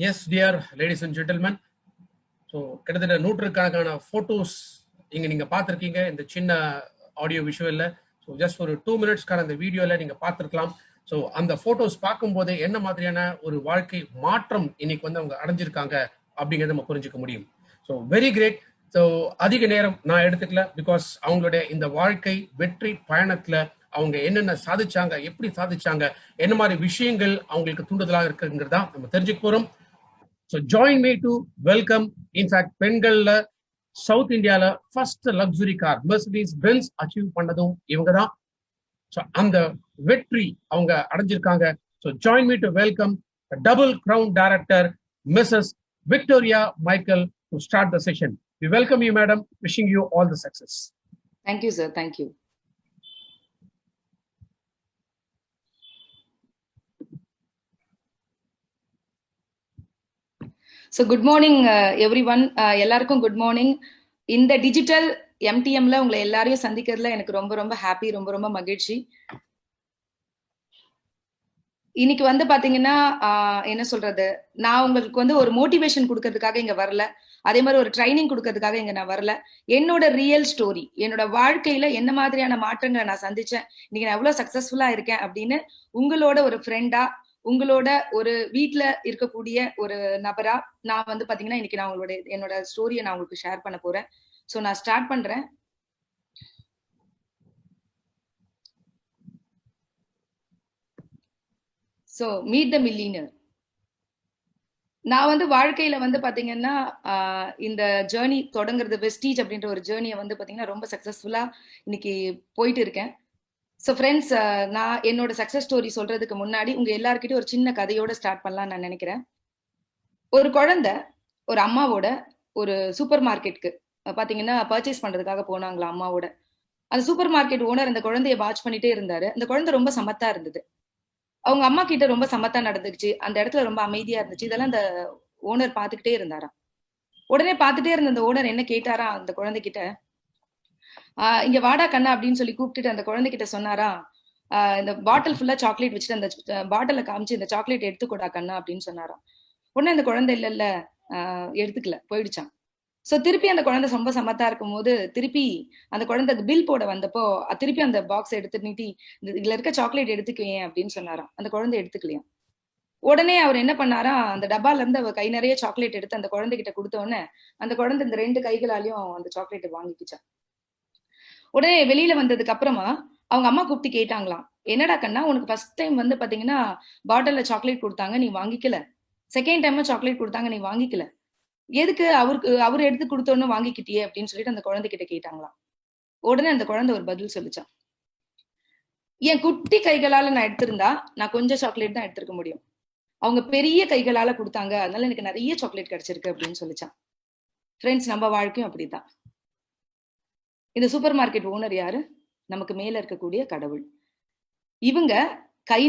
Yes, dear ladies and gentlemen. So கிட்டத்தட்ட நூற்றுக்கணக்கான photos இங்கே நீங்கள் பார்த்துருக்கீங்க இந்த சின்ன ஆடியோ விஷுவலில். ஸோ ஜஸ்ட் ஒரு 2 மினிட்ஸ்க்கான அந்த வீடியோவில் நீங்கள் பார்த்துருக்கலாம். ஸோ அந்த ஃபோட்டோஸ் பார்க்கும்போதே என்ன மாதிரியான ஒரு வாழ்க்கை மாற்றம் இன்னைக்கு வந்து அவங்க அடைஞ்சிருக்காங்க அப்படிங்கிறத நம்ம புரிஞ்சுக்க முடியும். So very great. ஸோ அதிக நேரம் நான் எடுத்துக்கல, பிகாஸ் அவங்களுடைய இந்த வாழ்க்கை வெற்றி பயணத்தில் அவங்க என்னென்ன சாதிச்சாங்க, எப்படி சாதிச்சாங்க, என்ன மாதிரி விஷயங்கள் அவங்களுக்கு தூண்டுதலாக இருக்குங்கிறதா நம்ம தெரிஞ்சுக்க போகிறோம். So join me to welcome, in fact, பெண்கள்ல சவுத் இந்தியால first luxury car Mercedes Benz achieve பண்ணதும் இவங்க தான். ஸோ அந்த வெற்றி அவங்க அடைஞ்சிருக்காங்க. So join me to welcome double crown director Mrs Victoria Michael to start the session. We welcome you, madam. Wishing you all the success. Thank you, sir. Thank you. So good morning everyone. எல்லாருக்கும் good morning. இந்த digital எம்டிஎம்ல உங்களை எல்லாரையும் சந்திக்கிறதுல எனக்கு ரொம்ப ரொம்ப happy, ரொம்ப ரொம்ப மகிழ்ச்சி. இன்னைக்கு வந்து பாத்தீங்கன்னா என்ன சொல்றது, நான் உங்களுக்கு வந்து ஒரு மோட்டிவேஷன் கொடுக்கறதுக்காக இங்க வரல, அதே மாதிரி ஒரு ட்ரைனிங் கொடுக்கறதுக்காக இங்க நான் வரல. என்னோட ரியல் ஸ்டோரி, என்னோட வாழ்க்கையில என்ன மாதிரியான மாற்றங்களை நான் சந்திச்சேன், இன்னைக்கு நான் எவ்வளவு சக்சஸ்ஃபுல்லா இருக்கேன் அப்படின்னு உங்களோட ஒரு ஃப்ரெண்டா, உங்களோட ஒரு வீட்டுல இருக்கக்கூடிய ஒரு நபரா நான் வந்து பாத்தீங்கன்னா இன்னைக்கு நான் என்னோட ஸ்டோரியை நான் உங்களுக்கு ஷேர் பண்ண போறேன். சோ நான் ஸ்டார்ட் பண்றேன். So meet the millionaire. நான் வந்து வாழ்க்கையில வந்து பாத்தீங்கன்னா இந்த ஜேர்னி தொடங்குறது வெஸ்டீஜ் அப்படின்ற ஒரு ஜேர்னியை வந்து பாத்தீங்கன்னா ரொம்ப சக்சஸ்ஃபுல்லா இன்னைக்கு போயிட்டு இருக்கேன். ஸோ ஃப்ரெண்ட்ஸ், நான் என்னோட சக்சஸ் ஸ்டோரி சொல்றதுக்கு முன்னாடி உங்க எல்லாருக்கிட்டையும் ஒரு சின்ன கதையோட ஸ்டார்ட் பண்ணலாம்னு நான் நினைக்கிறேன். ஒரு குழந்தை ஒரு அம்மாவோட ஒரு சூப்பர் மார்க்கெட்டுக்கு பாத்தீங்கன்னா பர்ச்சேஸ் பண்றதுக்காக போனாங்களா அம்மாவோட. அந்த சூப்பர் மார்க்கெட் ஓனர் அந்த குழந்தைய வாட்ச் பண்ணிட்டே இருந்தாரு. அந்த குழந்தை ரொம்ப சமத்தா இருந்தது, அவங்க அம்மா கிட்ட ரொம்ப சமத்தா நடந்துச்சு, அந்த இடத்துல ரொம்ப அமைதியா இருந்துச்சு. இதெல்லாம் அந்த ஓனர் பாத்துக்கிட்டே இருந்தாராம். உடனே பாத்துட்டே இருந்த அந்த ஓனர் என்ன கேட்டாரா அந்த குழந்தைகிட்ட, இங்க வாடா கண்ணா அப்படின்னு சொல்லி கூப்பிட்டுட்டு அந்த குழந்தைகிட்ட சொன்னாரா, இந்த பாட்டில் ஃபுல்லா சாக்லேட் வச்சுட்டு அந்த பாட்டில காமிச்சு இந்த சாக்லேட் எடுத்துக்கூடா கண்ணா அப்படின்னு சொன்னாராம். உடனே அந்த குழந்தை இல்ல எடுத்துக்கல, போயிடுச்சான். சோ திருப்பி அந்த குழந்தை ரொம்ப சமத்தா இருக்கும் போது திருப்பி அந்த குழந்தை பில் போட வந்தப்போ திருப்பி அந்த பாக்ஸ் எடுத்து நீட்டி இதுல இருக்க சாக்லேட் எடுத்துக்குவேன் அப்படின்னு சொன்னாராம். அந்த குழந்தை எடுத்துக்கலையா. உடனே அவர் என்ன பண்ணாரா, அந்த டப்பால இருந்து அவர் கை நிறைய சாக்லேட் எடுத்து அந்த குழந்தைகிட்ட கொடுத்த உடனே அந்த குழந்தை இந்த 2 கைகளாலையும் அந்த சாக்லேட் வாங்கிக்கிச்சான். உடனே வெளியில வந்ததுக்கு அப்புறமா அவங்க அம்மா கூப்பிட்டு கேட்டாங்களாம், என்னடா கண்ணா உனக்கு ஃபர்ஸ்ட் டைம் வந்து பாத்தீங்கன்னா பாட்டில்ல சாக்லேட் கொடுத்தாங்க நீ வாங்கிக்கல, செகண்ட் டைம் சாக்லேட் கொடுத்தாங்க நீ வாங்கிக்கல, எதுக்கு அவரு எடுத்து கொடுத்தோன்னு வாங்கிக்கிட்டியே அப்படின்னு சொல்லிட்டு அந்த குழந்தைகிட்ட கேட்டாங்களாம். உடனே அந்த குழந்தை ஒரு பதில் சொல்லிச்சான், என் குட்டி கைகளால நான் எடுத்திருந்தா நான் கொஞ்சம் சாக்லேட் தான் எடுத்திருக்க முடியும், அவங்க பெரிய கைகளால கொடுத்தாங்க அதனால எனக்கு நிறைய சாக்லேட் கிடைச்சிருக்கு அப்படின்னு சொல்லிச்சான். ஃப்ரெண்ட்ஸ், நம்ம வாழ்க்கையும் அப்படிதான். இந்த சூப்பர் மார்க்கெட் ஓனர் யாரு, நமக்கு மேல இருக்கக்கூடிய கடவுள். இவங்க கை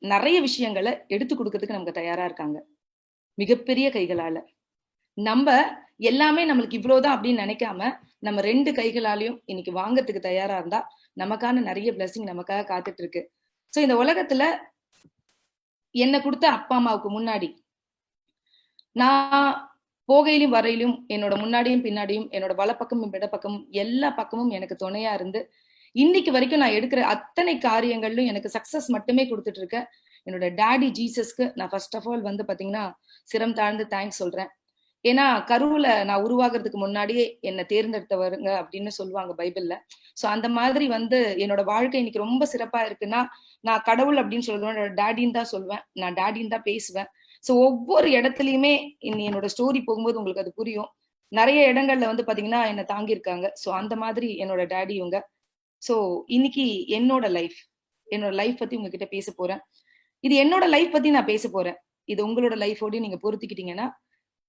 நிறைய விஷயங்களை எடுத்து கொடுக்கறதுக்கு நமக்கு தயாரா இருக்காங்க, மிகப்பெரிய கைகளால. நம்ம எல்லாமே நம்மளுக்கு இவ்வளவுதான் அப்படின்னு நினைக்காம நம்ம 2 கைகளாலையும் இன்னைக்கு வாங்கறதுக்கு தயாரா இருந்தா நமக்கான நிறைய பிளஸிங் நமக்காக காத்துட்டு இருக்கு. சோ இந்த உலகத்துல என்ன கொடுத்த அப்பா அம்மாவுக்கு முன்னாடி நான் போகையிலும் வரையிலும் என்னோட முன்னாடியும் பின்னாடியும் என்னோட வலப்பக்கமும் இடப்பக்கமும் எல்லா பக்கமும் எனக்கு துணையா இருந்து இன்னைக்கு வரைக்கும் நான் எடுக்கிற அத்தனை காரியங்களிலும் எனக்கு சக்சஸ் மட்டுமே கொடுத்துட்டு இருக்க என்னோட டாடி ஜீசஸ்க்கு நான் ஃபர்ஸ்ட் ஆஃப் ஆல் வந்து பாத்தீங்கன்னா சிரம் தாழ்ந்து தேங்க்ஸ் சொல்றேன். ஏன்னா கருவுல நான் உருவாகிறதுக்கு முன்னாடியே என்னை தேர்ந்தெடுத்தவருங்க அப்படின்னு சொல்லுவாங்க பைபிள்ல. சோ அந்த மாதிரி வந்து என்னோட வாழ்க்கை இன்னைக்கு ரொம்ப சிறப்பா இருக்குன்னா நான் கடவுள் அப்படின்னு சொல்றேன், என்னோட டாடின்னு தான் சொல்வேன், நான் டாடின்னு தான் பேசுவேன். சோ ஒவ்வொரு இடத்துலயுமே என்னோட ஸ்டோரி போகும்போது உங்களுக்கு அது புரியும். நிறைய இடங்கள்ல வந்து பாத்தீங்கன்னா என்னை தாங்கியிருக்காங்க. சோ அந்த மாதிரி என்னோட டாடி இவங்க. சோ இன்னைக்கு என்னோட லைஃப் பத்தி உங்ககிட்ட பேச போறேன். இது என்னோட லைஃப் பத்தி நான் பேச போறேன். இது உங்களோட லைஃபோடய நீங்க பொருத்திக்கிட்டீங்கன்னா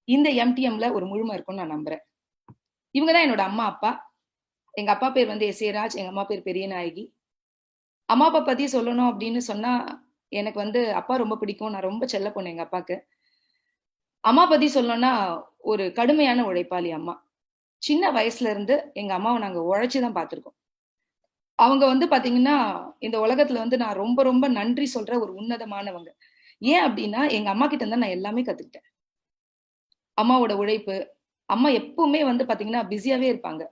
இந்த எம்டிஎம்ல ஒரு முழுமை இருக்கும்னு நான் நம்புறேன். இவங்கதான் என்னோட அம்மா அப்பா. எங்க அப்பா பேர் வந்து எஸ்ஏராஜ், எங்க அம்மா பேர் பெரியநாயகி. அம்மா அப்பா பத்தி சொல்லணும் அப்படின்னு சொன்னா எனக்கு வந்து அப்பா ரொம்ப பிடிக்கும், நான் ரொம்ப செல்ல பொண்ணு எங்க அப்பாக்கு. அம்மா பத்தி சொல்லணும்னா ஒரு கடுமையான உழைப்பாளி அம்மா. சின்ன வயசுல இருந்து எங்க அம்மாவை நாங்க உழைச்சுதான் பார்த்திருக்கோம். அவங்க வந்து பாத்தீங்கன்னா இந்த உலகத்துல வந்து நான் ரொம்ப ரொம்ப நன்றி சொல்ற ஒரு உன்னதமானவங்க. ஏன் அப்படின்னா எங்க அம்மா கிட்ட இருந்தா நான் எல்லாமே கத்துக்கிட்டேன். அம்மாவோட உழைப்பு. அம்மா எப்பவுமே வந்து பாத்தீங்கன்னா பிஸியாவே இருப்பாங்க.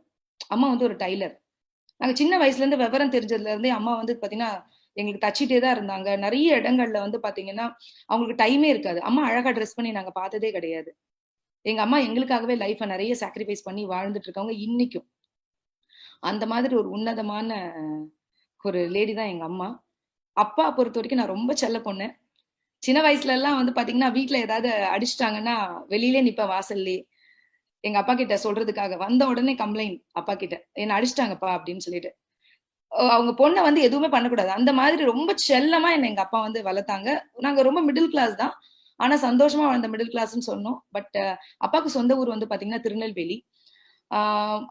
அம்மா வந்து ஒரு டைலர். நாங்க சின்ன வயசுல இருந்து விவரம் தெரிஞ்சதுல இருந்தே அம்மா வந்து பாத்தீங்கன்னா எங்களுக்கு தச்சிட்டே தான் இருந்தாங்க. நிறைய இடங்கள்ல வந்து பாத்தீங்கன்னா அவங்களுக்கு டைமே இருக்காது. அம்மா அழகா ட்ரெஸ் பண்ணி நாங்க பார்த்ததே கிடையாது. எங்க அம்மா எங்களுக்காகவே லைஃப நிறைய சாக்ரிஃபைஸ் பண்ணி வாழ்ந்துட்டு இருக்காங்க இன்னைக்கும். அந்த மாதிரி ஒரு உன்னதமான ஒரு லேடி தான் எங்க அம்மா. அப்பா பொறுத்த வரைக்கும் நான் ரொம்ப செல்ல பொண்ணு. சின்ன வயசுல எல்லாம் வந்து பாத்தீங்கன்னா வீட்ல ஏதாவது அடிச்சிட்டாங்கன்னா வெளியிலே நிப்பேன் வாசல்லயே. எங்க அப்பா கிட்ட சொல்றதுக்காக. வந்த உடனே கம்ப்ளைண்ட் அப்பா கிட்ட. என்ன அடிச்சிட்டாங்கப்பா அப்படின்னு சொல்லிட்டு. அவங்க பொண்ண வந்து எதுவுமே பண்ணக்கூடாது. அந்த மாதிரி ரொம்ப செல்லமா என்ன எங்க அப்பா வந்து வளர்த்தாங்க. நாங்க ரொம்ப மிடில் கிளாஸ் தான். ஆனா சந்தோஷமா வாழ்ந்த மிடில் கிளாஸ்ன்னு சொன்னோம். பட் அப்பாவுக்கு சொந்த ஊர் வந்து பாத்தீங்கன்னா திருநெல்வேலி.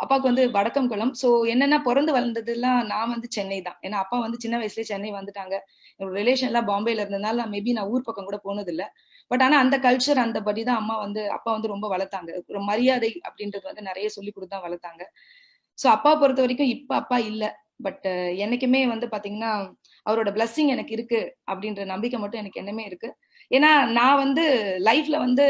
அப்பாவுக்கு வந்து வடக்கங்குளம். சோ என்னன்னா பொறந்து வளர்ந்ததெல்லாம் நான் வந்து சென்னை தான். ஏன்னா அப்பா வந்து சின்ன வயசுலயே சென்னை வந்துட்டாங்க. என்னோட ரிலேஷன் எல்லாம் பாம்பேல இருந்ததுனால மேபி நான் ஊர் பக்கம் கூட போனதில்ல. பட் ஆனா அந்த கல்ச்சர் அந்த படி தான் அப்பா வந்து ரொம்ப வளர்த்தாங்க. ஒரு மரியாதை அப்படின்றது வந்து நிறைய சொல்லிக் கொடுத்து தான் வளர்த்தாங்க. சோ அப்பா பொறுத்த வரைக்கும் இப்ப அப்பா இல்ல. பட் என்னைக்குமே வந்து பாத்தீங்கன்னா அவரோட பிளஸ்ஸிங் எனக்கு இருக்கு அப்படின்ற நம்பிக்கை மட்டும் எனக்கு என்னமே இருக்கு. ஏன்னா நான் வந்து லைஃப்ல வந்து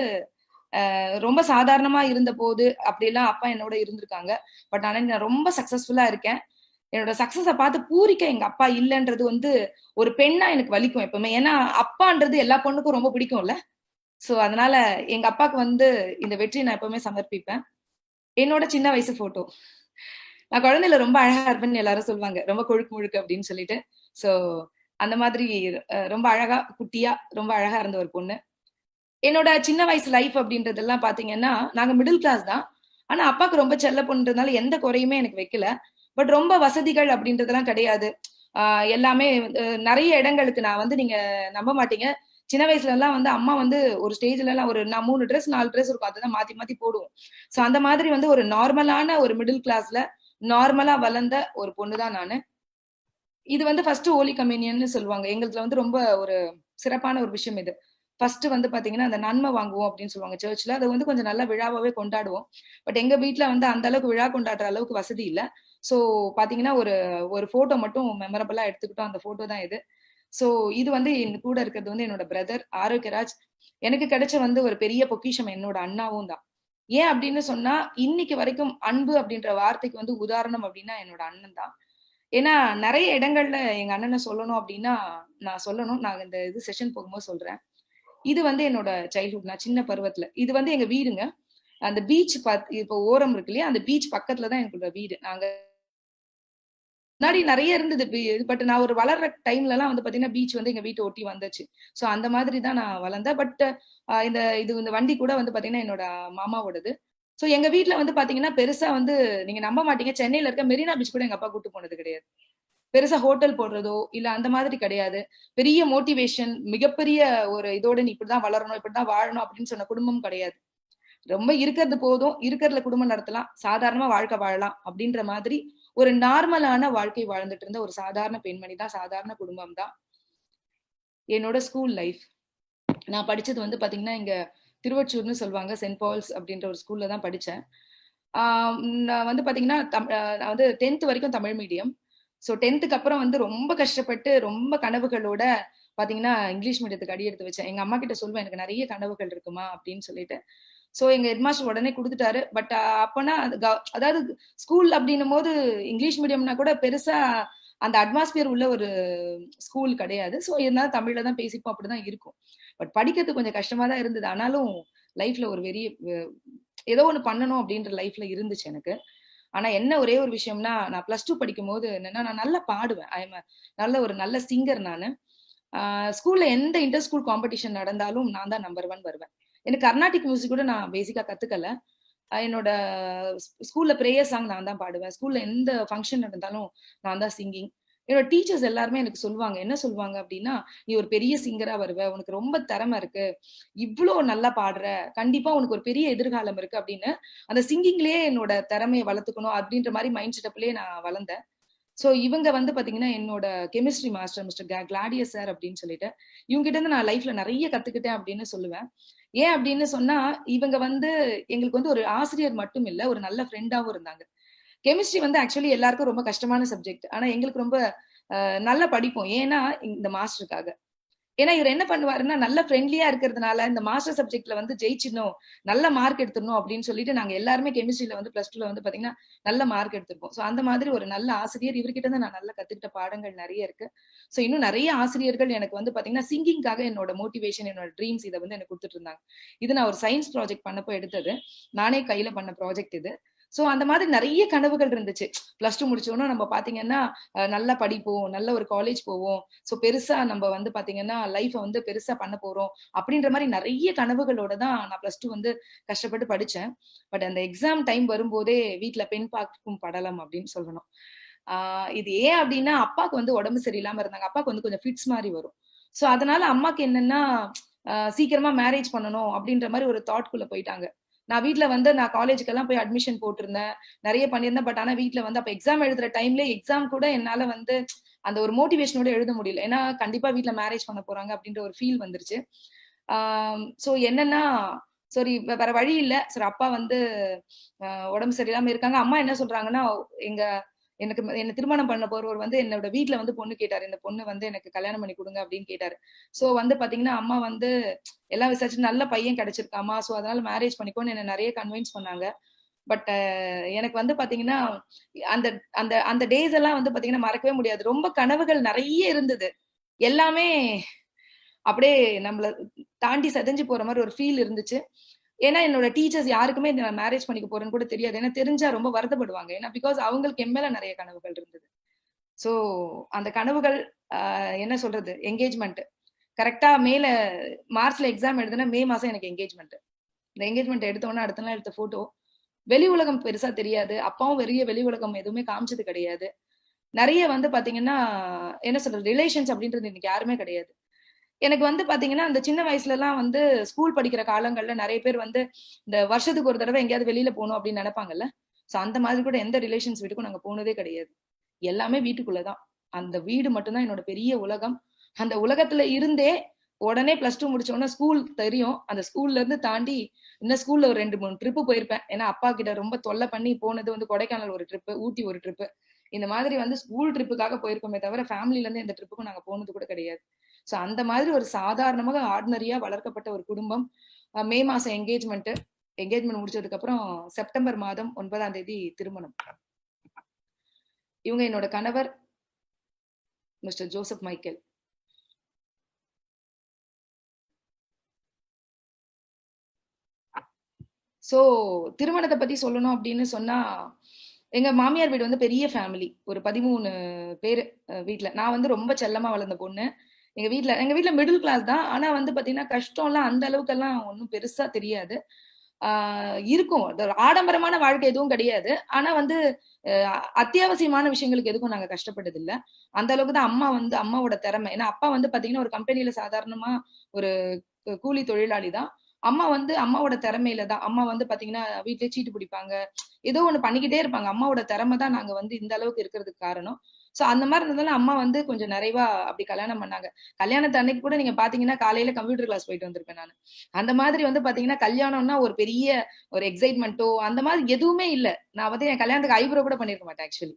ரொம்ப சாதாரணமா இருந்த போது அப்படிலாம் அப்பா என்னோட இருந்திருக்காங்க. பட் ஆனா நான் ரொம்ப சக்சஸ்ஃபுல்லா இருக்கேன். என்னோட சக்சஸ பார்த்து பூரிக்க எங்க அப்பா இல்லன்றது வந்து ஒரு பெண்ணா எனக்கு வலிக்கும் எப்பவுமே. ஏன்னா அப்பான்றது எல்லா பொண்ணுக்கும் ரொம்ப பிடிக்கும்ல. சோ அதனால எங்க அப்பாக்கு வந்து இந்த வெற்றியை நான் எப்பவுமே சமர்ப்பிப்பேன். என்னோட சின்ன வயசு போட்டோ. நான் குழந்தையில ரொம்ப அழகா இருப்பேன்னு எல்லாரும் சொல்லுவாங்க. ரொம்ப கொழுக்கு முழுக்கு அப்படின்னு சொல்லிட்டு. சோ அந்த மாதிரி ரொம்ப அழகா குட்டியா ரொம்ப அழகா இருந்த ஒரு பொண்ணு. என்னோட சின்ன வயசு லைஃப் அப்படின்றதெல்லாம் பாத்தீங்கன்னா நாங்க மிடில் கிளாஸ் தான். ஆனா அப்பாக்கு ரொம்ப செல்ல பொண்ணுன்றதுனால எந்த குறையுமே எனக்கு வைக்கல. பட் ரொம்ப வசதிகள் அப்படின்றதெல்லாம் கிடையாது. எல்லாமே நிறைய இடங்களுக்கு நான் வந்து நீங்க நம்ப மாட்டீங்க. சின்ன வயசுல எல்லாம் வந்து அம்மா வந்து ஒரு ஸ்டேஜ்ல எல்லாம் ஒரு நான் 3 ட்ரெஸ் 4 ட்ரெஸ் இருக்கும். அதுதான் மாத்தி மாத்தி போடுவோம். சோ அந்த மாதிரி வந்து ஒரு நார்மலான ஒரு மிடில் கிளாஸ்ல நார்மலா வளர்ந்த ஒரு பொண்ணு தான் நானு. இது வந்து ஃபர்ஸ்ட் ஹோலி கம்யூனியன்னு சொல்லுவாங்க. எங்களுதுல வந்து ரொம்ப ஒரு சிறப்பான ஒரு விஷயம் இது. ஃபர்ஸ்ட் வந்து பாத்தீங்கன்னா அந்த நன்மை வாங்குவோம் அப்படின்னு சொல்லுவாங்க சர்ச்ல. அதை வந்து கொஞ்சம் நல்ல விழாவாவே கொண்டாடுவோம். பட் எங்க வீட்ல வந்து அந்த அளவுக்கு விழா கொண்டாடுற அளவுக்கு வசதி இல்ல. சோ பாத்தீங்கன்னா ஒரு ஒரு போட்டோ மட்டும் மெமரபிளா எடுத்துக்கிட்டோம். அந்த போட்டோ தான் இது. சோ இது வந்து என் கூட இருக்கிறது வந்து என்னோட பிரதர் ஆரோக்கியராஜ். எனக்கு கிடைச்ச வந்து ஒரு பெரிய பொக்கிஷம் என்னோட அண்ணாவும் தான். ஏன் அப்படின்னு சொன்னா இன்னைக்கு வரைக்கும் அன்பு அப்படின்ற வார்த்தைக்கு வந்து உதாரணம் அப்படின்னா என்னோட அண்ணன் தான். ஏன்னா நெறைய இடங்கள்ல எங்க அண்ணன சொல்லணும் அப்டின்னா, நான் சொல்லணும். நான் இந்த இது செஷன் போகும்போது சொல்றேன். இது வந்து என்னோட சைல்ட்ஹுட். நான் சின்ன பருவத்துல. இது வந்து எங்க வீடுங்க. அந்த பீச் இப்போ ஓரம் இருக்கு இல்லையா? அந்த பீச் பக்கத்துல தான் எங்களோட வீடு. நாங்க முன்னாடி நெறைய இருந்தது. பட் நான் ஒரு வளர்ற டைம்லலாம் வந்து பாத்தீங்கன்னா, பீச் வந்து எங்க வீட்ட ஒட்டி வந்துச்சு. சோ அந்த மாதிரி தான் நான் வளர்ந்தேன். பட் இந்த வண்டி கூட வந்து பாத்தீங்கன்னா, என்னோட மாமாவோடது. சோ எங்க வீட்ல வந்து பாத்தீங்கன்னா, பெருசா வந்து நீங்க நம்ப மாட்டீங்க. சென்னையில இருக்க மெரினா பீச் கூட எங்க அப்பா கூட்டு போனது கிடையாது. பெருசா ஹோட்டல் போடுறதோ, இல்ல அந்த மாதிரி கிடையாது. பெரிய மோட்டிவேஷன், மிகப்பெரிய ஒரு இதோட நீ இப்படிதான் வளரணும், இப்படிதான் வாழணும் அப்படின்னு சொன்ன குடும்பம் கிடையாது. ரொம்ப இருக்கிறது போதும், இருக்கிறதுல குடும்பம் நடத்தலாம், சாதாரணமா வாழ்க்கை வாழலாம் அப்படின்ற மாதிரி ஒரு நார்மலான வாழ்க்கை வாழ்ந்துட்டு இருந்த ஒரு சாதாரண பெண்மணி தான், சாதாரண குடும்பம் தான். என்னோட ஸ்கூல் லைஃப். நான் படிச்சது வந்து பாத்தீங்கன்னா, இங்க திருவொற்றியூர்ன்னு சொல்லுவாங்க. செயின்ட் பால்ஸ் அப்படின்ற ஒரு ஸ்கூல்ல தான் படிச்சேன். ஆ நான் வந்து பாத்தீங்கன்னா, நான் வந்து 10th வரைக்கும் தமிழ் மீடியம். ஸோ 10த்துக்கு அப்புறம் வந்து ரொம்ப கஷ்டப்பட்டு, ரொம்ப கனவுகளோட பாத்தீங்கன்னா, இங்கிலீஷ் மீடியத்துக்கு அடி எடுத்து வச்சேன். எங்க அம்மா கிட்ட சொல்லுவேன், "எனக்கு நெறைய கனவுகள் இருக்குமா" அப்படின்னு சொல்லிட்டு. ஸோ எங்க ஹெட் மாஸ்டர் உடனே குடுத்துட்டாரு. பட் அப்பன்னா அது அதாவது ஸ்கூல் அப்படின்னும்போது இங்கிலீஷ் மீடியம்னா கூட பெருசா அந்த அட்மாஸ்பியர் உள்ள ஒரு ஸ்கூல் கிடையாது. ஸோ இருந்தாலும் தமிழ்ல தான் பேசிப்போம். அப்படிதான் இருக்கும். பட் படிக்கிறது கொஞ்சம் கஷ்டமா தான் இருந்தது. ஆனாலும் லைஃப்ல ஒரு வெறிய ஏதோ ஒண்ணு பண்ணணும் அப்படின்ற லைஃப்ல இருந்துச்சு எனக்கு. ஆனா என்ன ஒரே ஒரு விஷயம்னா, நான் +2 படிக்கும்போது என்னன்னா, நான் நல்லா பாடுவேன். ஐ அம் ஒரு நல்ல சிங்கர் நானு. ஆ ஸ்கூல்ல எந்த இன்டர் ஸ்கூல் காம்படிஷன் நடந்தாலும் நான் தான் நம்பர் 1 வருவேன். எனக்கு கர்நாடிக் மியூசிக் கூட நான் பேசிக்கா கத்துக்கல. என்னோட ஸ்கூல்ல பிரேயர் சாங் நான் தான் பாடுவேன். ஸ்கூல்ல எந்த ஃபங்ஷன் நடந்தாலும் நான் தான் சிங்கிங். என்னோட டீச்சர்ஸ் எல்லாருமே எனக்கு சொல்லுவாங்க. என்ன சொல்லுவாங்க அப்டின்னா, "நீ ஒரு பெரிய சிங்கரா வருவ. உனக்கு ரொம்ப திறமை இருக்கு. இவ்ளோ நல்லா பாடுற. கண்டிப்பா உனக்கு ஒரு பெரிய எதிர்காலம் இருக்கு" அப்படின்னு அந்த சிங்கிங்லயே என்னோட திறமைய வளர்த்துக்கணும் அப்டின்ற மாரி மைண்ட் செட்டப்லயே நான் வளர்ந்தேன். சோ இவங்க வந்து பாத்தீங்கன்னா, என்னோட chemistry master mister Claudius sir அப்படின்னு சொல்லிட்டு, இவங்க கிட்ட இருந்து நான் லைஃப்ல நெறைய கத்துக்கிட்டேன் அப்படின்னு சொல்லுவேன். ஏன் அப்படின்னு சொன்னா, இவங்க வந்து எங்களுக்கு வந்து ஒரு ஆசிரியர் மட்டும் இல்ல, ஒரு நல்ல ஃப்ரெண்டாவும் இருந்தாங்க. கெமிஸ்ட்ரி வந்து ஆக்சுவலி எல்லாருக்கும் ரொம்ப கஷ்டமான சப்ஜெக்ட். ஆனா எங்களுக்கு ரொம்ப நல்லா படிப்போம். ஏன்னா இந்த மாஸ்டருக்காக. ஏன்னா இவர் என்ன பண்ணுவாருன்னா நல்ல ஃப்ரெண்ட்லியா இருக்கிறதுனால இந்த மாஸ்டர் சப்ஜெக்ட்ல வந்து ஜெயிச்சிடணும், நல்ல மார்க் எடுத்துடணும் அப்படின்னு சொல்லிட்டு நாங்க எல்லாருமே கெமிஸ்ட்ரியில வந்து பிளஸ் டூல வந்து பாத்தீங்கன்னா நல்ல மார்க் எடுத்திருப்போம். ஸோ அந்த மாதிரி ஒரு நல்ல ஆசிரியர் இவர்கிட்ட இருந்து நான் நல்லா கத்துக்கிட்ட பாடங்கள் நிறைய இருக்கு. ஸோ இன்னும் நிறைய ஆசிரியர்கள் எனக்கு வந்து பாத்தீங்கன்னா சிங்கிங்காக என்னோட மோட்டிவேஷன், என்னோட ட்ரீம்ஸ் இதை வந்து எனக்கு கொடுத்துட்டு இருந்தாங்க. இது நான் ஒரு சயின்ஸ் ப்ராஜெக்ட் பண்ணப்போ எடுத்தது, நானே கையில பண்ண ப்ராஜெக்ட் இது. சோ அந்த மாதிரி நிறைய கனவுகள் இருந்துச்சு. பிளஸ் டூ முடிச்சோன்னா நம்ம பாத்தீங்கன்னா நல்லா படிப்போம், நல்ல ஒரு காலேஜ் போவோம், சோ பெருசா நம்ம வந்து பாத்தீங்கன்னா லைஃப வந்து பெருசா பண்ண போறோம் அப்படின்ற மாதிரி நிறைய கனவுகளோட தான் நான் பிளஸ் டூ வந்து கஷ்டப்பட்டு படிச்சேன். பட் அந்த எக்ஸாம் டைம் வரும்போதே வீட்டுல பெண் பார்க்கும் படலம் அப்படின்னு சொல்லணும். இது ஏன் அப்படின்னா அப்பாவுக்கு வந்து உடம்பு சரியில்லாம இருந்தாங்க. அப்பாவுக்கு வந்து கொஞ்சம் ஃபிட்ஸ் மாதிரி வரும். சோ அதனால அம்மாக்கு என்னன்னா சீக்கிரமா மேரேஜ் பண்ணணும் அப்படின்ற மாதிரி ஒரு தாட்குள்ள போயிட்டாங்க. நான் வீட்டுல வந்து நான் காலேஜுக்கு எல்லாம் போய் அட்மிஷன் போட்டிருந்தேன், நிறைய பண்ணியிருந்தேன். பட் ஆனா வீட்டுல வந்து அப்ப எக்ஸாம் எழுதுற டைம்ல எக்ஸாம் கூட என்னால வந்து அந்த ஒரு மோட்டிவேஷனோட எழுத முடியல. ஏன்னா கண்டிப்பா வீட்டுல மேரேஜ் பண்ண போறாங்க அப்படின்ற ஒரு ஃபீல் வந்துருச்சு. சோ என்னன்னா சரி வேற வழி இல்ல. சரி அப்பா வந்து உடம்பு சரியில்லாம இருக்காங்க. அம்மா என்ன சொல்றாங்கன்னா, எங்க எனக்கு என்ன திருமணம் பண்ண போறவர் வந்து என்னோட வீட்டுல வந்து பொண்ணு கேட்டாரு. இந்த பொண்ணு வந்து எனக்கு கல்யாணம் பண்ணி கொடுங்க அப்படின்னு கேட்டாரு. சோ வந்து பாத்தீங்கன்னா அம்மா வந்து எல்லாம் விசாரிச்சு நல்ல பையன் கிடைச்சிருக்காமா, சோ அதனால மேரேஜ் பண்ணிக்கோன்னு என்ன நிறைய கன்வின்ஸ் பண்ணாங்க. பட் எனக்கு வந்து பாத்தீங்கன்னா அந்த அந்த அந்த டேஸ் எல்லாம் வந்து பாத்தீங்கன்னா மறக்கவே முடியாது. ரொம்ப கனவுகள் நிறைய இருந்தது. எல்லாமே அப்படியே நம்மள தாண்டி செதஞ்சு போற மாதிரி ஒரு ஃபீல் இருந்துச்சு. ஏன்னா என்னோட டீச்சர்ஸ் யாருக்குமே நான் மேரேஜ் பண்ணிக்க போறேன்னு கூட தெரியாது. ஏன்னா தெரிஞ்சா ரொம்ப வருத்தப்படுவாங்க. ஏன்னா பிகாஸ் அவங்களுக்கு என் மேல நிறைய கனவுகள் இருந்தது. சோ அந்த கனவுகள் என்ன சொல்றது, என்கேஜ்மெண்ட் கரெக்டா மேல மார்ச்ல எக்ஸாம் எழுதுனா மே மாசம் எனக்கு என்கேஜ்மெண்ட். இந்த என்கேஜ்மெண்ட் எடுத்தோன்னா அடுத்த நாள் எடுத்த போட்டோ. வெளி உலகம் பெருசா தெரியாது. அப்பாவும் பெரிய வெளி உலகம் எதுவுமே காமிச்சது கிடையாது. நிறைய வந்து பாத்தீங்கன்னா என்ன சொல்றது, ரிலேஷன்ஸ் அப்படின்றது இன்னைக்கு யாருமே கிடையாது. எனக்கு வந்து பாத்தீங்கன்னா அந்த சின்ன வயசுல எல்லாம் வந்து ஸ்கூல் படிக்கிற காலங்கள்ல நிறைய பேர் வந்து இந்த வருஷத்துக்கு ஒரு தடவை எங்கேயாவது வெளியில போகணும் அப்படின்னு நினைப்பாங்கல்ல. சோ அந்த மாதிரி கூட எந்த ரிலேஷன்ஸ் வீட்டுக்கும் நாங்க போனதே கிடையாது. எல்லாமே வீட்டுக்குள்ளதான். அந்த வீடு மட்டும்தான் என்னோட பெரிய உலகம். அந்த உலகத்துல இருந்தே உடனே பிளஸ் டூ முடிச்ச உடனே ஸ்கூல் தெரியும். அந்த ஸ்கூல்ல இருந்து தாண்டி இன்னும் ஸ்கூல்ல ஒரு 2, 3 ட்ரிப்பு போயிருப்பேன். ஏன்னா அப்பா கிட்ட ரொம்ப தொல்லை பண்ணி போனது வந்து கொடைக்கானல் ஒரு ட்ரிப்பு, ஊட்டி ஒரு ட்ரிப்பு. இந்த மாதிரி வந்து ஸ்கூல் ட்ரிப்புக்காக போயிருக்கோமே தவிர ஃபேமிலில இருந்து எந்த ட்ரிப்புக்கும் நாங்க போனது கூட கிடையாது. சோ அந்த மாதிரி ஒரு சாதாரணமாக ஆர்டினரியா வளர்க்கப்பட்ட ஒரு குடும்பம். மே மாசம் என்கேஜ்மெண்ட் முடிச்சதுக்கு அப்புறம் செப்டம்பர் மாதம் 9ஆம் தேதி திருமணம். இவங்க என்னோட கணவர் மிஸ்டர் ஜோசப் மைக்கேல். சோ திருமணத்தை பத்தி சொல்லணும் அப்படின்னு சொன்னா, எங்க மாமியார் வீடு வந்து பெரிய ஃபேமிலி. ஒரு 13 பேரு வீட்டுல. நான் வந்து ரொம்ப செல்லமா வளர்ந்த பொண்ணு. எங்க வீட்ல மிடில் கிளாஸ் தான். ஆனா வந்து பாத்தீங்கன்னா கஷ்டம்லாம் அந்த அளவுக்கு எல்லாம் ஒன்றும் பெருசா தெரியாது. இருக்கும். அது ஒரு ஆடம்பரமான வாழ்க்கை எதுவும் கிடையாது. ஆனா வந்து அத்தியாவசியமான விஷயங்களுக்கு எதுக்கும் நாங்க கஷ்டப்பட்டது இல்ல. அந்த அளவுக்கு தான் அம்மாவோட திறமை. ஏன்னா அப்பா வந்து பாத்தீங்கன்னா ஒரு கம்பெனில சாதாரணமா ஒரு கூலி தொழிலாளி தான். அம்மா வந்து அம்மாவோட திறமையில தான். அம்மா வந்து பாத்தீங்கன்னா வீட்லயே சீட்டு பிடிப்பாங்க. ஏதோ ஒண்ணு பண்ணிக்கிட்டே இருப்பாங்க. அம்மாவோட திறமை தான் நாங்க வந்து இந்த அளவுக்கு இருக்கிறதுக்கு காரணம். சோ அந்த மாதிரி இருந்ததால அம்மா வந்து கொஞ்சம் நிறைவா அப்படி கல்யாணம் பண்ணாங்க. கல்யாணத்து அன்னைக்கு கூட நீங்க பாத்தீங்கன்னா காலையில கம்ப்யூட்டர் கிளாஸ் போயிட்டு வந்திருப்பேன் நானு. அந்த மாதிரி வந்து பாத்தீங்கன்னா கல்யாணம்னா ஒரு பெரிய ஒரு எக்ஸைட்மெண்ட்டோ அந்த மாதிரி எதுவுமே இல்ல. நான் வந்து என் கல்யாணத்துக்கு ஐப்ரோ கூட பண்ணிருக்க மாட்டேன் ஆக்சுவலி.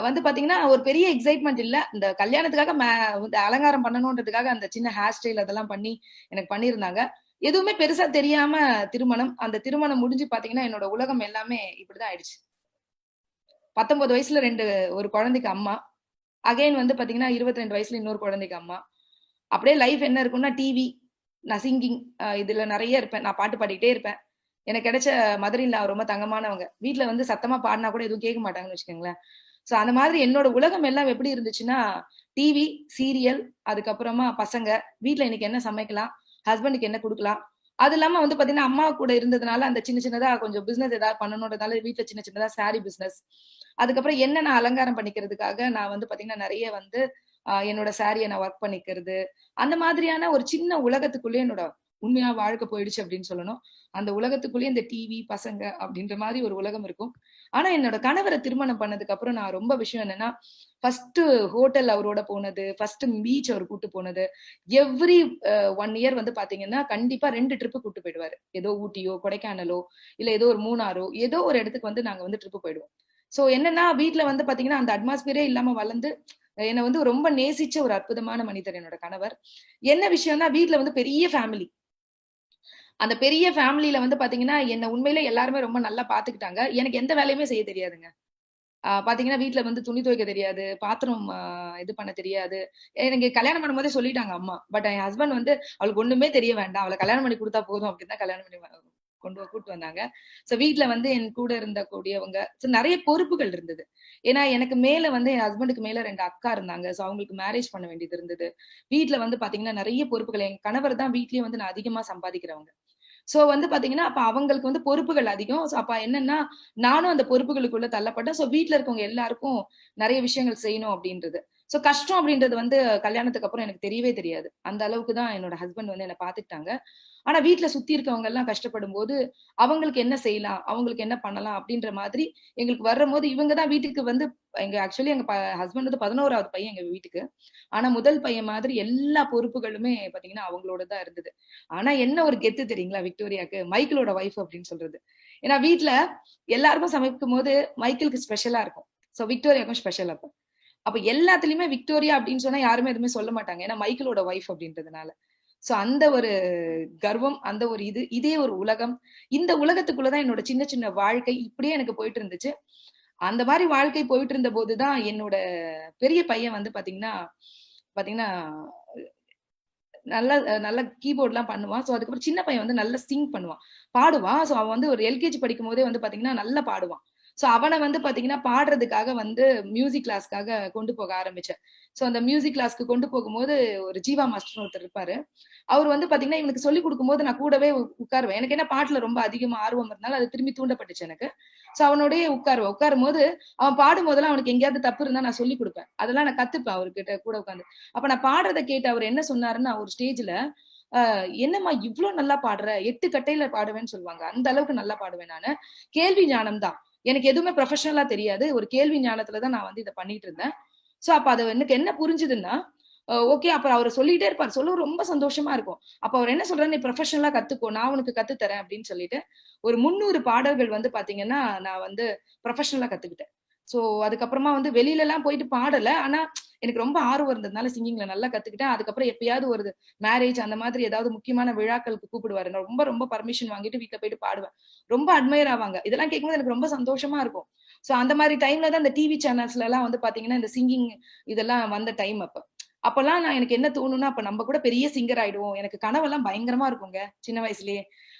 வந்து பாத்தீங்கன்னா ஒரு பெரிய எக்ஸைட்மெண்ட் இல்ல. இந்த கல்யாணத்துக்காக இந்த அலங்காரம் பண்ணணும்ன்றதுக்காக அந்த சின்ன ஹேர் ஸ்டைல் அதெல்லாம் பண்ணி எனக்கு பண்ணியிருந்தாங்க. எதுவுமே பெருசா தெரியாம திருமணம். அந்த திருமணம் முடிஞ்சு பாத்தீங்கன்னா என்னோட உலகம் எல்லாமே இப்படிதான் ஆயிடுச்சு. 19 வயசுல ஒரு குழந்தைக்கு அம்மா. அகைன் வந்து பாத்தீங்கன்னா 22 வயசுல இன்னொரு குழந்தைக்கு அம்மா. அப்படியே லைஃப் என்ன இருக்கும்னா டிவி, நான் சிங்கிங் இதுல நிறைய இருப்பேன். நான் பாட்டு பாடிட்டே இருப்பேன். எனக்கு கிடைச்ச மதர் இன் லா ரொம்ப தங்கமானவங்க. வீட்ல வந்து சத்தமா பாடினா கூட எதுவும் கேட்க மாட்டாங்கன்னு வச்சுக்கோங்களேன். சோ அந்த மாதிரி என்னோட உலகம் எல்லாம் எப்படி இருந்துச்சுன்னா, டிவி, சீரியல், அதுக்கப்புறமா பசங்க, வீட்ல இன்னைக்கு என்ன சமைக்கலாம், ஹஸ்பண்டுக்கு என்ன குடுக்கலாம். அது இல்லாம வந்து பாத்தீங்கன்னா அம்மா கூட இருந்ததுனால அந்த சின்ன சின்னதா கொஞ்சம் பிசினஸ் ஏதாவது பண்ணணும்ன்றதால வீட்ல சின்ன சின்னதா சாரி பிசினஸ். அதுக்கப்புறம் என்ன நான் அலங்காரம் பண்ணிக்கிறதுக்காக நான் வந்து பாத்தீங்கன்னா நிறைய வந்து என்னோட சாரிய நான் ஒர்க் பண்ணிக்கிறது. அந்த மாதிரியான ஒரு சின்ன உலகத்துக்குள்ளேயே என்னோட உண்மையா வாழ்க்கை போயிடுச்சு அப்படின்னு சொல்லணும். அந்த உலகத்துக்குள்ளேயே இந்த டிவி, பசங்க அப்படின்ற மாதிரி ஒரு உலகம் இருக்கும். ஆனா என்னோட கணவரை திருமணம் பண்ணதுக்கு அப்புறம் நான் ரொம்ப விஷயம் என்னன்னா, ஃபர்ஸ்ட் ஹோட்டல் அவரோட போனது, ஃபர்ஸ்ட் பீச் அவர் கூட்டு போனது. எவ்ரி 1 இயர் வந்து பாத்தீங்கன்னா கண்டிப்பா 2 ட்ரிப்பு கூட்டு போயிடுவாரு. ஏதோ ஊட்டியோ, கொடைக்கானலோ, இல்ல ஏதோ ஒரு மூணாரோ, ஏதோ ஒரு இடத்துக்கு வந்து நாங்க வந்து ட்ரிப்பு போயிடுவோம். சோ என்னன்னா வீட்ல வந்து பாத்தீங்கன்னா அந்த அட்மாஸ்பியரே இல்லாம வளர்ந்து என்னை வந்து ரொம்ப நேசிச்ச ஒரு அற்புதமான மனிதர் என்னோட கணவர். என்ன விஷயம்னா, வீட்ல வந்து பெரிய ஃபேமிலி. அந்த பெரிய ஃபேமிலில வந்து பாத்தீங்கன்னா, என்ன உண்மையிலே எல்லாருமே ரொம்ப நல்லா பாத்துக்கிட்டாங்க. எனக்கு எந்த வேலையுமே செய்ய தெரியாதுங்க. பாத்தீங்கன்னா, வீட்ல வந்து துணி துவைக்க தெரியாது, பாத்திரம் இது பண்ண தெரியாது. எனக்கு கல்யாணம் பண்ணும்போதே சொல்லிட்டாங்க அம்மா. பட் என் ஹஸ்பண்ட் வந்து, "அவளுக்கு ஒண்ணுமே தெரிய வேண்டாம். அவள கல்யாணம் பண்ணி குடுத்தா போதும்." அப்படின்னு தான் கல்யாணம் பண்ணி கூட்டு வந்தாங்க. சோ வீட்ல வந்து என் கூட இருந்த கூடியவங்க நெறைய பொறுப்புகள் இருந்தது. ஏன்னா, எனக்கு மேல வந்து என் ஹஸ்பண்டுக்கு மேல 2 அக்கா இருந்தாங்க. சோ அவங்களுக்கு மேரேஜ் பண்ண வேண்டியது இருந்தது. வீட்ல வந்து பாத்தீங்கன்னா, நெறைய பொறுப்புகள். என் கணவர் தான் வீட்லயே வந்து நான் அதிகமா சம்பாதிக்கிறவங்க. சோ வந்து பாத்தீங்கன்னா, அப்ப அவங்களுக்கு வந்து பொறுப்புகள் அதிகம். சோ அப்ப என்னன்னா, நானும் அந்த பொறுப்புகளுக்குள்ள தள்ளப்பட்டேன். சோ வீட்ல இருக்கவங்க எல்லாருக்கும் நெறைய விஷயங்கள் செய்யணும் அப்டின்றது. சோ கஷ்டம் அப்டின்றது வந்து கல்யாணத்துக்கு அப்புறம் எனக்கு தெரியவே தெரியாது. அந்த அளவுக்கு தான் என்னோட ஹஸ்பண்ட் வந்து என்ன பாத்துக்கிட்டாங்க. ஆனா வீட்ல சுத்தி இருக்கவங்க எல்லாம் கஷ்டப்படும்போது, அவங்களுக்கு என்ன செய்யலாம்? அவங்களுக்கு என்ன பண்ணலாம்? அப்டின்ற மாதிரி எங்களுக்கு வரும்போது, இவங்க தான் வீட்டுக்கு வந்து ஆக்சுவலி எங்க ஹஸ்பண்ட் வந்து 11வது பையன் எங்க வீட்டுக்கு. ஆனா முதல் பையன் மாதிரி எல்லா பொறுப்புகளுமே பாத்தீங்கன்னா, அவங்களோட தான் இருந்தது. ஆனா என்ன ஒரு கெத்து தெரியுங்களா விக்டோரியாக்கு? மைக்கேலோட வைஃப் அப்படின்னு சொல்றது. ஏன்னா வீட்ல எல்லாருக்கும் சமைக்கும்போது மைக்கேலுக்கு ஸ்பெஷலா இருக்கும். சோ விக்டோரியாக்கும் ஸ்பெஷல் அப்ப. அப்ப எல்லாத்துலயுமே விக்டோரியா அப்படின்னு சொன்னா யாருமே எதுவுமே சொல்ல மாட்டாங்க. ஏன்னா மைக்கேலோட வைஃப் அப்படின்றதுனால. சோ அந்த ஒரு கர்வம், அந்த ஒரு இதே ஒரு உலகம். இந்த உலகத்துக்குள்ள தான் என்னோட சின்ன சின்ன வாழ்க்கை இப்படியே எனக்கு போயிட்டு இருந்துச்சு. அந்த மாரி வாழ்க்கை போயிட்டு இருந்தபோது தான் என்னோட பெரிய பையன் வந்து பாத்தீங்கன்னா பாத்தீங்கன்னா நல்லா நல்லா கீபோர்ட்லாம் பண்ணுவான். சோ அதுக்கப்புறம் சின்ன பையன் வந்து நல்லா சிங் பண்ணுவான். பாடுவான். சோ அவன் வந்து ஒரு எல்கேஜி படிக்கும்போதே வந்து பாத்தீங்கன்னா, நல்லா பாடுவான். சோ அவன வந்து பாத்தீங்கன்னா, பாடுறதுக்காக வந்து மியூசிக் கிளாஸ்க்காக கொண்டு போக ஆரம்பிச்சேன். சோ அந்த மியூசிக் கிளாஸ்க்கு கொண்டு போகும்போது, ஒரு ஜீவா மாஸ்டர்ன்னு ஒருத்தர் இருப்பாரு. அவரு வந்து பாத்தீங்கன்னா, இவனுக்கு சொல்லிக் குடுக்கும்போது நான் கூடவே உட்காருவேன். எனக்கு என்ன பாட்டுல ரொம்ப அதிகமா ஆர்வம் இருந்தனால, அது திரும்பி தூண்டப்பட்டுச்சு எனக்கு. சோ அவனோடயே உட்காருவேன். உட்காரும்போது, அவன் பாடும்போதெல்லாம் அவனுக்கு எங்கேயாவது தப்பு இருந்தா நான் சொல்லிக் குடுப்பேன். அதெல்லாம் நான் கத்துப்பேன் அவர்கிட்ட கூட உட்கார்ந்து. அப்ப நான் பாடுறத கேட்டு அவரு என்ன சொன்னாருன்னா, ஒரு ஸ்டேஜ்ல, "அ என்னம்மா இவ்ளோ நல்லா பாடுற? 8 கட்டையில பாடுவேன்னு" சொல்லுவாங்க. அந்த அளவுக்கு நல்லா பாடுவேன் நானு. கேள்வி ஞானம் தான். எனக்கு எதுவுமே ப்ரொஃபஷனலா தெரியாது. ஒரு கேள்வி ஞானத்துல தான் நான் வந்து இத பண்ணிட்டு இருந்தேன். சோ அப்ப அது எனக்கு என்ன புரிஞ்சுதுன்னா, ஓகே. அப்ப அவரு சொல்லிட்டே இருப்பாரு. சொல்லவும் ரொம்ப சந்தோஷமா இருக்கும். அப்ப அவரு என்ன சொல்றாரு, "நீ ப்ரொஃபஷனலா கத்துக்கோ. நான் உனக்கு கத்து தரேன்" அப்படின்னு சொல்லிட்டு, ஒரு 300 பாடல்கள் வந்து பாத்தீங்கன்னா, நான் வந்து ப்ரொஃபஷனலா கத்துக்கிட்டேன். சோ அதுக்கப்புறமா வந்து வெளிலலாம் போயிட்டு பாடல. ஆனா எனக்கு ரொம்ப ஆர்வம் இருந்ததுனால சிங்கிங்ல நல்லா கத்துக்கிட்டேன். அதுக்கப்புறம் எப்பயாவது ஒரு மேரேஜ் அந்த மாதிரி ஏதாவது முக்கியமான விழாக்களுக்கு கூப்பிடுவாரு. நான் ரொம்ப ரொம்ப பர்மிஷன் வாங்கிட்டு வீட்ல போயிட்டு பாடுவேன். ரொம்ப அட்மையர் ஆவாங்க. இதெல்லாம் கேட்கும்போது எனக்கு ரொம்ப சந்தோஷமா இருக்கும். சோ அந்த மாரி டைம்ல தான் இந்த டிவி சேனல்ஸ்லலாம் வந்து பாத்தீங்கன்னா, இந்த சிங்கிங் இதெல்லாம் வந்த டைம் அப்ப. அப்பல்லாம் எனக்கு என்ன தோணும்னா, அப்ப நம்ம கூட பெரிய சிங்கர் ஆயிடுவோம். எனக்கு கனவெல்லாம் பயங்கரமா இருக்குங்க, சின்ன வயசுலயே.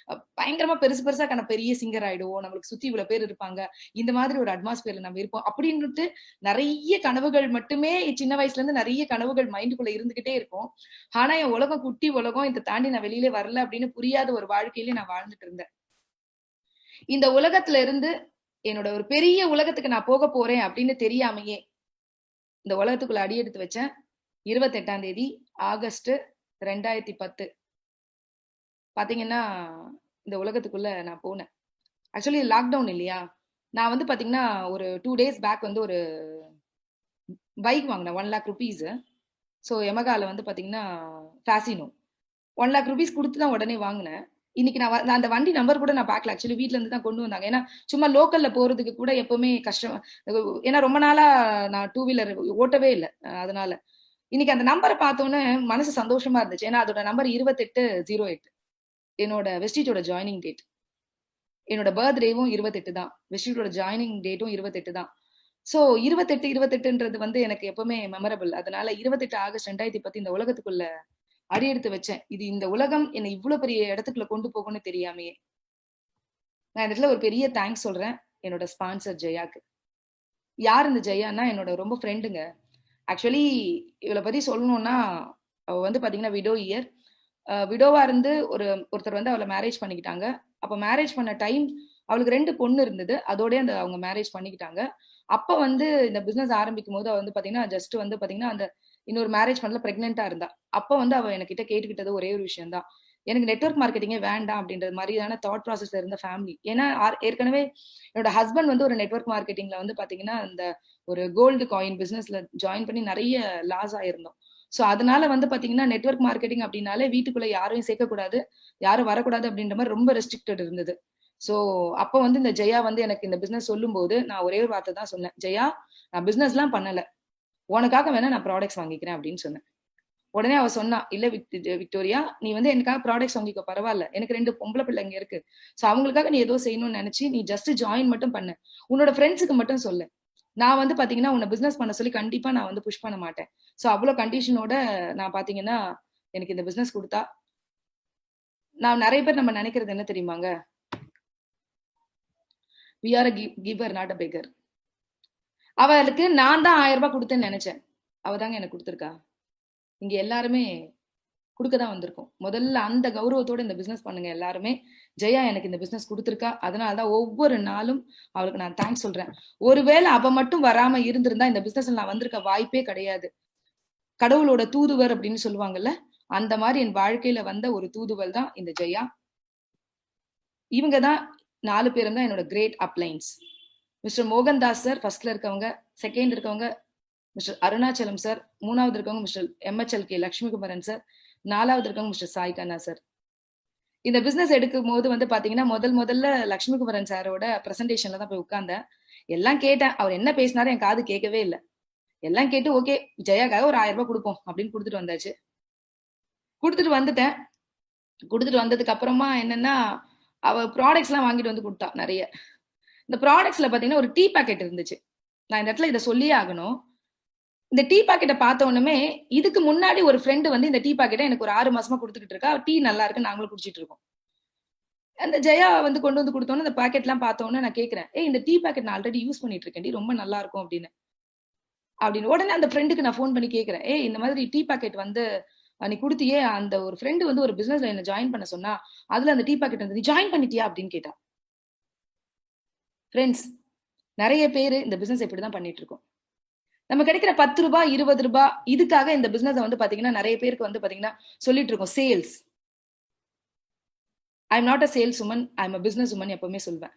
பயங்கரமா பெருசு பெருசா பெரிய சிங்கர் ஆயிடுவோம். நம்மளுக்கு சுத்தி இவ்வளவு பேர் இருப்பாங்க. இந்த மாதிரி ஒரு அட்மாஸ்பியர்ல நம்ம இருப்போம். அப்படின்னுட்டு நெறைய கனவுகள் மட்டுமே சின்ன வயசுல இருந்து நெறைய கனவுகள் மைண்டுக்குள்ள இருந்துகிட்டே இருக்கும். ஆனா, என் உலகம் குட்டி உலகம். இத தாண்டி நான் வெளியிலே வரல அப்படின்னு புரியாத ஒரு வாழ்க்கையிலே நான் வாழ்ந்துட்டு இருந்தேன். இந்த உலகத்துல இருந்து என்னோட ஒரு பெரிய உலகத்துக்கு நான் போக போறேன் அப்படின்னு தெரியாமயே, இந்த உலகத்துக்குள்ள அடியெடுத்து வச்சேன். 28ஆம் தேதி ஆகஸ்ட் 2010 பாத்தீங்கன்னா, இந்த உலகத்துக்குள்ள நான் போனேன். ஆக்சுவலி லாக்டவுன் இல்லையா? நான் வந்து பாத்தீங்கன்னா, ஒரு 2 டேஸ் பேக் வந்து ஒரு பைக் வாங்குனேன். ₹1,00,000. ஸோ Yamahaல வந்து பாத்தீங்கன்னா, ஃபேசினோ. ₹1,00,000 குடுத்து தான் உடனே வாங்குனேன். இன்னைக்கு நான் அந்த வண்டி நம்பர் கூட நான் பார்க்கல. ஆக்சுவலி வீட்ல இருந்து தான் கொண்டு வந்தாங்க. ஏன்னா, சும்மா லோக்கல்ல போறதுக்கு கூட எப்பவுமே கஷ்டம். ஏன்னா ரொம்ப நாளா நான் டூ வீலர் ஓட்டவே இல்ல. அதனால. இன்னைக்கு அந்த நம்பர பார்த்தோனே மனசு சந்தோஷமா இருந்துச்சு. ஏன்னா அதோட நம்பர் 2808. என்னோட வெஸ்டீஜோட ஜாயினிங் டேட். என்னோட பர்த்டேவும் 28 தான். வெஸ்டீஜோட ஜாயினிங் டேட்டும் 28 தான். சோ 28, 28ன்றது வந்து எனக்கு எப்பவுமே மெமரபிள். அதனால 28 ஆகஸ்ட் 2010 இந்த உலகத்துக்குள்ள அடியெடுத்து வச்சேன். இது இந்த உலகம் என்ன இவ்ளோ பெரிய இடத்துக்குள்ள கொண்டு போகும்னு தெரியாமயே. நான் இந்த இடத்துல ஒரு பெரிய தேங்க்ஸ் சொல்றேன். என்னோட ஸ்பான்சர் ஜெயாக்கு. யார் இந்த ஜெயான்னா, என்னோட ரொம்ப ஃப்ரெண்டுங்க. ஆக்சுவலி இவள பத்தி சொல்லணும்னா, அவ வந்து பாத்தீங்கன்னா விடோ இயர். விடோவா இருந்து ஒருத்தர் வந்து அவள மேரேஜ் பண்ணிக்கிட்டாங்க. அப்ப மேரேஜ் பண்ண டைம் அவளுக்கு 2 பொண்ணு இருந்தது. அதோடயே அவங்க மேரேஜ் பண்ணிக்கிட்டாங்க. அப்ப வந்து இந்த பிசினஸ் ஆரம்பிக்கும்போது அவ வந்து பாத்தீங்கன்னா, ஜஸ்ட் வந்து பாத்தீங்கன்னா, அந்த இன்னொரு மேரேஜ் பண்ணல பிரெக்னன்ட்டா இருந்தா. அப்ப வந்து அவ என்கிட்ட கேட்டுக்கிட்டது ஒரே ஒரு விஷயம் தான். எனக்கு நெட்வொர்க் மார்க்கெட்டிங்கே வேண்டாம் அப்படின்ற மாதிரியான தாட் ப்ராசஸ்ல இருந்த ஃபேமிலி. ஏன்னா ஏற்கனவே என்னோட ஹஸ்பண்ட் வந்து ஒரு நெட்வொர்க் மார்க்கெட்டிங்ல வந்து பாத்தீங்கன்னா, அந்த ஒரு கோல்டு காயின் பிசினஸ்ல ஜாயின் பண்ணி நெறைய லாஸ் ஆயிருந்தோம். சோ அதனால வந்து பாத்தீங்கன்னா, நெட்வொர்க் மார்க்கெட்டிங் அப்படின்னாலே வீட்டுக்குள்ள யாரையும் சேர்க்கக்கூடாது, யாரும் வரக்கூடாது அப்படின்ற மாரி ரொம்ப ரெஸ்ட்ரிக்டட் இருந்தது. சோ அப்ப வந்து இந்த ஜெயா வந்து எனக்கு இந்த பிசினஸ் சொல்லும்போது, நான் ஒரே ஒரு வார்த்தை தான் சொன்னேன். "ஜெயா, நான் பிசினஸ்லாம் பண்ணல. உனக்காக வேணா நான் ப்ராடக்ட்ஸ் வாங்கிக்கிறேன் அப்படின்னு சொன்னேன். உடனே அவ சொன்னா, இல்ல விக்டோரியா, நீ வந்து எனக்காக ப்ராடக்ட்ஸ் வாங்கிக்கோ, பரவாயில்ல, எனக்கு 2 பொம்பளை பிள்ளைங்க இருக்கு, சோ அவங்களுக்காக நீ ஏதோ செய்யணும்னு நினைச்சு நீ ஜஸ்ட் ஜாயின் மட்டும் பண்ணு, உன்னோட ஃப்ரெண்ட்ஸுக்கு மட்டும் சொல்லு, நான் வந்து பாத்தீங்கன்னா உன்னை பிசினஸ் பண்ண சொல்லி கண்டிப்பா நான் வந்து புஷ் பண்ண மாட்டேன். சோ அவ்வளவு கண்டிஷனோட நான் பாத்தீங்கன்னா எனக்கு இந்த பிசினஸ் கொடுத்தா. நான் நிறைய பேர் நம்ம நினைக்கிறது என்ன தெரியுமாங்க, we are a giver not a beggar. அவளுக்கு நான் தான் 1000 ரூபாய் கொடுத்தேன்னு நினைச்சேன், அவதாங்க எனக்கு கொடுத்துருக்கா. இங்க எல்லாருமே கொடுக்கதான் வந்திருக்கும். முதல்ல அந்த கௌரவத்தோட இந்த பிசினஸ் பண்ணுங்க எல்லாருமே. ஜெயா எனக்கு இந்த பிசினஸ் கொடுத்துருக்கா, அதனாலதான் ஒவ்வொரு நாளும் அவளுக்கு நான் தேங்க்ஸ் சொல்றேன். ஒருவேளை அவ மட்டும் வராம இருந்திருந்தா இந்த பிசினஸ்ல நான் வந்திருக்க வாய்ப்பே கிடையாது. கடவுளோட தூதுவர் அப்படின்னு சொல்லுவாங்கல்ல, அந்த மாதிரி என் வாழ்க்கையில வந்த ஒரு தூதுவல் தான் இந்த ஜெயா. இவங்கதான் 4 பேரும் தான் என்னோட great uplines. Mister Mohandas sir ஃபர்ஸ்ட்ல இருக்கவங்க, செகண்ட் இருக்கவங்க மிஸ்டர் அருணாச்சலம் சார், 3வது இருக்கவங்க மிஸ்டர் MHLK லட்சுமிகுமரன் சார், 4வது இருக்கவங்க மிஸ்டர் சாய் கண்ணா சார். இந்த பிசினஸ் எடுக்கும் போது வந்து பாத்தீங்கன்னா முதல்ல லட்சுமிகுமரன் சாரோட பிரசன்டேஷன்ல தான் போய் உட்கார்ந்தேன். எல்லாம் கேட்டேன், அவர் என்ன பேசினாரு என் காது கேட்கவே இல்லை. எல்லாம் கேட்டு ஓகே ஜெயாக்காக ஒரு 1000 ரூபாய் கொடுப்போம் அப்படின்னு கொடுத்துட்டு வந்தாச்சு. கொடுத்துட்டு வந்துட்டேன். கொடுத்துட்டு வந்ததுக்கு அப்புறமா என்னன்னா, அவ ப்ராடக்ட்ஸ் எல்லாம் வாங்கிட்டு வந்து கொடுத்தா நிறைய. இந்த ப்ராடக்ட்ஸ்ல பாத்தீங்கன்னா ஒரு டீ பாக்கெட் இருந்துச்சு. நான் இந்த இடத்துல இதை சொல்லியே ஆகணும். இந்த டீ பாக்கெட்டை பார்த்த உடனே, இதுக்கு முன்னாடி ஒரு ஃப்ரெண்டு வந்து இந்த டீ பாக்கெட்டை எனக்கு ஒரு 6 மாசமா கொடுத்துக்கிட்டு இருக்கா, டீ நல்லா இருக்கு, நாங்களும் குடிச்சிட்டு இருக்கோம். அந்த ஜெயா வந்து கொண்டு வந்து கொடுத்தோன்னு அந்த பாக்கெட் எல்லாம் பார்த்தோன்னு நான் கேட்கிறேன், இந்த டீ பாக்கெட் நான் ஆல்ரெடி யூஸ் பண்ணிட்டு இருக்கேன், ரொம்ப நல்லா இருக்கும் அப்படின்னு உடனே அந்த ஃப்ரெண்டுக்கு நான் ஃபோன் பண்ணி கேட்கிறேன், இந்த மாதிரி டீ பாக்கெட் வந்து நீ கொடுத்தியே, அந்த ஒரு ஃப்ரெண்டு வந்து ஒரு பிசினஸ்ல என்ன ஜாயின் பண்ண சொன்னா, அதுல அந்த டீ பாக்கெட் வந்து நீ ஜாயின் பண்ணிட்டியா அப்படின்னு கேட்டா. ஃப்ரெண்ட்ஸ், நிறைய பேர் இந்த பிசினஸ் இப்படிதான் பண்ணிட்டு இருக்கோம். நம்ம கிடைக்கிற 10 ரூபாய் 20 ரூபாய் இதுக்காக இந்த பிசினஸ் வந்து பாத்தீங்கன்னா நிறைய பேருக்கு வந்து பாத்தீங்கன்னா சொல்லிட்டு இருக்கோம் sales. I am not a sales woman, I am a business woman எப்பவுமே சொல்வேன்.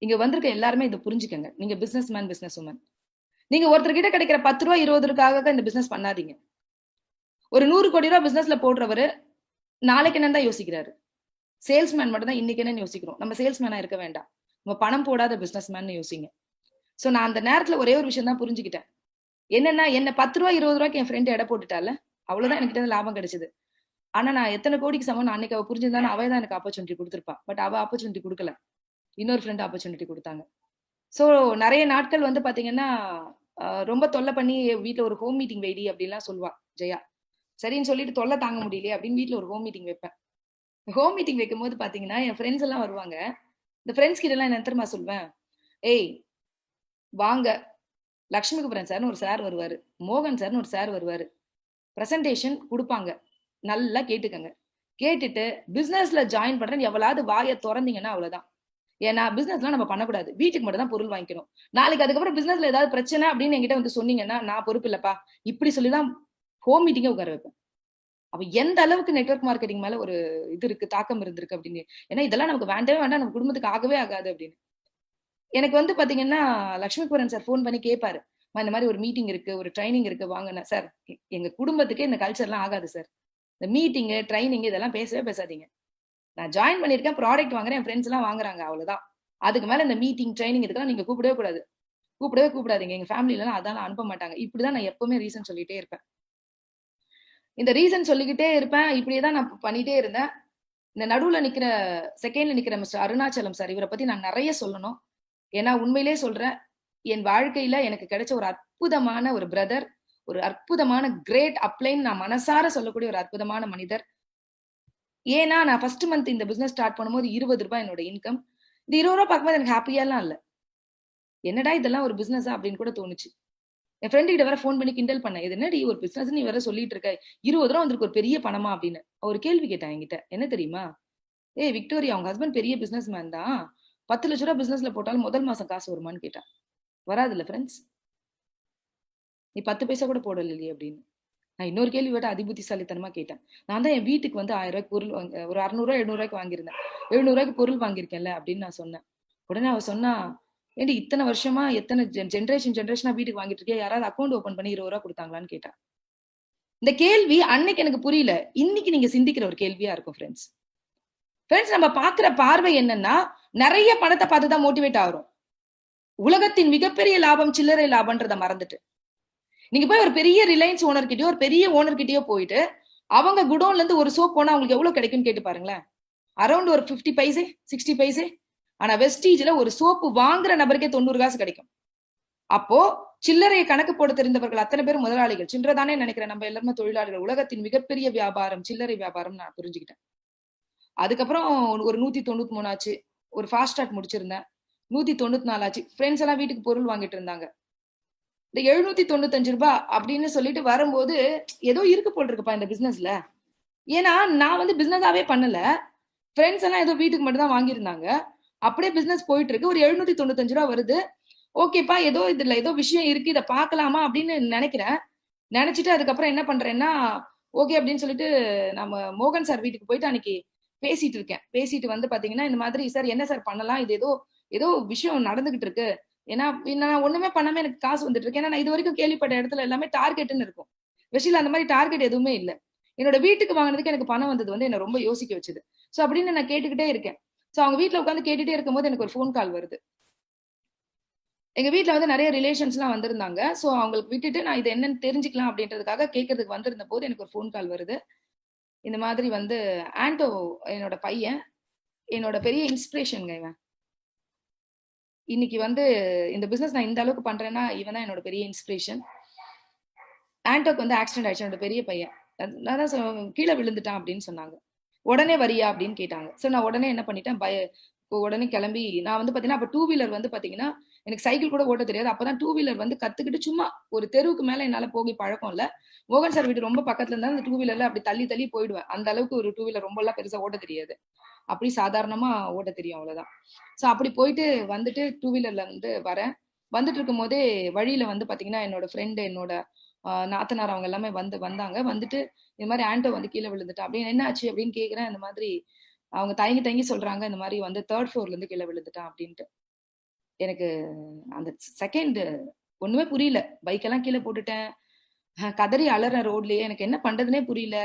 இங்க வந்திருக்க எல்லாருமே இதை புரிஞ்சுக்கங்க, நீங்க பிசினஸ் மேன், பிசினஸ் உமன். நீங்க ஒருத்தர்கிட்ட கிடைக்கிற 10 ரூபாய் 20 ரூபாய்க்காக இந்த பிசினஸ் பண்ணாதீங்க. ஒரு 100 கோடி ரூபாய் பிசினஸ்ல போடுறவரு நாளைக்கு என்னன்னு தான் யோசிக்கிறாரு. சேல்ஸ்மேன் மட்டும் தான் இன்னைக்கு என்னன்னு யோசிக்கிறோம். நம்ம சேல்ஸ்மேனா இருக்க வேண்டாம், நம்ம பணம் போடாத பிசினஸ் மேன் யோசிங்க. சோ நான் அந்த நேரத்துல ஒரே ஒரு விஷயம் தான் புரிஞ்சுக்கிட்டேன். என்னன்னா, என்ன 10 ரூபாய் 20 ரூபாய்க்கு என் ஃப்ரெண்ட் எடை போட்டுட்டால, அவ்வளவுதான் எனக்கு லாபம் கிடைச்சது. ஆனா நான் எத்தனை கோடிக்கு சமம் அன்னைக்கு அவ புரிஞ்சிருந்தாலும் அவ தான் எனக்கு ஆப்பர்ச்சுனிட்டி கொடுத்துருப்பா. பட் அவ ஆப்பர்ச்சுனிட்டி கொடுக்கல, இன்னொரு ஃப்ரெண்ட் ஆப்பர்ச்சுனிட்டி கொடுத்தாங்க. சோ நிறைய நாட்கள் வந்து பாத்தீங்கன்னா ரொம்ப தொல்லை பண்ணி வீட்டுல ஒரு ஹோம் மீட்டிங் வைடி அப்படின்லாம் சொல்லுவா ஜெயா. சரின்னு சொல்லிட்டு தொல்லை தாங்க முடியலையே அப்படின்னு வீட்டுல ஒரு ஹோம் மீட்டிங் வைப்பேன். ஹோம் மீட்டிங் வைக்கும் போது பாத்தீங்கன்னா என் ஃப்ரெண்ட்ஸ் எல்லாம் வருவாங்க. இந்த ஃப்ரெண்ட்ஸ் கிட்ட எல்லாம் என்ன தெரியுமா சொல்வேன், வாங்க, லட்சுமிகுமரன் சார்னு ஒரு சார் வருவாரு, மோகன் சார்னு ஒரு சார் வருவாரு, பிரசன்டேஷன் கொடுப்பாங்க, நல்லா கேட்டுக்கங்க. கேட்டுட்டு பிசினஸ்ல ஜாயின் பண்றேன்னு எவ்வளவு வாயை திறந்தீங்கன்னா அவ்வளவுதான். ஏன்னா பிசினஸ்லாம் நம்ம பண்ணக்கூடாது, வீட்டுக்கு மட்டும் தான் பொருள் வாங்கிக்கணும். நாளைக்கு அதுக்கப்புறம் பிசினஸ்ல ஏதாவது பிரச்சனை அப்படின்னு என்கிட்ட வந்து சொன்னீங்கன்னா நான் பொறுப்பு இல்லப்பா, இப்படி சொல்லிதான் ஹோம் மீட்டிங்கே உட்கார வைப்பேன். அப்ப எந்த அளவுக்கு நெட்வொர்க் மார்க்கெட்டிங் மேல ஒரு இது இருக்கு, தாக்கம் இருந்திருக்கு அப்படின்னு. ஏன்னா இதெல்லாம் நமக்கு வேண்டவே வேண்டாம், நம்ம குடும்பத்துக்கு ஆகவே ஆகாது அப்படின்னு. எனக்கு வந்து பாத்தீங்கன்னா லட்சுமிகுமரன் சார் போன் பண்ணி கேட்பாரு, இந்த மாதிரி ஒரு மீட்டிங் இருக்கு, ஒரு ட்ரைனிங் இருக்கு, வாங்க. சார், எங்க குடும்பத்துக்கு இந்த கல்ச்சர் எல்லாம் ஆகாது சார், இந்த மீட்டிங் ட்ரைனிங் இதெல்லாம் பேசவே பேசாதீங்க. நான் ஜாயின் பண்ணிருக்கேன், ப்ராடக்ட் வாங்குறேன், என் ஃப்ரெண்ட்ஸ் எல்லாம் வாங்குறாங்க, அவ்வளவுதான். அதுக்கு மேல இந்த மீட்டிங் ட்ரைனிங் இதுக்கெல்லாம் நீங்க கூப்பிடவே கூடாது, கூப்பிடாதீங்க. எங்க ஃபேமிலில எல்லாம் அதெல்லாம் அனுப்ப மாட்டாங்க. இப்படிதான் நான் எப்பவுமே ரீசன் சொல்லிட்டே இருப்பேன். இந்த ரீசன் சொல்லிக்கிட்டே இருப்பேன். இப்படியேதான் நான் பண்ணிட்டே இருந்தேன். இந்த நடுவுல நிக்கிற செகண்ட்ல நிக்கிற மிஸ்டர் அருணாச்சலம் சார், இவரை பத்தி நான் நிறைய சொல்லணும். ஏன்னா உண்மையிலே சொல்றேன், என் வாழ்க்கையில எனக்கு கிடைச்ச ஒரு அற்புதமான ஒரு பிரதர், ஒரு அற்புதமான கிரேட் அப்ளைன், நான் மனசார சொல்லக்கூடிய ஒரு அற்புதமான மனிதர். ஏன்னா நான் ஃபர்ஸ்ட் மந்த் இந்த பிசினஸ் ஸ்டார்ட் பண்ணும்போது 20 ரூபாய் என்னோட இன்கம். இந்த 20 ரூபாய் பார்க்கும்போது எனக்கு ஹாப்பியாலாம் இல்ல. என்னடா இதெல்லாம் ஒரு பிசினஸா அப்படின்னு கூட தோணுச்சு. என் ஃப்ரெண்டு கிட்ட வேற ஃபோன் பண்ணி கிண்டல் பண்ணேன், இது என்னடி ஒரு பிசினஸ் நீ வேற சொல்லிட்டு இருக்க, 20 ரூபா வந்திருக்கு, ஒரு பெரிய பணமா அப்படின்னு. ஒரு கேள்வி கேட்டான் என்கிட்ட, என்ன தெரியுமா, விக்டோரியா, அவங்க ஹஸ்பண்ட் பெரிய பிசினஸ் மேன் தான், 10 லட்ச ரூபாய் பிசினஸ்ல போட்டாலும் முதல் மாசம் காசு வருமான்னு கேட்டான். வராதுல்ல ஃப்ரெண்ட்ஸ், நீ 10 பைசா கூட போடல இல்லையே அப்படின்னு. நான் இன்னொரு கேள்வி விட அதிபுத்திசாலித்தனமா கேட்டேன். நான் தான் என் வீட்டுக்கு வந்து 1000 ரூபாய்க்கு பொருள் ஒரு 600 ரூபாய் 700 ரூபாய்க்கு வாங்கியிருந்தேன், 700 ரூபாய்க்கு பொருள் வாங்கியிருக்கேன்ல அப்படின்னு நான் சொன்னேன். உடனே அவ சொன்னா, ஏன்டி இத்தனை வருஷமா எத்தனை ஜென்ரேஷனா வீட்டுக்கு வாங்கிட்டு இருக்கியா, யாராவது அக்கௌண்ட் ஓபன் பண்ணி 20 ரூபா கொடுத்தாங்களான்னு கேட்டா. இந்த கேள்வி அன்னைக்கு எனக்கு புரியல, இன்னைக்கு நீங்க சிந்திக்கிற ஒரு கேள்வியா இருக்கும் ஃப்ரெண்ட்ஸ். நம்ம பாக்குற பார்வை என்னன்னா, நிறைய பணத்தை பார்த்துதான் மோட்டிவேட் ஆகிறோம். உலகத்தின் மிகப்பெரிய லாபம் சில்லறை லாபம்ன்றத மறந்துட்டு நீங்க போய் ஒரு பெரிய ரிலையன்ஸ் ஓனர் கிட்டயோ ஒரு பெரிய ஓனர் கிட்டயோ போயிட்டு அவங்க குடோன்ல இருந்து ஒரு சோப் போனா உங்களுக்கு எவ்வளவு கிடைக்கும்னு கேட்டு பாருங்களேன். அரௌண்ட் ஒரு 50 பைசே 60 பைசே. ஆனா வெஸ்டீஜ்ல ஒரு சோப்பு வாங்குற நபருக்கே 90 காசு கிடைக்கும். அப்போ சில்லறையை கணக்கு போட தெரிந்தவர்கள் அத்தனை பேர் முதலாளிகள். சில்லறதானே நினைக்கிறேன், நம்ம எல்லாருமே தொழிலாளர்கள். உலகத்தின் மிகப்பெரிய வியாபாரம் சில்லறை வியாபாரம் நான் புரிஞ்சுக்கிட்டேன். அதுக்கப்புறம் ஒரு 193 ஆச்சு. ஒரு ஃபாஸ்ட் ட்ராக் முடிச்சிருந்தேன். 194 ஆச்சு. ஃப்ரெண்ட்ஸ் எல்லாம் வீட்டுக்கு பொருள் வாங்கிட்டு இருந்தாங்க. இந்த 795 ரூபாய் அப்படின்னு சொல்லிட்டு வரும்போது ஏதோ இருக்கு போல் இருக்குப்பா இந்த பிசினஸ்ல. ஏன்னா நான் வந்து பிசினஸாவே பண்ணல. ஃப்ரெண்ட்ஸ் எல்லாம் ஏதோ வீட்டுக்கு மட்டும் தான் வாங்கியிருந்தாங்க. அப்படியே பிசினஸ் போயிட்டு இருக்கு. ஒரு 795 ரூபாய் வருது. ஓகேப்பா, ஏதோ இதுல ஏதோ விஷயம் இருக்கு, இதை பார்க்கலாமா அப்படின்னு நினைக்கிறேன். நினைச்சிட்டு அதுக்கப்புறம் என்ன பண்றேன்னா, ஓகே அப்படின்னு சொல்லிட்டு நம்ம மோகன் சார் வீட்டுக்கு போயிட்டு அன்னைக்கு பேசிட்டு இருக்கேன். பேசிட்டு வந்து பாத்தீங்கன்னா, இந்த மாதிரி சார் என்ன சார் பண்ணலாம், இது ஏதோ ஏதோ விஷயம் நடந்துகிட்டு இருக்கு. ஏன்னா நான் ஒண்ணுமே பண்ணாம எனக்கு காசு வந்துட்டு இருக்கு. ஏன்னா நான் இது வரைக்கும் கேள்விப்பட்ட இடத்துல எல்லாமே டார்கெட்னு இருக்கும். வெஸ்டில அந்த மாதிரி டார்கெட் எதுவுமே இல்ல. என்னோட வீட்டுக்கு வாங்கினதுக்கு எனக்கு பணம் வந்தது வந்து என்ன ரொம்ப யோசிக்க வச்சது. சோ அப்படின்னு நான் கேட்டுக்கிட்டே இருக்கேன். சோ அவங்க வீட்டுல உட்காந்து கேட்டுட்டே இருக்கும்போது எனக்கு ஒரு ஃபோன் கால் வருது. எங்க வீட்ல வந்து நிறைய ரிலேஷன்ஸ் எல்லாம் வந்திருந்தாங்க. சோ அவங்களுக்கு விட்டுட்டு நான் இது என்னன்னு தெரிஞ்சுக்கலாம் அப்படின்றதுக்காக கேட்கறதுக்கு வந்திருந்த போது எனக்கு ஒரு ஃபோன் கால் வருது. இந்த மாதிரி வந்து ஆண்டோ என்னோட பையன், என்னோட பெரிய இன்ஸ்பிரேஷன்ங்க இவன். இன்னைக்கு வந்து இந்த பிசினஸ் நான் இந்த அளவுக்கு பண்றேன்னா இவன் தான் என்னோட பெரிய இன்ஸ்பிரேஷன். ஆண்டோக்கு வந்து ஆக்சிடென்ட் ஆயிடுச்சு. என்னோட பெரிய பையன் அதான் கீழே விழுந்துட்டான் அப்படின்னு சொன்னாங்க. உடனே வரியா அப்படின்னு கேட்டாங்க. சோ நான் உடனே என்ன பண்ணிட்டேன், உடனே கிளம்பி நான் வந்து பாத்தீங்கன்னா அப்ப டூ வீலர் வந்து பாத்தீங்கன்னா எனக்கு சைக்கிள் கூட ஓட்ட தெரியாது. அப்பதான் டூ வீலர் வந்து கத்துக்கிட்டு சும்மா ஒரு தெருவுக்கு மேல என்னால போகி பழக்கம் இல்ல. மோகன் சார் வீடு ரொம்ப பக்கத்துல இருந்தா அந்த டூ வீலர்ல அப்படி தள்ளி தள்ளி போயிடுவேன். அந்த அளவுக்கு ஒரு டூ வீலர் ரொம்ப எல்லாம் பெருசா ஓட்ட தெரியாது. அப்படி சாதாரணமா ஓட்ட தெரியும், அவ்வளவுதான். சோ அப்படி போயிட்டு வந்துட்டு டூ வீலர்ல வந்து வரேன். வந்துட்டு இருக்கும் போதே வழியில வந்து பாத்தீங்கன்னா என்னோட ஃப்ரெண்டு, என்னோட நாத்தனார் அவங்க எல்லாமே வந்தாங்க. வந்துட்டு இந்த மாதிரி ஆண்டோ வந்து கீழே விழுந்துட்டா அப்படின்னு, என்ன ஆச்சு அப்படின்னு கேக்குறேன். இந்த மாதிரி அவங்க தயங்கி தயங்கி சொல்றாங்க, இந்த மாதிரி வந்து 3rd ஃப்ளோர்ல இருந்து கீழே விழுந்துட்டான் அப்படின்ட்டு. எனக்கு அந்த செகண்ட் ஒண்ணுமே புரியல. பைக் எல்லாம் கீழே போட்டுட்டேன். கதறி அலறேன் ரோட்லயே. எனக்கு என்ன பண்றதுனே புரியல.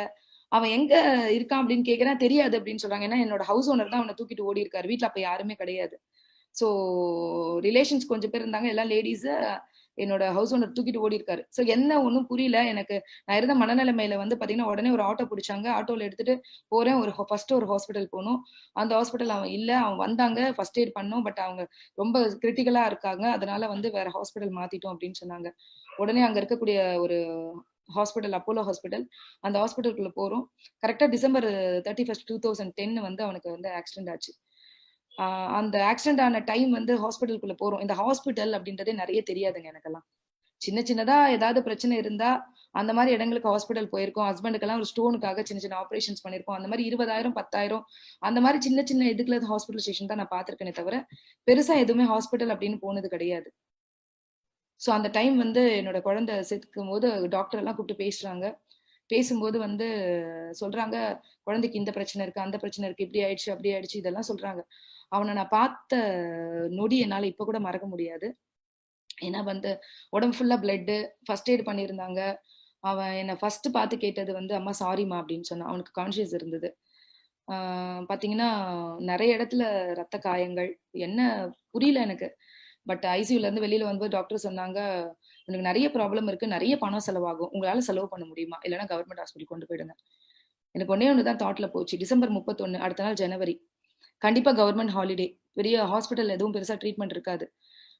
அவன் எங்க இருக்கான் அப்படின்னு கேக்குறேன். தெரியாது அப்படின்னு சொல்றாங்க. ஏன்னா என்னோட ஹவுஸ் ஓனர் தான் அவனை தூக்கிட்டு ஓடி இருக்காரு. வீட்டுல அப்ப யாருமே கிடையாது. சோ ரிலேஷன்ஸ் கொஞ்சம் பேர் இருந்தாங்க, எல்லாம் லேடிஸ். என்னோட ஹவுஸ் ஓனர் தூக்கிட்டு ஓடி இருக்காரு. சோ என்ன ஒண்ணும் புரியல எனக்கு. நான் இருந்த மனநிலைமையில வந்து பாத்தீங்கன்னா உடனே ஒரு ஆட்டோ பிடிச்சாங்க. ஆட்டோல எடுத்துட்டு போறேன். ஃபர்ஸ்ட் ஒரு ஹாஸ்பிட்டல் போகணும். அந்த ஹாஸ்பிட்டல் அவன் இல்ல. அவன் வந்தாங்க, ஃபர்ஸ்ட் எய்ட் பண்ணோம். பட் அவங்க ரொம்ப கிரிட்டிக்கலா இருக்காங்க, அதனால வந்து வேற ஹாஸ்பிட்டல் மாத்திட்டோம் அப்படின்னு சொன்னாங்க. உடனே அங்க இருக்கக்கூடிய ஒரு ஹாஸ்பிட்டல், அப்போலோ ஹாஸ்பிட்டல், அந்த ஹாஸ்பிட்டலுக்குள்ள போறோம். கரெக்டா December 31st 2010 வந்து அவனுக்கு வந்து ஆக்சிடென்ட் ஆச்சு. அந்த ஆக்சிடென்ட் ஆன டைம் வந்து ஹாஸ்பிட்டலுக்குள்ள போறோம். இந்த ஹாஸ்பிட்டல் அப்படின்றதே நிறைய தெரியாதுங்க எனக்கெல்லாம். சின்ன சின்னதா ஏதாவது பிரச்சனை இருந்தா அந்த மாதிரி இடங்களுக்கு ஹாஸ்பிட்டல் போயிருக்கோம். ஹஸ்பண்டுக்கெல்லாம் ஒரு ஸ்டோனுக்காக சின்ன சின்ன ஆபரேஷன்ஸ் பண்ணிருக்கோம். அந்த மாதிரி 20,000 10,000 அந்த மாதிரி சின்ன சின்ன இதுக்குள்ள ஹாஸ்பிட்டல் ஸ்டேஷன் தான் நான் பாத்திருக்கேனே தவிர பெருசா எதுவுமே ஹாஸ்பிட்டல் அப்படின்னு போனது கிடையாது. சோ அந்த டைம் வந்து என்னோட குழந்தை செத்துக்கும் போது டாக்டர் எல்லாம் கூப்பிட்டு பேசுறாங்க. பேசும்போது வந்து சொல்றாங்க, குழந்தைக்கு இந்த பிரச்சனை இருக்கு, அந்த பிரச்சனை இருக்கு, இப்படி ஆயிடுச்சு, அப்படி ஆயிடுச்சு, இதெல்லாம் சொல்றாங்க. அவனை நான் பார்த்த நொடி என்னால இப்ப கூட மறக்க முடியாது. ஏன்னா வந்து உடம்பு ஃபுல்லா பிளட், ஃபர்ஸ்ட் எய்ட் பண்ணியிருந்தாங்க. அவன் என்ன ஃபர்ஸ்ட் பார்த்து கேட்டது வந்து, அம்மா சாரிம்மா அப்படின்னு சொன்னான். அவனுக்கு கான்சியஸ் இருந்தது. பாத்தீங்கன்னா நிறைய இடத்துல ரத்த காயங்கள். என்ன புரியல எனக்கு. பட் ஐசியூல இருந்து வெளியில வந்து டாக்டர் சொன்னாங்க, உனக்கு நிறைய ப்ராப்ளம் இருக்கு, நிறைய பணம் செலவாகும், உங்களால செலவு பண்ண முடியுமா, இல்லைன்னா கவர்மெண்ட் ஹாஸ்பிட்டல் கொண்டு போயிடுங்க. எனக்கு ஒன்னே ஒண்ணுதான் தாட்ல போச்சு. டிசம்பர் 31, அடுத்த நாள் ஜனவரி, கண்டிப்பா கவர்மெண்ட் ஹாலிடே, பெரிய ஹாஸ்பிட்டல் எதுவும் பெருசா ட்ரீட்மெண்ட் இருக்காது.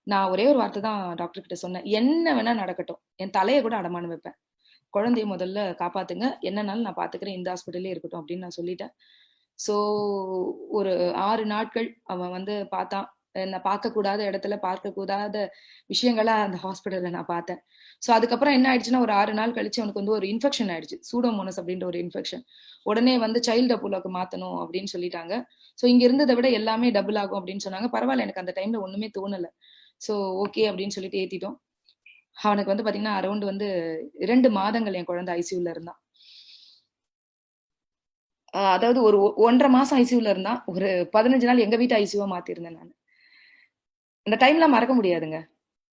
நான் ஒரே ஒரு வார்த்தை தான் டாக்டர் கிட்ட சொன்னேன், என்ன வேணா நடக்கட்டும், என் தலையை கூட அடமானம் வைப்பேன், குழந்தைய முதல்ல காப்பாத்துங்க, என்னன்னாலும் நான் பாத்துக்கிறேன், இந்த ஹாஸ்பிட்டலே இருக்கட்டும் அப்படின்னு நான் சொல்லிட்டேன். சோ ஒரு 6 நாட்கள் அவன் வந்து பார்த்தான். நான் பார்க்க கூடாத இடத்துல, பார்க்க கூடாத விஷயங்களா அந்த ஹாஸ்பிட்டல்ல நான் பார்த்தேன். சோ அதுக்கப்புறம் என்ன ஆயிடுச்சுன்னா, ஒரு 6 நாள் கழிச்சு அவனுக்கு வந்து ஒரு இன்ஃபெக்ஷன் ஆயிடுச்சு, சூடோமோனஸ் அப்படின்ற ஒரு இன்ஃபெக்ஷன். உடனே வந்து சைல்டு அப்போலோக்கு மாத்தணும் அப்படின்னு சொல்லிட்டாங்க. சோ இங்க இருந்ததை விட எல்லாமே டபுள் ஆகும் அப்படின்னு சொன்னாங்க. பரவாயில்ல, எனக்கு அந்த டைம்ல ஒண்ணுமே தோணல. சோ ஓகே அப்படின்னு சொல்லிட்டு ஏத்திட்டோம். அவனுக்கு வந்து பாத்தீங்கன்னா அரௌண்ட் வந்து 2 மாதங்கள் என் குழந்தை ஐசியூல இருந்தான். அதாவது ஒரு 1.5 மாசம் ஐசியூல இருந்தான். ஒரு 15 நாள் எங்க வீட்டு ஐசியூவா மாத்திருந்தேன் நான். அந்த டைம்லாம் மறக்க முடியாதுங்க.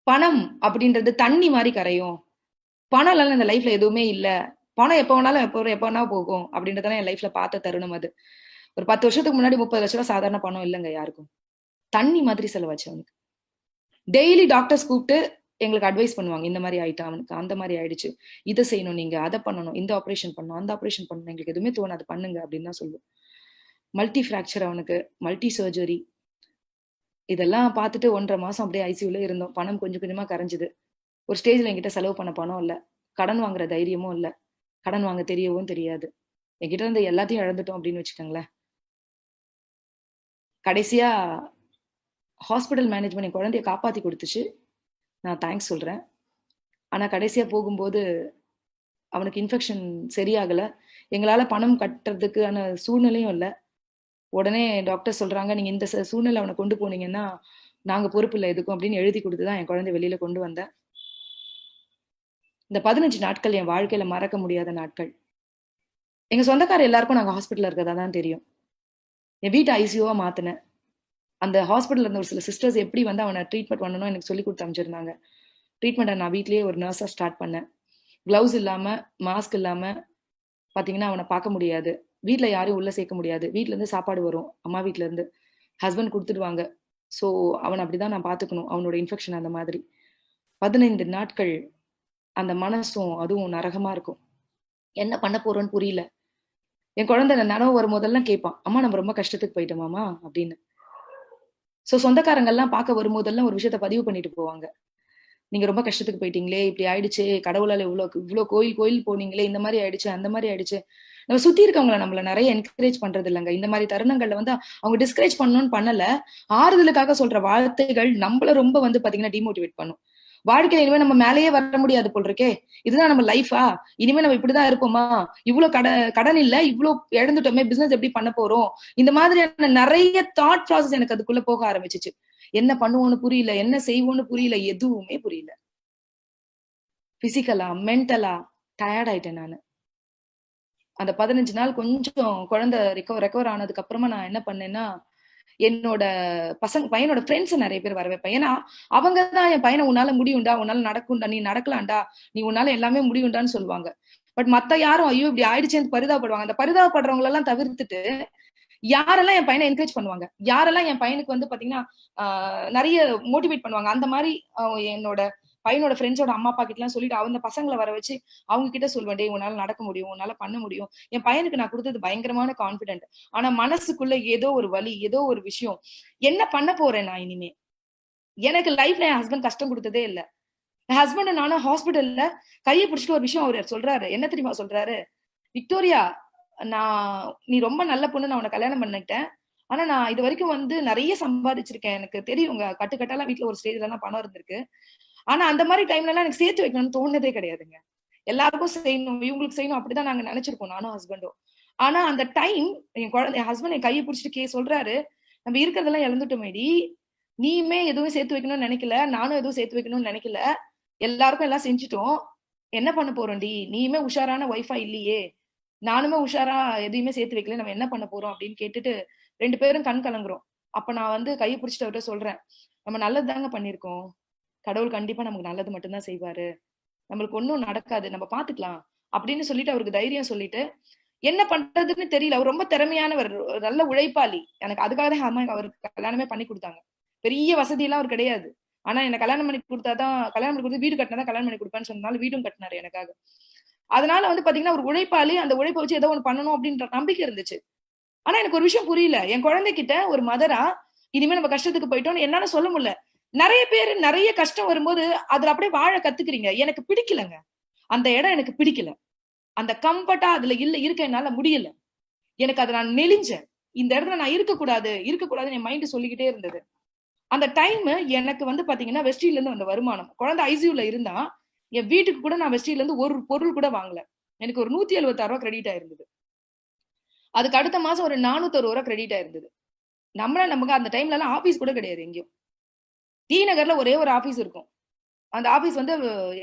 பணம் அப்படின்றது தண்ணி மாதிரி கரையும். பணம் இல்லைன்னா இந்த லைஃப்ல எதுவுமே இல்ல. பணம் எப்ப வேணாலும் எப்ப வேணா போகும் அப்படின்றதெல்லாம் என் லைஃப்ல பார்த்த தருணம் அது. ஒரு 10 வருஷத்துக்கு முன்னாடி 30 லட்ச ரூபாய் சாதாரண பணம் இல்லைங்க யாருக்கும். தண்ணி மாதிரி செலவாச்சு அவனுக்கு. டெய்லி டாக்டர்ஸ் கூப்பிட்டு எங்களுக்கு அட்வைஸ் பண்ணுவாங்க. இந்த மாதிரி ஆயிட்டான் அவனுக்கு, அந்த மாதிரி ஆயிடுச்சு, இதை செய்யணும், நீங்க அதை பண்ணணும், இந்த ஆப்ரேஷன் பண்ணணும், அந்த ஆப்ரேஷன் பண்ணணும், எங்களுக்கு எதுவுமே தோணாது, பண்ணுங்க அப்படின்னு தான் சொல்லுவோம். மல்டி ஃப்ராக்சர் அவனுக்கு, மல்டி சர்ஜரி, இதெல்லாம் பார்த்துட்டு 1.5 மாசம் அப்படியே ஐசியூல இருந்தோம். பணம் கொஞ்சம் கொஞ்சமா கரைஞ்சுது. ஒரு ஸ்டேஜ்ல என்கிட்ட செலவு பண்ண பணம் இல்ல, கடன் வாங்குற தைரியமும் இல்ல, கடன் வாங்க தெரியவும் தெரியாது. என்கிட்ட இருந்து எல்லாத்தையும் இழந்துட்டோம் அப்படின்னு வச்சுக்கோங்களேன். கடைசியா ஹாஸ்பிட்டல் மேனேஜ்மெண்ட் என் குழந்தைய காப்பாத்தி கொடுத்துச்சு, நான் தேங்க்ஸ் சொல்றேன். ஆனா கடைசியா போகும்போது அவனுக்கு இன்ஃபெக்ஷன் சரியாகல, எங்களால பணம் கட்டுறதுக்கான சூழ்நிலையும் இல்லை. உடனே டாக்டர் சொல்றாங்க, நீங்க இந்த சூழ்நிலை அவனை கொண்டு போனீங்கன்னா நாங்க பொறுப்பு இல்லை எதுக்கும் அப்படின்னு எழுதி கொடுத்துதான் என் குழந்தை வெளியில கொண்டு வந்தேன். இந்த 15 நாட்கள் என் வாழ்க்கையில மறக்க முடியாத நாட்கள். எங்க சொந்தக்கார எல்லாருக்கும் நாங்க ஹாஸ்பிட்டல்ல இருக்கதா தான் தெரியும். என் வீட்டை ஐசியூவா மாத்தினேன். அந்த ஹாஸ்பிட்டல்ல இருந்த ஒரு சில சிஸ்டர்ஸ் எப்படி வந்து அவனை ட்ரீட்மெண்ட் பண்ணணும் எனக்கு சொல்லி கொடுத்து அமைச்சிருந்தாங்க. ட்ரீட்மெண்ட்டை நான் வீட்லயே ஒரு நர்ஸா ஸ்டார்ட் பண்ணேன். கிளவுஸ் இல்லாம, மாஸ்க் இல்லாம பாத்தீங்கன்னா அவனை பார்க்க முடியாது, வீட்டுல யாரையும் உள்ள சேர்க்க முடியாது, வீட்டுல இருந்து சாப்பாடு வரும் அம்மா வீட்டுல இருந்து, ஹஸ்பண்ட் கொடுத்துடுவாங்க. ஸோ அவன் அப்படிதான் நான் பாத்துக்கணும், அவனோட இன்ஃபெக்ஷன் அந்த மாதிரி. 15 நாட்கள் அந்த மனசும் அதுவும் நரகமா இருக்கும். என்ன பண்ண போறோன்னு புரியல. என் குழந்தை நனவு வரும் போதெல்லாம் கேட்பான், அம்மா நம்ம ரொம்ப கஷ்டத்துக்கு போயிட்டோமாமா அப்படின்னு. ஸோ சொந்தக்காரங்கள்லாம் பார்க்க வரும்போதெல்லாம் ஒரு விஷயத்த பதிவு பண்ணிட்டு போவாங்க, நீங்க ரொம்ப கஷ்டத்துக்கு போயிட்டீங்களே, இப்படி ஆயிடுச்சு, கடவுளால இவ்வளவு கோயில் போனீங்களே, இந்த மாதிரி ஆயிடுச்சு, அந்த மாதிரி ஆயிடுச்சு. நம்ம சுத்தி இருக்கவங்களை நம்மள நிறைய என்கரேஜ் பண்றது இல்லைங்க. இந்த மாதிரி தருணங்கள்ல வந்து அவங்க டிஸ்கரேஜ் பண்ணணும்னு பண்ணல, ஆறுதலுக்காக சொல்ற வார்த்தைகள் நம்மள ரொம்ப வந்து பாத்தீங்கன்னா டிமோட்டிவேட் பண்ணும். வாழ்க்கையில இனிமே நம்ம மேலேயே வர முடியாது போல் இருக்கே, இதுதான் நம்ம லைஃபா, இனிமே நம்ம இப்படிதான் இருப்போமா, இவ்வளவு கடன் இல்ல, இவ்வளவு இழந்துட்டோமே, பிசினஸ் எப்படி பண்ண போறோம், இந்த மாதிரியான நிறைய தாட் ப்ராசஸ் எனக்கு அதுக்குள்ள போக ஆரம்பிச்சிச்சு. என்ன பண்ணுவோம்னு புரியல, என்ன செய்வோம்னு புரியல, எதுவுமே புரியல. பிசிக்கலா மென்டலா டயர்ட் ஆயிட்டேன் நானு. அந்த 15 நாள் கொஞ்சம் குழந்தை ரெக்கவர் ஆனதுக்கு அப்புறமா நான் என்ன பண்ணேன்னா, என்னோட பையனோட ஃப்ரெண்ட்ஸ் நிறைய பேர் வர வைப்பேன். ஏன்னா அவங்கதான் என் பையனை உன்னால முடியும்டா, உன்னால நடக்கும்டா, நீ நடக்கலாம்டா, நீ உன்னால எல்லாமே முடியும்டான்னு சொல்லுவாங்க. பட் மத்த யாரும் ஐயோ இப்படி ஆயிடுச்சேன்னு பரிதாபப்படுவாங்க. அந்த பரிதாபப்படுறவங்க எல்லாம் தவிர்த்துட்டு யாரெல்லாம் என் பையனை என்கரேஜ் பண்ணுவாங்க, யாரெல்லாம் என் பையனுக்கு வந்து பாத்தீங்கன்னா நிறைய மோட்டிவேட் பண்ணுவாங்க, அந்த மாதிரி என்னோட பையனோட ஃப்ரெண்ட்ஸோட அம்மா அப்பா கிட்ட எல்லாம் சொல்லிட்டு அவங்க பசங்களை வர வச்சு அவங்க கிட்ட சொல்வேன், டே உன்னால நடக்க முடியும், உன்னால பண்ண முடியும். என் பையனுக்கு நான் கொடுத்தது பயங்கரமான கான்பிடென்ட். ஆனா மனசுக்குள்ள ஏதோ ஒரு வலி, ஏதோ ஒரு விஷயம், என்ன பண்ண போறேன் நான் இனிமே. எனக்கு லைஃப்ல என் ஹஸ்பண்ட் கஷ்டம் கொடுத்ததே இல்ல. என் ஹஸ்பண்ட் நானும் ஹாஸ்பிட்டல்ல கையை பிடிச்சிட்டு ஒரு விஷயம் அவர் சொல்றாரு, என்ன தெரியுமா சொல்றாரு, விக்டோரியா, நீ ரொம்ப நல்ல பொண்ணு, நான் உன்னை கல்யாணம் பண்ணிட்டேன், ஆனா நான் இது வரைக்கும் வந்து நிறைய சம்பாதிச்சிருக்கேன், எனக்கு தெரியும் உங்க கட்டுக்கட்டெல்லாம் வீட்டுல ஒரு ஸ்டேஜ்ல எல்லாம் பணம் இருந்திருக்கு, ஆனா அந்த மாதிரி டைம்ல எல்லாம் எனக்கு சேர்த்து வைக்கணும்னு தோணுனதே கிடையாதுங்க. எல்லாருக்கும் செய்யணும், இவங்களுக்கு செய்யணும், அப்படிதான் நாங்க நினைச்சிருக்கோம் நானும் ஹஸ்பண்டும். ஆனா அந்த டைம் என் ஹஸ்பண்ட் என் கையை பிடிச்சிட்டு சொல்றாரு, நம்ம இருக்கிறதெல்லாம் இழந்துட்டோமேடி, நீயுமே எதுவும் சேர்த்து வைக்கணும்னு நினைக்கல, நானும் எதுவும் சேர்த்து வைக்கணும்னு நினைக்கல, எல்லாருக்கும் எல்லாம் செஞ்சுட்டோம், என்ன பண்ண போறோம்டி, நீயுமே உஷாரான ஒய்ஃபா இல்லையே, நானுமே உஷாரா எதையுமே சேர்த்து வைக்கல, நம்ம என்ன பண்ண போறோம் அப்படின்னு கேட்டுட்டு 2 பேரும் கண் கலங்குறோம். அப்ப நான் வந்து கையை பிடிச்சிட்டு அவர்கிட்ட சொல்றேன், நம்ம நல்லது தாங்க பண்ணிருக்கோம், கடவுள் கண்டிப்பா நமக்கு நல்லது மட்டும்தான் செய்வாரு, நம்மளுக்கு ஒண்ணும் நடக்காது, நம்ம பாத்துக்கலாம் அப்படின்னு சொல்லிட்டு அவருக்கு தைரியம் சொல்லிட்டு, என்ன பண்றதுன்னு தெரியல, அவர் ரொம்ப திறமையானவர், நல்ல உழைப்பாளி, எனக்கு அதுக்காக தான் அம்மா அவருக்கு கல்யாணமே பண்ணி கொடுத்தாங்க. பெரிய வசதி எல்லாம் அவர் கிடையாது, ஆனா என்ன கல்யாணம் பண்ணி கொடுத்தாதான், கல்யாணம் பண்ணி கொடுத்து வீடு கட்டினாதான் கல்யாணம் பண்ணி கொடுப்பேன்னு சொன்னாலும் வீடும் கட்டினாரு எனக்காக. அதனால வந்து பாத்தீங்கன்னா ஒரு உழைப்பாளி, அந்த உழைப்பை வச்சு ஏதோ ஒண்ணு பண்ணணும் அப்படின்ற நம்பிக்கை இருந்துச்சு. ஆனா எனக்கு ஒரு விஷயம் புரியல, என் குழந்தைகிட்ட ஒரு மதரா இனிமே நம்ம கஷ்டத்துக்கு போயிட்டோம்னு என்னால சொல்ல முடியல. நிறைய பேர் நிறைய கஷ்டம் வரும்போது அதுல அப்படியே வாழ கத்துக்கிறீங்க, எனக்கு பிடிக்கலங்க, அந்த இடம் எனக்கு பிடிக்கல, அந்த கம்ஃபர்ட்டா அதுல இருக்க என்னால முடியல, எனக்கு அதை நான் நெளிஞ்சேன், இந்த இடத்துல நான் இருக்கக்கூடாதுன்னு என் மைண்ட் சொல்லிக்கிட்டே இருந்தது. அந்த டைம் எனக்கு வந்து பாத்தீங்கன்னா வெஸ்டில இருந்து வந்த வருமானம், குழந்தை ஐசியூல இருந்தா என் வீட்டுக்கு கூட நான் வெஸ்டில இருந்து ஒரு பொருள் கூட வாங்கல, எனக்கு ஒரு 176 ரூபாய் கிரெடிட் ஆயிருந்தது. அதுக்கு அடுத்த மாசம் ஒரு 401 ரூபாய் கிரெடிட் ஆயிருந்தது. நமக்கு அந்த டைம்ல எல்லாம் ஆபீஸ் கூட கிடையாது எங்கேயும். டி நகர்ல ஒரே ஒரு ஆபீஸ் இருக்கும், அந்த ஆபீஸ் வந்து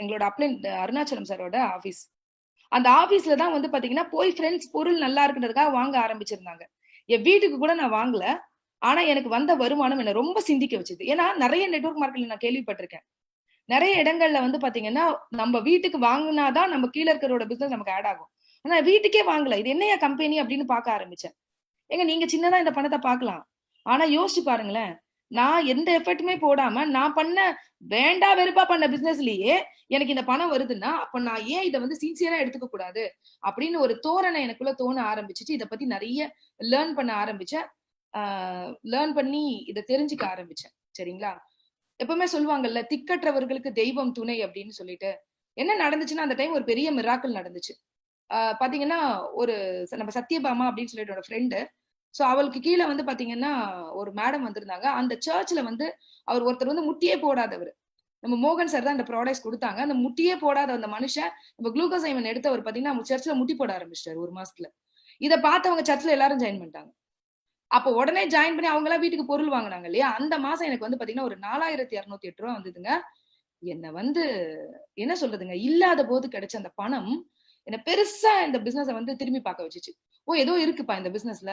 எங்களோட அப்ளைன் அருணாச்சலம் சாரோட ஆபீஸ். அந்த ஆபீஸ்ல தான் வந்து பாத்தீங்கன்னா போய் ஃப்ரெண்ட்ஸ் பொருள் நல்லா இருக்குன்றதுக்காக வாங்க ஆரம்பிச்சிருந்தாங்க. என் வீட்டுக்கு கூட நான் வாங்கல, ஆனா எனக்கு வந்த வருமானம் என்ன ரொம்ப சிந்திக்க வச்சது. ஏன்னா நிறைய நெட்வொர்க் மார்க்கெட்ல நான் கேள்விப்பட்டிருக்கேன், நிறைய இடங்கள்ல வந்து பாத்தீங்கன்னா நம்ம வீட்டுக்கு வாங்கினாதான் நம்ம கீழே இருக்கிறோட பிசினஸ் நமக்கு ஆட் ஆகும். ஆனா வீட்டுக்கே வாங்கல, இது என்னையா கம்பெனி அப்படின்னு பார்க்க ஆரம்பிச்சேன். ஏங்க நீங்க சின்னதா இந்த பணத்தை பார்க்கலாம், ஆனா யோசிச்சு பாருங்களேன், நான் எந்த எஃபர்ட்டுமே போடாம நான் பண்ண வேண்டா வெறுப்பா பண்ண பிசினஸ்லயே எனக்கு இந்த பணம் வருதுன்னா அப்ப நான் ஏன் இதை வந்து சின்சியரா எடுத்துக்க கூடாது அப்படின்னு ஒரு தோரணை எனக்குள்ள தோண ஆரம்பிச்சிச்சு. இதை பத்தி நிறைய லேர்ன் பண்ண ஆரம்பிச்சேன். லேர்ன் பண்ணி இதை தெரிஞ்சுக்க ஆரம்பிச்சேன். சரிங்களா? எப்பவுமே சொல்லுவாங்கல்ல, திக்கற்றவர்களுக்கு தெய்வம் துணை அப்படின்னு சொல்லிட்டு. என்ன நடந்துச்சுன்னா அந்த டைம் ஒரு பெரிய மிராக்கிள் நடந்துச்சு. பாத்தீங்கன்னா ஒரு நம்ம சத்யபாமா அப்படின்னு சொல்லிட்டு ஒரு ஃப்ரெண்டு. சோ அவளுக்கு கீழே வந்து பாத்தீங்கன்னா ஒரு மேடம் வந்திருந்தாங்க. அந்த சர்ச்ல வந்து அவர் ஒருத்தர் வந்து முட்டியே போடாதவர். நம்ம மோகன் சார் தான் அந்த ப்ராடக்ட்ஸ் கொடுத்தாங்க. அந்த முட்டியே போடாத அந்த மனுஷன் நம்ம குளுக்கோசைமன் எடுத்தவர் பாத்தீங்கன்னா நம்ம சர்ச்ல முட்டி போட ஆரம்பிச்சிட்டாரு ஒரு மாசத்துல. இதை பார்த்தவங்க சர்ச்ல எல்லாரும் ஜாயின் பண்ணிட்டாங்க. அப்ப உடனே ஜாயின் பண்ணி அவங்க எல்லாம் வீட்டுக்கு பொருள் வாங்கினாங்க இல்லையா? அந்த மாசம் எனக்கு வந்து பாத்தீங்கன்னா ஒரு 4208 ரூபா வந்ததுங்க. என்ன வந்து என்ன சொல்றதுங்க, இல்லாத போது கிடைச்ச அந்த பணம் என்ன பெருசா இந்த பிசினஸ வந்து திரும்பி பார்க்க வச்சுச்சு. ஓ ஏதோ இருக்குப்பா இந்த பிசினஸ்ல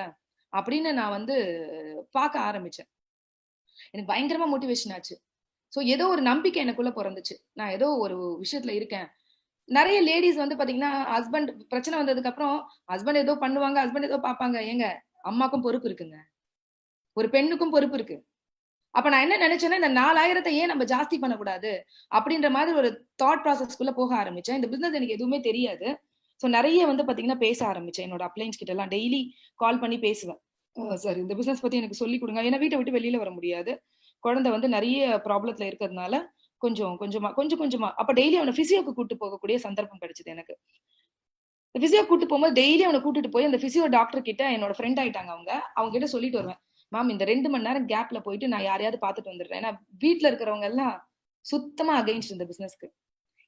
அப்படின்னு நான் வந்து பார்க்க ஆரம்பிச்சேன். எனக்கு பயங்கரமா மோட்டிவேஷன் ஆச்சு. சோ ஏதோ ஒரு நம்பிக்கை எனக்குள்ள பிறந்துச்சு. நான் ஏதோ ஒரு விஷயத்துல இருக்கேன். நிறைய லேடிஸ் வந்து பாத்தீங்கன்னா ஹஸ்பண்ட் பிரச்சனை வந்ததுக்கு அப்புறம் ஹஸ்பண்ட் ஏதோ பண்ணுவாங்க, ஹஸ்பண்ட் ஏதோ பாப்பாங்க. ஏங்க, அம்மாக்கும் பொறுப்பு இருக்குங்க, ஒரு பெண்ணுக்கும் பொறுப்பு இருக்கு. அப்ப நான் என்ன நினைச்சேன்னா இந்த 4000 ஏன் நம்ம ஜாஸ்தி பண்ணக்கூடாது அப்படின்ற மாதிரி ஒரு தாட் ப்ராசஸ்க்குள்ள போக ஆரம்பிச்சேன். இந்த பிசினஸ் எனக்கு எதுவுமே தெரியாது. சோ நிறைய வந்து பாத்தீங்கன்னா பேச ஆரம்பிச்சேன். என்னோட அப்ளைன்ஸ் கிட்ட எல்லாம் டெய்லி கால் பண்ணி பேசுவேன். சார் இந்த பிசினஸ் பத்தி எனக்கு சொல்லி கொடுங்க. ஏன்னா வீட்டை விட்டு வெளியில வர முடியாது. குழந்தை வந்து நிறைய ப்ராப்ளத்துல இருக்கிறதுனால கொஞ்சம் கொஞ்சமா அப்ப டெய்லி அவனை பிசியோக்கு கூட்டு போகக்கூடிய சந்தர்ப்பம் கிடைச்சது எனக்கு. பிசியோ கூட்டு போகும்போது டெய்லி அவனை கூட்டிட்டு போய் அந்த பிசியோ டாக்டர் கிட்ட என்னோட ஃப்ரெண்ட் ஆயிட்டாங்க அவங்க கிட்ட சொல்லிட்டு வருவேன். மேம் இந்த 2 மணி நேரம் கேப்ல போயிட்டு நான் யாரையாவது பாத்துட்டு வந்துடுறேன். ஏன்னா வீட்டுல இருக்கிறவங்க எல்லாம் சுத்தமா அகைன்ஸ்ட் இந்த பிசினஸ்க்கு.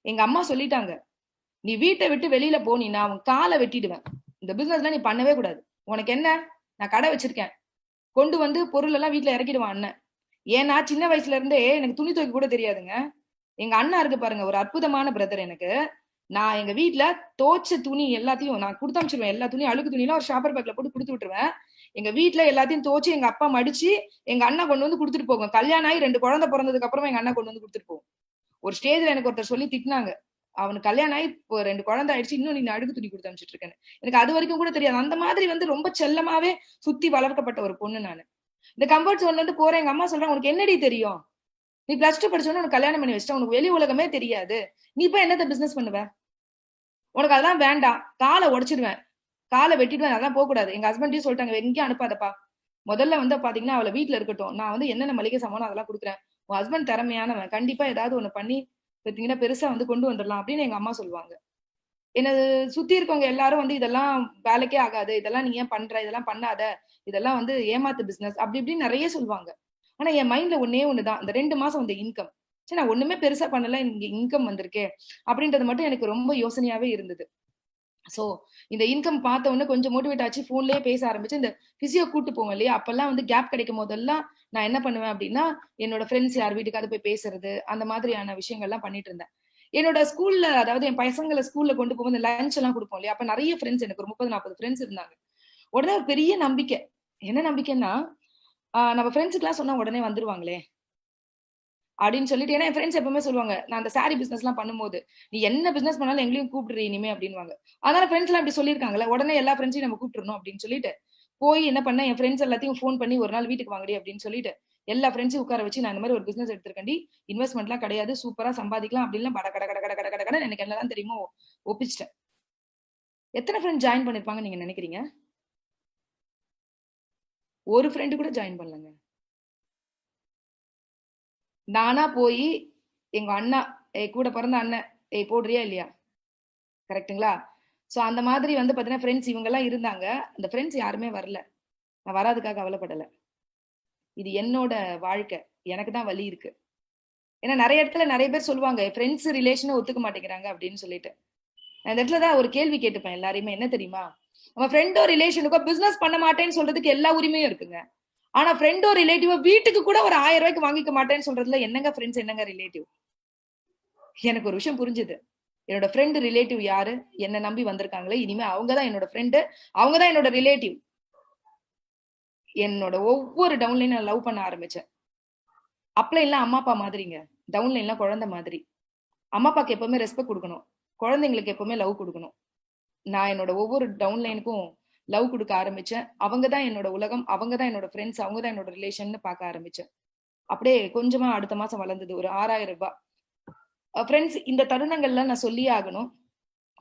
எங்க அம்மா சொல்லிட்டாங்க, நீ வீட்டை விட்டு வெளியில போனி நான் அவன் காலை வெட்டிடுவேன். இந்த பிசினஸ்லாம் நீ பண்ணவே கூடாது. உனக்கு என்ன, நான் கடை வச்சிருக்கேன், கொண்டு வந்து பொருள் எல்லாம் வீட்டுல இறக்கிடுவான் அண்ணன். ஏன்னா சின்ன வயசுல இருந்தே எனக்கு துணி துவைக்க கூட தெரியாதுங்க. எங்க அண்ணா இருக்கு பாருங்க, ஒரு அற்புதமான பிரதர் எனக்கு. நான் எங்க வீட்டுல தோச்ச துணி எல்லாத்தையும் நான் கொடுத்து அனுப்பிச்சிருவேன். எல்லா துணியும் அழுக்கு துணியெல்லாம் ஒரு ஷாப்பர் பேக்ல போட்டு கொடுத்து விட்டுருவேன். எங்க வீட்டுல எல்லாத்தையும் தோச்சு எங்க அப்பா மடிச்சு எங்க அண்ணா கொண்டு வந்து கொடுத்துட்டு போகும். கல்யாணம் ஆகி 2 குழந்தை பிறந்ததுக்கு அப்புறமா எங்க அண்ணா கொண்டு வந்து கொடுத்துட்டு போகும். ஒரு ஸ்டேஜ்ல எனக்கு ஒருத்தர் சொல்லி திட்டினாங்க, அவனுக்கு கல்யாணம் ஆகி இப்போ 2 குழந்தை ஆயிடுச்சு, இன்னும் நீ அழுக்கு துணி கொடுத்து அனுப்பிச்சிட்டு இருக்கேன்னு. எனக்கு அது வரைக்கும் கூட தெரியாது. அந்த மாதிரி வந்து ரொம்ப செல்லமாவே சுத்தி வளர்க்கப்பட்ட ஒரு பொண்ணு நானு. இந்த கம்ஃபர்ட் ஜோன்ல இருந்து போறேன். எங்க அம்மா சொல்றாங்க, உனக்கு என்னடி தெரியும், நீ +2 படிச்சோன்னு உனக்கு கல்யாணம் பண்ணி வச்சிட்டா, உனக்கு வெளி உலகமே தெரியாது, நீ போய் என்னத்த பிசினஸ் பண்ணுவ, உனக்கு அதெல்லாம் வேண்டாம், காலை உடைச்சிடுவேன், காலை வெட்டிடுவேன், அதெல்லாம் போக கூடாது. எங்க ஹஸ்பண்டையும் சொல்லிட்டாங்க, எங்கேயும் அனுப்பாதப்பா, முதல்ல வந்து பாத்தீங்கன்னா அவளை வீட்டுல இருக்கட்டும், நான் வந்து என்னென்ன மளிகை சாமானோ அதெல்லாம் கொடுக்குறேன், உன் ஹஸ்பண்ட் திறமையானவன், கண்டிப்பா ஏதாவது ஒண்ணு பண்ணி பாத்தீங்கன்னா பெருசா வந்து கொண்டு வந்துடலாம் அப்படின்னு எங்க அம்மா சொல்லுவாங்க. என்ன சுத்தி இருக்கவங்க எல்லாரும் வந்து இதெல்லாம் வேலைக்கே ஆகாது, இதெல்லாம் நீ ஏன் பண்ற, இதெல்லாம் பண்ணாத, இதெல்லாம் வந்து ஏமாத்து பிசினஸ் அப்படி இப்படின்னு நிறைய சொல்லுவாங்க. ஆனா என் மைண்ட்ல ஒன்னே ஒண்ணுதான், இந்த 2 மாசம் வந்த இன்கம், சரி நான் ஒண்ணுமே பெருசா பண்ணல, இங்க இன்கம் வந்திருக்கே அப்படின்றது மட்டும் எனக்கு ரொம்ப யோசனையாவே இருந்தது. சோ இந்த இன்கம் பார்த்த உடனே கொஞ்சம் மோட்டிவேட் ஆச்சு. போன்லயே பேச ஆரம்பிச்சு இந்த பிசியோ கூட்டு போவோம் இல்லையா, அப்பெல்லாம் வந்து கேப் கிடைக்கும் போதெல்லாம் நான் என்ன பண்ணுவேன் அப்படின்னா என்னோட ஃப்ரெண்ட்ஸ் யார் வீட்டுக்காவது போய் பேசுறது, அந்த மாதிரியான விஷயங்கள்லாம் பண்ணிட்டு இருந்தேன். என்னோட ஸ்கூல்ல, அதாவது என் பசங்களை ஸ்கூல்ல கொண்டு போகும்போது லஞ்ச் எல்லாம் கொடுப்போம் இல்லையா, அப்ப நிறைய ஃப்ரெண்ட்ஸ், எனக்கு ஒரு 30-40 ஃப்ரெண்ட்ஸ் இருந்தாங்க. உடனே ஒரு பெரிய நம்பிக்கை. என்ன நம்பிக்கைன்னா, நம்ம ஃப்ரெண்ட்ஸுக்கு எல்லாம் சொன்னா உடனே வந்துருவாங்களே அப்படின்னு சொல்லிட்டு. ஏன்னா என் ஃப்ரெண்ட்ஸ் எப்பவுமே சொல்லுவாங்க, நான் அந்த சாரி பிசினஸ் எல்லாம் பண்ணும்போது, நீ என்ன பிசினஸ் பண்ணாலும் எங்களையும் கூப்பிடுறீ இனிமே அப்படின்வாங்க. அதனால ஃப்ரெண்ட்ஸ் எல்லாம் இப்படி சொல்லியிருக்காங்கல்ல, உடனே எல்லா ஃப்ரெண்ட்ஸையும் நம்ம கூப்பிட்டுறணும் அப்படின்னு சொல்லிட்டு போய் என்ன பண்ணேன், என் ஃப்ரெண்ட்ஸ் எல்லாத்தையும் ஃபோன் பண்ணி ஒரு நாள் வீட்டுக்கு வாங்கடி அப்படின்னு சொல்லிட்டு எல்லா ஃப்ரெண்ட்ஸையும் உட்கார வச்சு, நான் இந்த மாதிரி ஒரு பிசினஸ் எடுத்திருக்கேன்டி, இன்வெஸ்ட்மெண்ட் எல்லாம் கிடையாது, சூப்பரா சம்பாதிக்கலாம் அப்படின்னு பட கட கட கட கட கட கட எனக்கு என்னதான் தெரியுமோ ஒப்பிச்சிட்டேன். எத்தனை ஃப்ரெண்ட் ஜாயின் பண்ணிருப்பாங்க நீங்க நினைக்கிறீங்க? ஒரு ஃப்ரெண்டு கூட ஜாயின் பண்ணலங்க. நானா போய் எங்க அண்ணா, கூட பிறந்த அண்ணன், போடுறியா இல்லையா, கரெக்ட்டுங்களா? சோ அந்த மாதிரி வந்து பாத்தீங்கன்னா ஃப்ரெண்ட்ஸ் இவங்க எல்லாம் இருந்தாங்க. அந்த ஃப்ரெண்ட்ஸ் யாருமே வரல. நான் வராதுக்காக கவலைப்படல. இது என்னோட வாழ்க்கை, எனக்கு தான் வலி இருக்கு. ஏன்னா நிறைய இடத்துல நிறைய பேர் சொல்லுவாங்க ஃப்ரெண்ட்ஸ் ரிலேஷனை ஒத்துக்க மாட்டேங்கிறாங்க அப்படின்னு சொல்லிட்டு. நான் இந்த இடத்துல தான் ஒரு கேள்வி கேட்டுப்பேன் எல்லாரையுமே, என்ன தெரியுமா, நம்ம ஃப்ரெண்டோ ரிலேஷனுக்கோ பிசினஸ் பண்ண மாட்டேன்னு சொல்றதுக்கு எல்லா உரிமையும் இருக்குங்க. ஆனா ஃப்ரெண்டோ ரிலேட்டிவோ வீட்டுக்கு கூட ஒரு 1000 ரூபாய்க்கு வாங்கிக்க மாட்டேன்னு சொல்றதுல என்னங்க ஃப்ரெண்ட்ஸ், என்னங்க ரிலேட்டிவ்? எனக்கு ஒரு விஷயம் புரிஞ்சுது. என்னோட ஃப்ரெண்ட் ரிலேட்டிவ் யாரு, என்ன நம்பி வந்திருக்காங்களே, இனிமே அவங்கதான் என்னோட ஃப்ரெண்டு, அவங்கதான் என்னோட ரிலேட்டிவ். என்னோட ஒவ்வொரு டவுன்லைன் நான் லவ் பண்ண ஆரம்பிச்சேன். அப்லைன்லாம் அம்மா அப்பா மாதிரிங்க, டவுன்லைன்லாம் குழந்தை மாதிரி. அம்மா அப்பாக்கு எப்பவுமே ரெஸ்பெக்ட் கொடுக்கணும், குழந்தைங்களுக்கு எப்பவுமே லவ் கொடுக்கணும். நான் என்னோட ஒவ்வொரு டவுன்லைனுக்கும் லவ் கொடுக்க ஆரம்பிச்சேன். அவங்கதான் என்னோட உலகம், அவங்கதான் என்னோட ஃப்ரெண்ட்ஸ், அவங்கதான் என்னோட ரிலேஷன் பார்க்க ஆரம்பிச்சேன். அப்படியே கொஞ்சமா அடுத்த மாசம் வளர்ந்தது ஒரு 6,000 ரூபாய். ஃப்ரெண்ட்ஸ், இந்த தருணங்கள்ல நான் சொல்லியே ஆகணும்.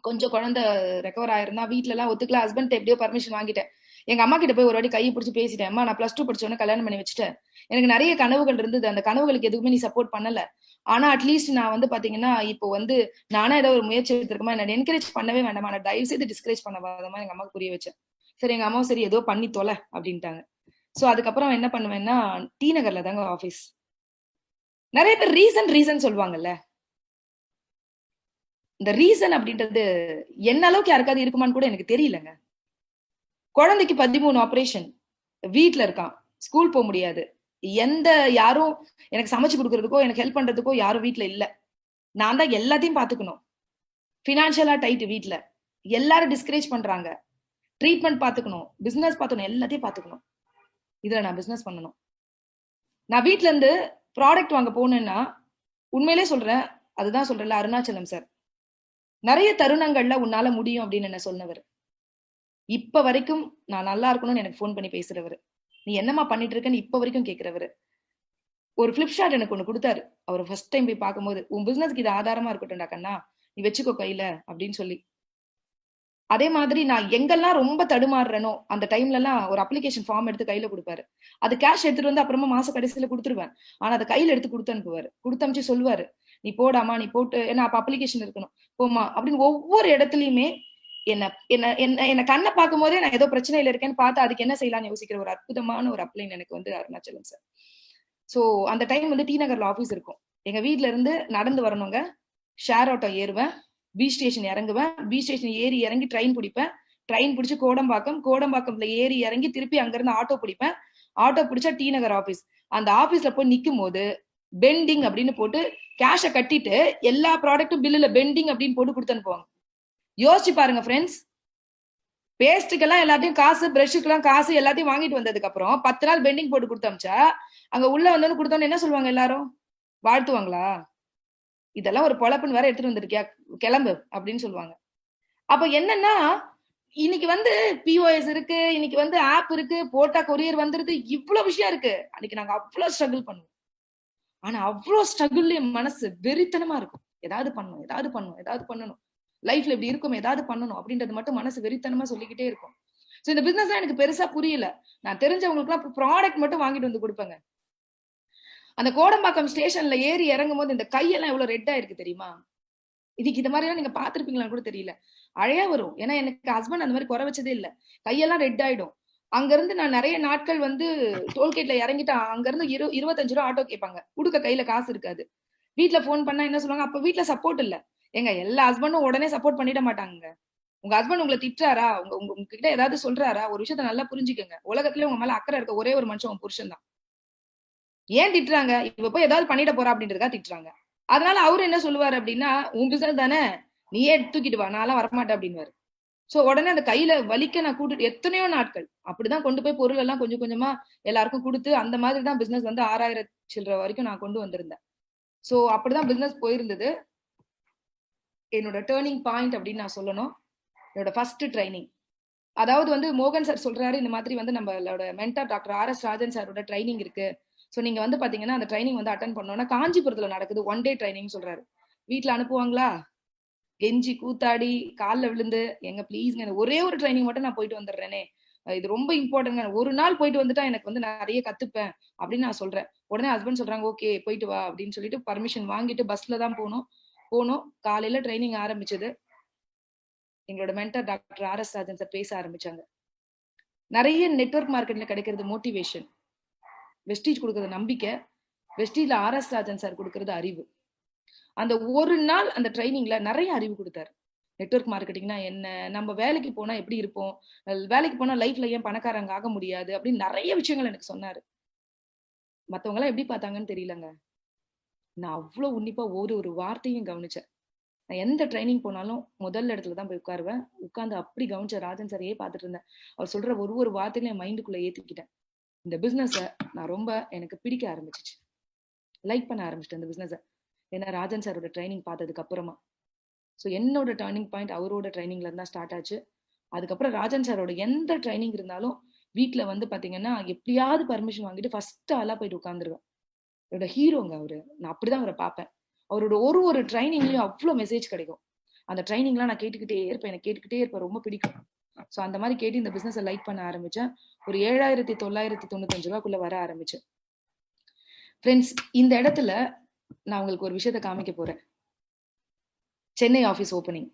கொஞ்சம் குழந்தை ரெக்கவர் ஆயிருந்தா வீட்ல எல்லாம் ஒத்துக்கல. ஹஸ்பண்ட் எப்படியோ பர்மிஷன் வாங்கிட்டேன். எங்க அம்மா கிட்ட போய் ஒரு வாட்டி கையை பிடிச்சி பேசிட்டேன். அம்மா, நான் +2 படிச்சோன்னே கல்யாணம் பண்ணி வச்சுட்டேன். எனக்கு நிறைய கனவுகள் இருந்தது. அந்த கனவுகளுக்கு எதுவுமே நீ சப்போர்ட் பண்ணல. ஆனா அட்லீஸ்ட் நான் வந்து பாத்தீங்கன்னா இப்போ வந்து நானா ஏதோ ஒரு முயற்சி எடுத்திருக்கமா, என்ன என்கரேஜ் பண்ணவே வேண்டாமா, நான் தயவு செய்து டிஸ்கரேஜ் பண்ண வேண்டாமா எங்க அம்மாவுக்கு புரிய வச்சேன். சரி, எங்க அம்மாவும் சரி ஏதோ பண்ணி தொலை அப்படின்ட்டாங்க. சோ அதுக்கப்புறம் என்ன பண்ணுவேன்னா, டி நகர்ல தாங்க ஆபீஸ். நிறைய பேர் ரீசன் சொல்லுவாங்கல்ல. இந்த ரீசன் அப்படின்றது என்ன அளவுக்கு யாருக்காவது இருக்குமான்னு கூட எனக்கு தெரியலங்க. குழந்தைக்கு 13 ஆபரேஷன், வீட்ல இருக்கான், ஸ்கூல் போக முடியாது, யாரும் எனக்கு சமைச்சு கொடுக்கறதுக்கோ எனக்கு ஹெல்ப் பண்றதுக்கோ யாரும் வீட்ல இல்ல. நான் தான் எல்லாத்தையும் பாத்துக்கணும். பினான்சியலா டைட் வீட்ல, எல்லாரும் டிஸ்கரேஜ் பண்றாங்க. ட்ரீட்மெண்ட் பாத்துக்கணும், பிசினஸ் பாத்துக்கணும், எல்லாத்தையும் பாத்துக்கணும். இதுல நான் பிசினஸ் பண்ணணும். நான் வீட்ல இருந்து ப்ராடக்ட் வாங்க போனேன்னா உண்மையிலே சொல்றேன், அதுதான் சொல்றேன்ல, அருணாச்சலம் சார் நிறைய தருணங்கள்ல உன்னால முடியும் அப்படின்னு என்ன சொன்னவர். இப்ப வரைக்கும் நான் நல்லா இருக்கணும்னு எனக்கு போன் பண்ணி பேசுறவரு. நீ என்னமா பண்ணிட்டு இருக்கன்னு இப்ப வரைக்கும் கேக்குறவரு. ஒரு பிளிப்ஷார்ட் எனக்கு ஒண்ணு கொடுத்தாரு. அவர் ஃபர்ஸ்ட் டைம் போய் பார்க்கும்போது, உன் பிசினஸ்க்கு இது ஆதாரமா இருக்கட்டும்டா கண்ணா, நீ வச்சுக்கோ கையில அப்படின்னு சொல்லி. அதே மாதிரி நான் எங்கெல்லாம் ரொம்ப தடுமாறுறேனோ அந்த டைம்ல எல்லாம் ஒரு அப்ளிகேஷன் ஃபார்ம் எடுத்து கையில கொடுப்பாரு. அது கேஷ் எடுத்துட்டு வந்து அப்புறமா மாச கடைசியில கொடுத்துருவேன். ஆனா அதை கையில எடுத்து கொடுத்து அனுப்புவாரு. கொடுத்து அனுப்பிச்சு சொல்லுவாரு, நீ போடாமா, நீ போட்டு, ஏன்னா அப்ப அப்ளிகேஷன் இருக்கணும், போமா அப்படின்னு. ஒவ்வொரு இடத்துலயுமே என்ன என்ன என்ன என்ன கண்ணை பார்க்கும் போதே நான் ஏதோ பிரச்சனையில இருக்கேன்னு பார்த்து அதுக்கு என்ன செய்யலாம்னு யோசிக்கிற ஒரு அற்புதமான ஒரு அப்ளைன் எனக்கு வந்து அருணாச்சலம் சார். சோ அந்த டைம் வந்து டி நகர்ல ஆபீஸ் இருக்கும். எங்க வீட்ல இருந்து நடந்து வரணுங்க. ஷேர் ஆட்டோ ஏறுவேன், பி ஸ்டேஷன் இறங்குவேன், பி ஸ்டேஷன் ஏறி இறங்கி ட்ரெயின் பிடிப்பேன், ட்ரெயின் பிடிச்சி கோடம்பாக்கம்ல ஏறி இறங்கி திருப்பி அங்க இருந்து ஆட்டோ பிடிப்பேன், ஆட்டோ பிடிச்சா டி நகர் ஆபீஸ். அந்த ஆபீஸ்ல போய் நிக்கும் போது பெண்டிங் அப்படின்னு போட்டு கேஷ கட்டிட்டு எல்லா ப்ராடக்ட்டும் பில்லுல பெண்டிங் அப்படின்னு போட்டு கொடுத்து அனுப்புவாங்க. யோசிச்சு பாருங்க ஃப்ரெண்ட்ஸ். பேஸ்ட்டுக்கெல்லாம் எல்லாத்தையும் காசு, பிரஷுக்கெல்லாம் காசு எல்லாத்தையும் வாங்கிட்டு வந்ததுக்கு அப்புறம் 10 நாள் பெண்டிங் போட்டு கொடுத்து அமிச்சா அங்க உள்ள வந்தோன்னு கொடுத்தோன்னு என்ன சொல்லுவாங்க எல்லாரும்? வாழ்த்துவாங்களா? இதெல்லாம் ஒரு பொழப்புன்னு வேற எடுத்துட்டு வந்திருக்கியா, கிளம்பு அப்படின்னு சொல்லுவாங்க. அப்ப என்னன்னா, இன்னைக்கு வந்து பிஓஎஸ் இருக்கு, இன்னைக்கு வந்து ஆப் இருக்கு, போட்டா கொரியர் வந்துருது, இவ்வளவு விஷயம் இருக்கு. அன்னைக்கு நாங்க அவ்வளவு ஸ்ட்ரகிள் பண்ணுவோம். ஆனா அவ்வளவு ஸ்ட்ரகிள் மனசு வெறித்தனமா இருக்கும். ஏதாவது பண்ணணும், ஏதாவது பண்ணணும், ஏதாவது பண்ணணும், லைஃப்ல இப்படி இருக்கும், ஏதாவது பண்ணணும் அப்படின்றது மட்டும் மனசு வெறித்தனமா சொல்லிக்கிட்டே இருக்கும். சோ இந்த பிசினஸ் எனக்கு பெருசா புரியல. நான் தெரிஞ்சவங்களுக்கு எல்லாம் ப்ராடக்ட் மட்டும் வாங்கிட்டு வந்து கொடுப்பேங்க. அந்த கோடம்பாக்கம் ஸ்டேஷன்ல ஏறி இறங்கும் போது இந்த கையெல்லாம் எவ்வளவு ரெட் ஆயிருக்கு தெரியுமா? இதுக்கு இந்த மாதிரி எல்லாம் நீங்க பாத்திருப்பீங்களான்னு கூட தெரியல. அழையா வரும். ஏன்னா எனக்கு ஹஸ்பண்ட் அந்த மாதிரி குறை வச்சதே இல்ல. கையெல்லாம் ரெட் ஆயிடும். அங்க இருந்து நான் நிறைய நாட்கள் வந்து டோல்கேட்ல இறங்கிட்டா அங்க இருந்து 25 ரூபா ஆட்டோ கேட்பாங்க. குடுக்க கையில காசு இருக்காது. வீட்டுல போன் பண்ணா என்ன சொல்லுவாங்க, அப்ப வீட்டுல சப்போர்ட் இல்ல. எங்க எல்லா ஹஸ்பண்டும் உடனே சப்போர்ட் பண்ணிட மாட்டாங்க. உங்க ஹஸ்பண்ட் உங்களை திட்டுறாரா, உங்ககிட்ட ஏதாவது சொல்றாரா, ஒரு விஷயத்த நல்லா புரிஞ்சுக்கோங்க. உலகத்துல உங்க மேல அக்கறை இருக்க ஒரே ஒரு மனுஷன் உங்க புருஷன் தான். ஏன் திட்டுறாங்க? இவ போய் ஏதாவது பண்ணிட போறா அப்படின்றதுக்காக திட்டுறாங்க. அதனால அவரு என்ன சொல்லுவாரு அப்படின்னா, உன் பிசினஸ் தானே, நீயே தூக்கிட்டு வா, நான்லாம் வரமாட்டேன் அப்படின்னுவாரு. சோ உடனே அந்த கையில வலிக்க நான் கூட்டிட்டு எத்தனையோ நாட்கள் அப்படிதான் கொண்டு போய் பொருள் எல்லாம் கொஞ்சம் கொஞ்சமா எல்லாருக்கும் கொடுத்து அந்த மாதிரி தான் பிசினஸ் வந்து 6,000 சில்லற வரைக்கும் நான் கொண்டு வந்திருந்தேன். சோ அப்படிதான் பிசினஸ் போயிருந்தது. என்னோட டேர்னிங் பாயிண்ட் அப்படின்னு நான் சொல்லணும், என்னோட ஃபர்ஸ்ட் ட்ரைனிங். அதாவது வந்து மோகன் சார் சொல்றாரு, இந்த மாதிரி வந்து நம்மளோட மென்டார் டாக்டர் RS ராஜன் சாரோட ட்ரைனிங் இருக்கு. சோ நீங்க வந்து பாத்தீங்கன்னா அந்த ட்ரைனிங் வந்து அட்டன் பண்ணோம்னா காஞ்சிபுரத்துல நடக்குது, 1 டே ட்ரைனிங் சொல்றாரு. வீட்டுல அனுப்புவாங்களா? கெஞ்சி கூத்தாடி கால்ல விழுந்து, எங்க ப்ளீஸ்ங்க ஒரே ஒரு ட்ரைனிங் மட்டும் நான் போயிட்டு வந்துடுறேனே, இது ரொம்ப இம்பார்ட்டன்ட், ஒரு நாள் போயிட்டு வந்துட்டா எனக்கு வந்து நிறைய கத்துப்பேன் அப்படின்னு நான் சொல்றேன். உடனே ஹஸ்பண்ட் சொல்றாங்க, ஓகே போயிட்டு வா அப்படின்னு சொல்லிட்டு பர்மிஷன் வாங்கிட்டு பஸ்ல தான் போனோம். காலையில ட்ரைனிங் ஆரம்பிச்சது. எங்களோட mentor doctor RS Rajan sir பேச ஆரம்பிச்சாங்க. நிறைய நெட்வொர்க் மார்க்கெட்ல கிடைக்கிறது மோட்டிவேஷன், வெஸ்டீஜ் கொடுக்கறது நம்பிக்கை, வெஸ்டீஜ்ல RS ராஜன் சார் கொடுக்கறது அறிவு. அந்த ஒரு நாள் அந்த ட்ரைனிங்ல நிறைய அறிவு கொடுத்தாரு. நெட்வொர்க் மார்க்கெட்டிங்னா என்ன, நம்ம வேலைக்கு போனா எப்படி இருப்போம், வேலைக்கு போனா லைஃப்ல ஏன் பணக்காரங்க ஆக முடியாது அப்படின்னு நிறைய விஷயங்கள் எனக்கு சொன்னாரு. மத்தவங்க எல்லாம் எப்படி பார்த்தாங்கன்னு தெரியலங்க. நான் அவ்வளவு உன்னிப்பா ஒரு வார்த்தையும் கவனிச்சேன். நான் எந்த ட்ரைனிங் போனாலும் முதல் இடத்துல தான் போய் உட்காருவேன். உட்கார்ந்து அப்படி கவனிச்ச ராஜன் சாரையே பார்த்துட்டு இருந்தேன். அவர் சொல்ற ஒரு வார்த்தையில என் மைண்டுக்குள்ள ஏத்திக்கிட்டேன். இந்த பிசினஸ நான் ரொம்ப எனக்கு பிடிக்க ஆரம்பிச்சிச்சு, லைக் பண்ண ஆரம்பிச்சிட்டேன் இந்த பிசினஸ. ஏன்னா ராஜன் சாரோட ட்ரைனிங் பார்த்ததுக்கு அப்புறமா. ஸோ என்னோட டேர்னிங் பாயிண்ட் அவரோட ட்ரைனிங்ல இருந்தா ஸ்டார்ட் ஆச்சு. அதுக்கப்புறம் ராஜன் சாரோட எந்த ட்ரைனிங் இருந்தாலும் வீட்டுல வந்து பாத்தீங்கன்னா எப்படியாவது பர்மிஷன் வாங்கிட்டு ஃபர்ஸ்ட் ஆளா போயிட்டு உட்காந்துருவேன். என்னோட ஹீரோங்க அவரு. நான் அப்படிதான் அவரை பார்ப்பேன். அவரோட ஒரு ட்ரைனிங்லயும் அவ்வளவு மெசேஜ் கிடைக்கும். அந்த ட்ரைனிங்லாம் நான் கேட்டுக்கிட்டே இருப்பேன். எனக்கு கேட்டுக்கிட்டே இருப்பேன். ரொம்ப பிடிக்கும். ஸோ அந்த மாதிரி கேட்டு இந்த பிசினஸை லைக் பண்ண ஆரம்பிச்சேன். ஒரு 7,995 வர ஆரம்பிச்சேன். ஃப்ரெண்ட்ஸ், இந்த இடத்துல நான் உங்களுக்கு ஒரு விஷயத்த காமிக்க போறேன். சென்னை ஆஃபீஸ் ஓப்பனிங்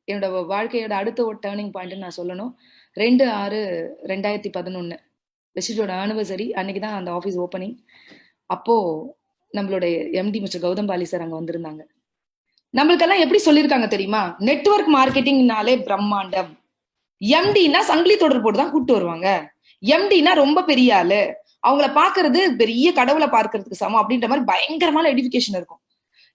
என்னோட வாழ்க்கையோட அடுத்த ஒரு டேர்னிங் பாயிண்ட் நான் சொல்லணும். 2/6/2011 வெஸ்டிஜோட ஆனிவர்சரி அன்னைக்கு தான் அந்த ஆஃபீஸ் ஓப்பனிங். அப்போ நம்மளுடைய MD mister Gautam Bali sir அங்க வந்திருந்தாங்க. நம்மளுக்கெல்லாம் எப்படி சொல்லியிருக்காங்க தெரியுமா? நெட்வொர்க் மார்க்கெட்டிங்னாலே பிரம்மாண்டம். எம்டினா சங்கிலி தொடர் போட்டு தான் கூப்பிட்டு வருவாங்க. எம்டினா ரொம்ப பெரிய ஆளு, அவங்கள பாக்குறது பெரிய கடவுளை பார்க்கறதுக்கு சமம் அப்படின்ற மாதிரி பயங்கரமான எடிபிகேஷன் இருக்கும்.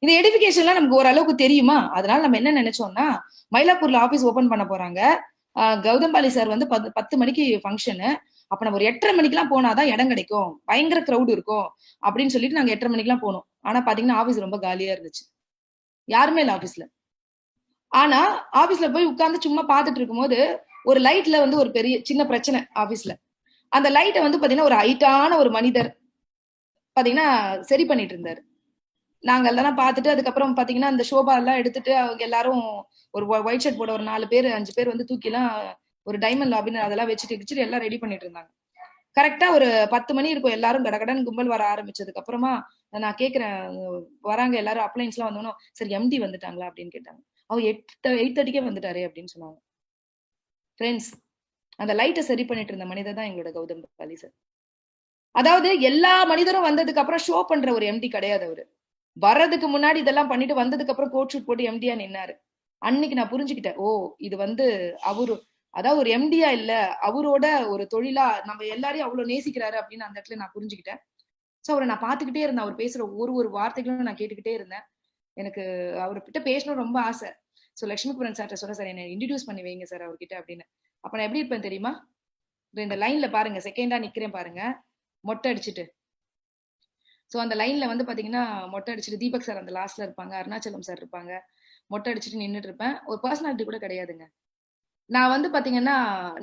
இந்த எடிபிகேஷன்லாம் நமக்கு ஓரளவுக்கு தெரியுமா? அதனால நம்ம என்ன நினைச்சோம்னா, மயிலாப்பூர்ல ஆபீஸ் ஓபன் பண்ண போறாங்க, கௌதம் பாலி சார் வந்து 10 மணிக்கு ஃபங்க்ஷனு, அப்ப நம்ம ஒரு 8:30 மணிக்கெல்லாம் போனாதான் இடம் கிடைக்கும், பயங்கர கிரௌட் இருக்கும் அப்படின்னு சொல்லிட்டு நாங்க 8:30 மணிக்கெல்லாம் போனோம். ஆனா பாத்தீங்கன்னா ஆபீஸ் ரொம்ப காலியா இருந்துச்சு, யாருமே இல்ல ஆபீஸ்ல. ஆனா ஆபீஸ்ல போய் உட்கார்ந்து சும்மா பாத்துட்டு இருக்கும்போது ஒரு லைட்ல வந்து ஒரு பெரிய சின்ன பிரச்சனை ஆபீஸ்ல. அந்த லைட்டை வந்து பாத்தீங்கன்னா ஒரு ஹைட்டான ஒரு மனிதர் பாத்தீங்கன்னா சரி பண்ணிட்டு இருந்தாரு. நாங்க எல்லாம் பார்த்துட்டு அதுக்கப்புறம் பாத்தீங்கன்னா அந்த ஷோபா எல்லாம் எடுத்துட்டு அவங்க எல்லாரும் ஒரு ஒயிட் ஷர்ட் போட ஒரு 4 பேர் 5 பேர் வந்து தூக்கி எல்லாம் ஒரு டைமண்ட் லாபின்னு அதெல்லாம் வச்சுட்டு எல்லாம் ரெடி பண்ணிட்டு இருந்தாங்க. கரெக்டா ஒரு 10 மணி இருக்கும், எல்லாரும் கடகடன் கும்பல் வர ஆரம்பிச்சதுக்கு அப்புறமா நான் கேக்குறேன், வராங்க எல்லாரும் அப்ளைன்ஸ் எல்லாம் வந்தோம், சரி எம்டி வந்துட்டாங்களா அப்படின்னு கேட்டாங்க. அவர் 8:30க்கே வந்துட்டாரு அப்படின்னு சொன்னாங்க. ஃப்ரெண்ட்ஸ், அந்த லைட்டை சரி பண்ணிட்டு இருந்த மனிதர் தான் எங்களோட கௌதம் பாலி சார். அதாவது எல்லா மனிதரும் வந்ததுக்கு அப்புறம் ஷோ பண்ற ஒரு எம்டி கிடையாது அவரு. வர்றதுக்கு முன்னாடி இதெல்லாம் பண்ணிட்டு வந்ததுக்கு அப்புறம் கோட் ஷூட் போட்டு எம்டியா நின்னாரு. அன்னைக்கு நான் புரிஞ்சுக்கிட்டேன், ஓ இது வந்து அவரு அதாவது ஒரு எம்டியா இல்ல, அவரோட ஒரு தொழிலா நம்ம எல்லாரையும் அவ்வளவு நேசிக்கிறாரு அப்படின்னு அந்த இடத்துல நான் புரிஞ்சுக்கிட்டேன். சோ அவரை நான் பாத்துக்கிட்டே இருந்தேன். அவர் பேசுற ஒரு வார்த்தைகளும் நான் கேட்டுக்கிட்டே இருந்தேன். எனக்கு அவர்கிட்ட பேசணும் ரொம்ப ஆசை. சோ லட்சுமிபுரன் சார்ட்ட சொன்ன, சார் என்ன இன்ட்ரடியூஸ் பண்ணி வைங்க சார் அவர்கிட்ட அப்படின்னு. அப்ப நான் எப்படி இருப்பேன் தெரியுமா? இந்த லைன்ல பாருங்க, செகண்டா நிக்கிறேன் பாருங்க, மொட்டை அடிச்சுட்டு. சோ அந்த லைன்ல வந்து பாத்தீங்கன்னா மொட்டை அடிச்சுட்டு தீபக் சார் அந்த லாஸ்ட்ல இருப்பாங்க, அருணாச்சலம் சார் இருப்பாங்க, மொட்டை அடிச்சுட்டு நின்னுட்டு இருப்பேன். ஒரு பர்சனாலிட்டி கூட கிடையாதுங்க. நான் வந்து பாத்தீங்கன்னா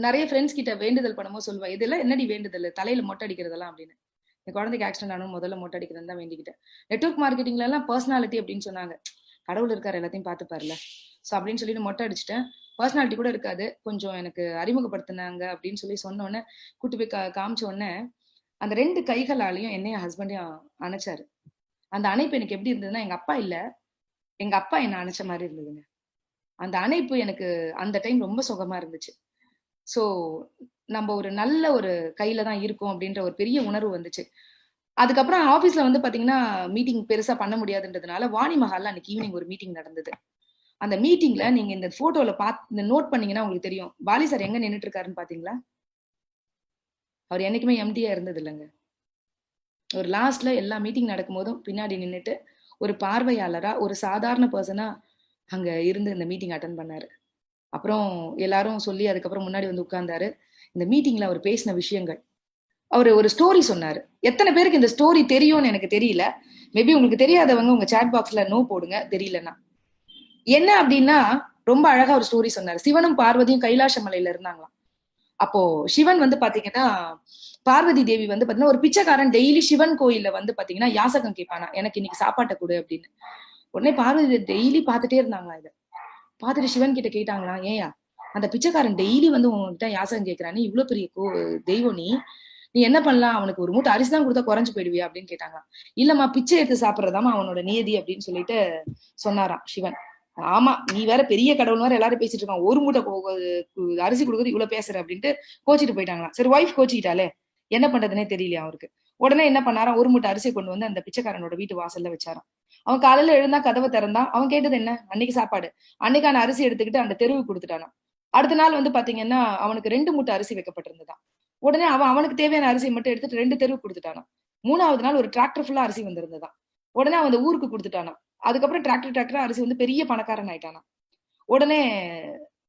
நிறைய ஃப்ரெண்ட்ஸ் கிட்ட வேண்டுதல் பண்ணும்போது சொல்லுவேன், இதெல்லாம் என்னடி வேண்டுதல், தலையில மொட்டை அடிக்கிறதெல்லாம் அப்படின்னு. இந்த குழந்தைக்கு ஆக்சிடென்ட் ஆனும் முதல்ல மொட்டை அடிக்கிறேன்னு தான் வேண்டிக்கிட்டேன். நெட்வொர்க் மார்க்கெட்டிங்ல எல்லாம் பர்சனாலிட்டி அப்படின்னு சொன்னாங்க. கடவுள் இருக்காரு, எல்லாத்தையும் பாத்துப்பாருல. சோ அப்படின்னு சொல்லிட்டு மொட்டை அடிச்சுட்டேன். பர்சனாலிட்டி கூட இருக்காது, கொஞ்சம் எனக்கு அறிமுகப்படுத்தினாங்க அப்படின்னு சொன்னோன்னே கூட்டு போய் காமிச்ச உடனே அந்த 2 கைகளாலையும் என்னையும் ஹஸ்பண்டையும் அணைச்சாரு. அந்த அணைப்பு எனக்கு எப்படி இருந்ததுன்னா, எங்க அப்பா இல்ல, எங்க அப்பா என்ன அணைச்ச மாதிரி இருந்ததுங்க. அந்த அணைப்பு எனக்கு அந்த டைம் ரொம்ப சுகமா இருந்துச்சு. சோ நம்ம ஒரு நல்ல ஒரு கையில தான் இருக்கோம் அப்படின்ற ஒரு பெரிய உணர்வு வந்துச்சு. அதுக்கப்புறம் ஆபீஸ்ல வந்து பாத்தீங்கன்னா மீட்டிங் பெருசா பண்ண முடியாதுன்றதுனால வாணி மஹால்ல அன்னைக்கு ஈவினிங் ஒரு மீட்டிங் நடந்தது. அந்த மீட்டிங்ல நீங்க இந்த போட்டோல இந்த நோட் பண்ணீங்கன்னா உங்களுக்கு தெரியும், பாலி சார் எங்க நின்னுட்டு இருக்காருன்னு பாத்தீங்களா? அவர் என்னைக்குமே எம்டியா இருந்தது இல்லைங்க. ஒரு லாஸ்ட்ல எல்லா மீட்டிங் நடக்கும் போதும் பின்னாடி நின்னுட்டு ஒரு பார்வையாளரா ஒரு சாதாரண பர்சனா அங்க இருந்து இந்த மீட்டிங் அட்டன் பண்ணாரு. அப்புறம் எல்லாரும் சொல்லி அதுக்கப்புறம் முன்னாடி வந்து உட்கார்ந்தாரு. இந்த மீட்டிங்ல அவர் பேசின விஷயங்கள், அவரு ஒரு ஸ்டோரி சொன்னாரு. எத்தனை பேருக்கு இந்த ஸ்டோரி தெரியும்னு எனக்கு தெரியல. மேபி உங்களுக்கு தெரியாதவங்க உங்க சாட் பாக்ஸ்ல நோ போடுங்க தெரியலன்னா. என்ன அப்படின்னா, ரொம்ப அழகா ஒரு ஸ்டோரி சொன்னாரு. சிவனும் பார்வதியும் கைலாச மலையில இருந்தாங்களாம். அப்போ சிவன் வந்து பாத்தீங்கன்னா பார்வதி தேவி வந்து பாத்தீங்கன்னா ஒரு பிச்சைக்காரன் டெய்லி சிவன் கோயில்ல வந்து பாத்தீங்கன்னா யாசகம் கேட்பானா, எனக்கு இன்னைக்கு சாப்பாட்டை கொடு அப்படின்னு. உடனே பார்வதி டெய்லி பாத்துட்டே இருந்தாங்களா. இதை பாத்துட்டு சிவன் கிட்ட கேட்டாங்களா, ஏயா அந்த பிச்சைக்காரன் டெய்லி வந்து உங்ககிட்ட யாசகம் கேட்கிறானே, இவ்வளவு பெரிய தெய்வம் நீ என்ன பண்ணலாம், அவனுக்கு ஒரு மூட்டை அரிசி தான் கொடுத்தா குறைஞ்சு போயிடுவியா அப்படின்னு கேட்டாங்க. இல்லம்மா, பிச்சை எடுத்து சாப்பிடறதாமா அவனோட நியதி அப்படின்னு சொல்லிட்டு சொன்னாராம் சிவன். ஆமா, நீ வேற பெரிய கடவுள் வேற எல்லாரும் பேசிட்டு இருக்கான், ஒரு மூட்டை அரிசி கொடுக்குறது இவ்வளவு பேசுற அப்படின்ட்டு கோச்சிட்டு போயிட்டாங்களா. சரி, ஒய்ஃப் கோச்சிக்கிட்டாலே என்ன பண்றதுன்னே தெரியலையா அவருக்கு. உடனே என்ன பண்ணாராம், ஒரு மூட்டை அரிசி கொண்டு வந்து அந்த பிச்சைக்காரனோட வீட்டு வாசல்ல வச்சாராம். அவன் காலையில எழுந்தா கதவை திறந்தான். அவன் கேட்டது என்ன, அன்னைக்கு சாப்பாடு. அன்னைக்கான அரிசி எடுத்துக்கிட்டு அந்த தெருவுக்கு கொடுத்துட்டானா. அடுத்த நாள் வந்து பாத்தீங்கன்னா அவனுக்கு 2 மூட்டை அரிசி வைக்கப்பட்டிருந்ததான். உடனே அவனுக்கு தேவையான அரிசியை மட்டும் எடுத்துட்டு 2 தெருவுக்கு கொடுத்துட்டானா. 3வது நாள் ஒரு டிராக்டர் ஃபுல்லா அரிசி வந்திருந்ததான். உடனே அவன் அந்த ஊருக்கு கொடுத்துட்டானா. அதுக்கப்புறம் டிராக்டர் அரிசி வந்து பெரிய பணக்காரன் ஆயிட்டானா. உடனே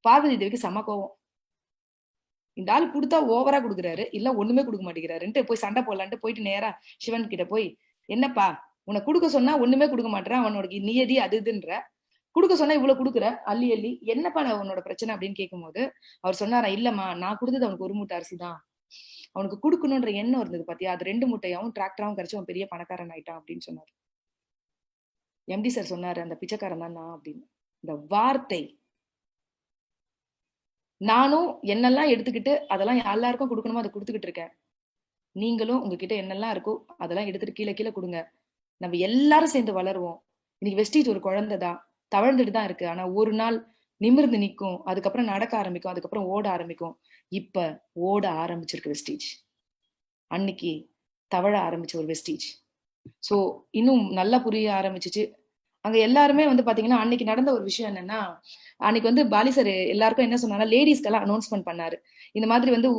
பார்வதி தேவிக்கு செம கோவம். இந்த ஆள் கொடுத்தா ஓவரா கொடுக்குறாரு, இல்ல ஒண்ணுமே கொடுக்க மாட்டேங்கிறாருன்ட்டு போய் சண்டை போடலான்ட்டு போயிட்டு நேரா சிவன் கிட்ட போய், என்னப்பா உனக்கு கொடுக்க சொன்னா ஒண்ணுமே கொடுக்க மாட்டேன், அவனோட நியதி அது இதுன்ற, கொடுக்க சொன்னா இவ்வளவு கொடுக்குற அள்ளி அள்ளி, என்னப்பா உன்னோட பிரச்சனை அப்படின்னு கேட்கும் போது அவர் சொன்னாரா, இல்லம்மா நான் கொடுத்தது அவனுக்கு ஒரு மூட்டை அரிசி தான், அவனுக்கு கொடுக்கணுன்ற எண்ணம் இருந்தது பாத்தியா, அது 2 மூட்டையாவும் டிராக்டராவும் கிடைச்சு அவன் பெரிய பணக்காரன் ஆயிட்டான் அப்படின்னு சொன்னார். எம்டி சார் சொன்னாரு, அந்த பிச்சைக்காரன் தான் நான் அப்படின்னு. இந்த வார்த்தை நானும் என்னெல்லாம் எடுத்துக்கிட்டு அதெல்லாம் எல்லாருக்கும் கொடுக்கணுமோ அதை கொடுத்துக்கிட்டு இருக்கேன். நீங்களும் உங்ககிட்ட என்னெல்லாம் இருக்கோ அதெல்லாம் எடுத்துட்டு கீழே கீழே கொடுங்க. நம்ம எல்லாரும் சேர்ந்து வளருவோம். இன்னைக்கு வெஸ்டீஜ் ஒரு குழந்தை தான், தவழ்ந்துட்டு தான் இருக்கு. ஆனா ஒரு நாள் நிமிர்ந்து நிற்கும், அதுக்கப்புறம் நடக்க ஆரம்பிக்கும், அதுக்கப்புறம் ஓட ஆரம்பிக்கும். இப்ப ஓட ஆரம்பிச்சிருக்கு வெஸ்டீஜ், அன்னைக்கு தவழ ஆரம்பிச்ச ஒரு வெஸ்டீஜ். சோ இன்னும் நல்லா புரிய ஆரம்பிச்சிச்சு. அங்க எல்லாருமே வந்து பாத்தீங்கன்னா அன்னைக்கு நடந்த ஒரு விஷயம் என்னன்னா, அன்னைக்கு வந்து பாலி சார் எல்லாருக்கும் என்ன சொன்னாங்கன்னா, லேடிஸ்க்கெல்லாம் அனௌன்ஸ்மெண்ட் பண்ணாரு. இந்த மாதிரி வந்து